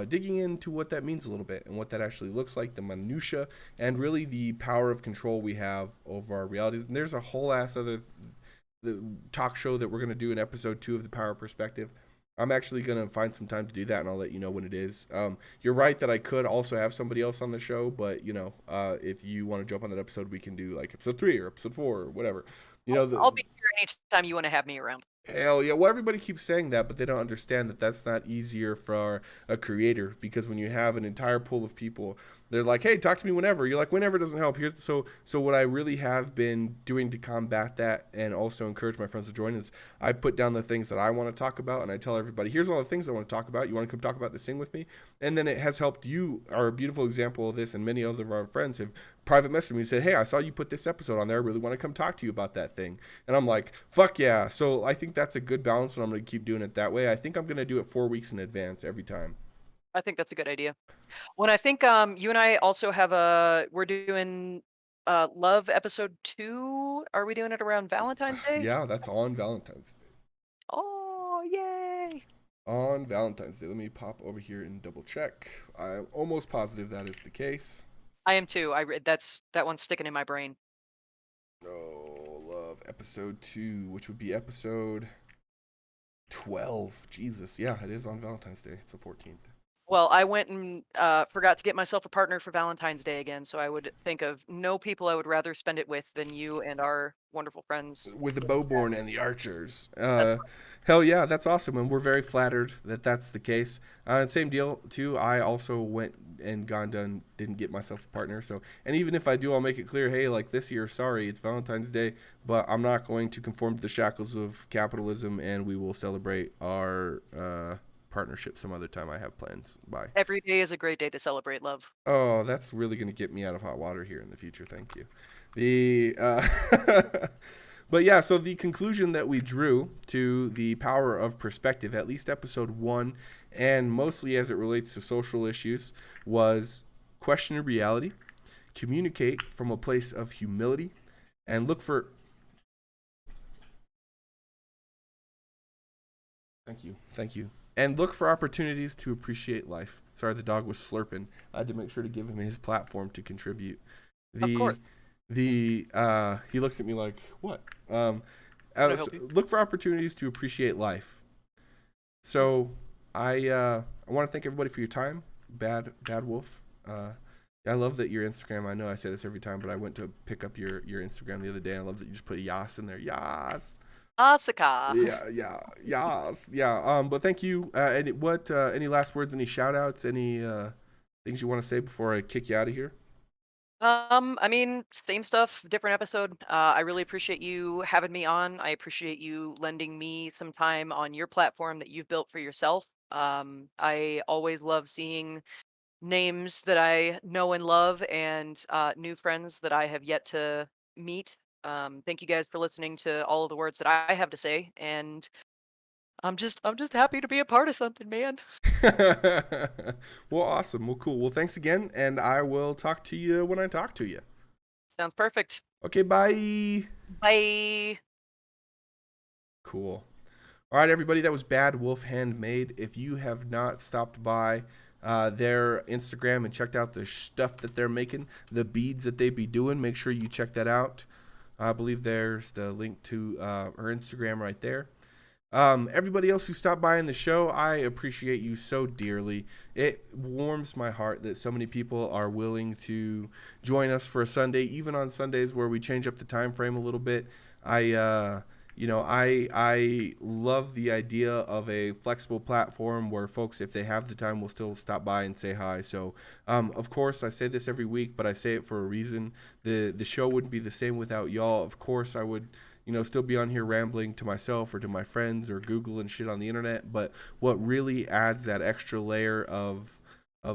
digging into what that means a little bit and what that actually looks like, the minutia, and really the power of control we have over our realities. And there's a whole ass other the talk show that we're going to do in episode 2 of The Power of Perspective I'm actually gonna find some time to do that, and I'll let you know when it is. You're right that I could also have somebody else on the show, but if you want to jump on that episode, we can do like episode 3 or episode 4 or whatever. You know, I'll be here anytime you want to have me around. hell yeah. Well, everybody keeps saying that, but they don't understand that that's not easier for a creator, because when you have an entire pool of people, they're like, hey, talk to me whenever. You're like, whenever doesn't help. So what I really have been doing to combat that and also encourage my friends to join is I put down the things that I want to talk about, and I tell everybody, here's all the things I want to talk about. You want to come talk about this thing with me? And then it has helped. You are a beautiful example of this, and many other of our friends have private messaged me and said, hey, I saw you put this episode on there. I really want to come talk to you about that thing. And I'm like, fuck yeah. So I think that's a good balance, and I'm going to keep doing it that way. I think I'm going to do it 4 weeks in advance every time. I think that's a good idea. When I think you and I also have we're doing Love episode 2. Are we doing it around Valentine's Day? Yeah, that's on Valentine's Day. Oh, yay. On Valentine's Day. Let me pop over here and double check. I'm almost positive that is the case. I am too. That one's sticking in my brain. Oh, Love episode 2, which would be episode 12. Jesus. Yeah, it is on Valentine's Day. It's the 14th. Well, I went and forgot to get myself a partner for Valentine's Day again, so I would think of no people I would rather spend it with than you and our wonderful friends. With the Bowborne and the Archers. That's Hell yeah, that's awesome, and we're very flattered that that's the case. And same deal too. I also went and didn't get myself a partner. So, and even if I do, I'll make it clear, hey, like this year, sorry, it's Valentine's Day, but I'm not going to conform to the shackles of capitalism, and we will celebrate our partnership some other time. I have plans. Bye. Every day is a great day to celebrate love. Oh, that's really going to get me out of hot water here in the future. Thank you. But yeah, so the conclusion that we drew to the power of perspective, at least episode 1, and mostly as it relates to social issues, was question reality, communicate from a place of humility, and look for... Thank you. And look for opportunities to appreciate life. Sorry, the dog was slurping. I had to make sure to give him his platform to contribute. Of course. He looks at me like, what? Look for opportunities to appreciate life. So I want to thank everybody for your time. Bad Wolf. I love that your Instagram, I know I say this every time, but I went to pick up your Instagram the other day. I love that you just put a yas in there. Yas. Asaka. Yeah. But thank you. Any last words, any shout outs, any things you want to say before I kick you out of here? I mean, same stuff, different episode. I really appreciate you having me on. I appreciate you lending me some time on your platform that you've built for yourself. I always love seeing names that I know and love, and new friends that I have yet to meet. Thank you guys for listening to all of the words that I have to say, and I'm just happy to be a part of something, man. Well, awesome. Well, cool. Well, thanks again, and I will talk to you when I talk to you. Sounds perfect. Okay, bye. Bye. Cool. All right, everybody, that was Bad Wolf Handmade. If you have not stopped by their Instagram and checked out the stuff that they're making, the beads that they be doing, make sure you check that out. I believe there's the link to her Instagram right there. Everybody else who stopped by in the show, I appreciate you so dearly. It warms my heart that so many people are willing to join us for a Sunday, even on Sundays where we change up the time frame a little bit. I love the idea of a flexible platform where folks, if they have the time, will still stop by and say hi. So, of course, I say this every week, but I say it for a reason. The show wouldn't be the same without y'all. Of course, I would still be on here rambling to myself or to my friends or Google and shit on the internet. But what really adds that extra layer of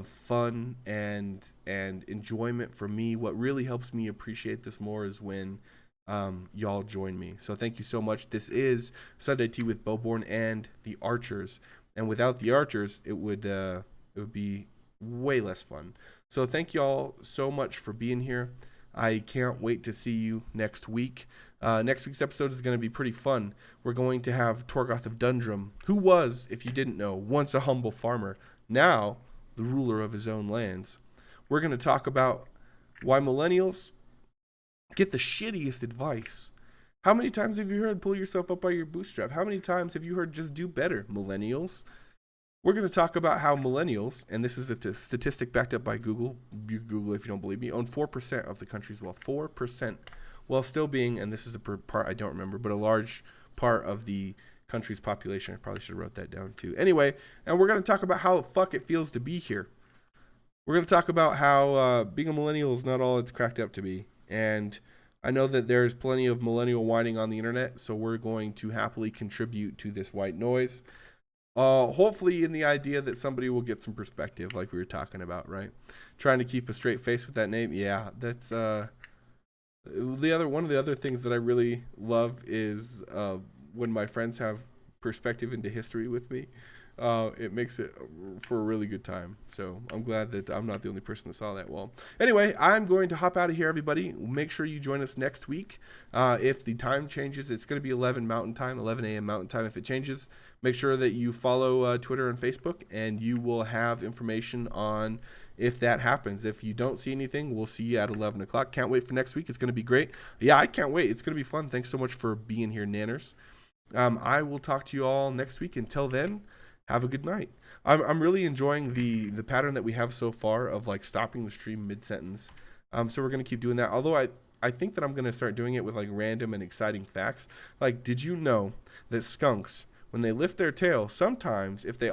fun and enjoyment for me, what really helps me appreciate this more, is when y'all join me. So thank you so much. This is Sunday Tea with Bowborne and the Archers. And without the Archers, it would be way less fun. So thank y'all so much for being here. I can't wait to see you next week. Next week's episode is going to be pretty fun. We're going to have Torgoth of Dundrum, who was, if you didn't know, once a humble farmer, now the ruler of his own lands. We're going to talk about why millennials get the shittiest advice How many times have you heard pull yourself up by your bootstrap? How many times have you heard just do better, millennials? We're going to talk about how millennials, and this is a statistic backed up by Google, you Google if you don't believe me, own 4% of the country's wealth. 4%. While still being, and this is the part I don't remember, but a large part of the country's population. I probably should have wrote that down too. Anyway, and we're going to talk about how the fuck it feels to be here. We're going to talk about how being a millennial is not all it's cracked up to be. And I know that there's plenty of millennial whining on the internet, so we're going to happily contribute to this white noise. Hopefully in the idea that somebody will get some perspective, like we were talking about, right? Trying to keep a straight face with that name. Yeah, that's one of the other things that I really love is when my friends have perspective into history with me. It makes it for a really good time. So I'm glad that I'm not the only person that saw that well. Anyway, I'm going to hop out of here, everybody. Make sure you join us next week. If the time changes, it's going to be 11 Mountain Time, 11 a.m. Mountain Time. If it changes, make sure that you follow Twitter and Facebook, and you will have information on if that happens. If you don't see anything, we'll see you at 11 o'clock. Can't wait for next week. It's going to be great. Yeah, I can't wait. It's going to be fun. Thanks so much for being here, Nanners. I will talk to you all next week. Until then, have a good night. I'm really enjoying the pattern that we have so far of like stopping the stream mid-sentence. So we're going to keep doing that. Although I think that I'm going to start doing it with like random and exciting facts. Like, did you know that skunks, when they lift their tail, sometimes if they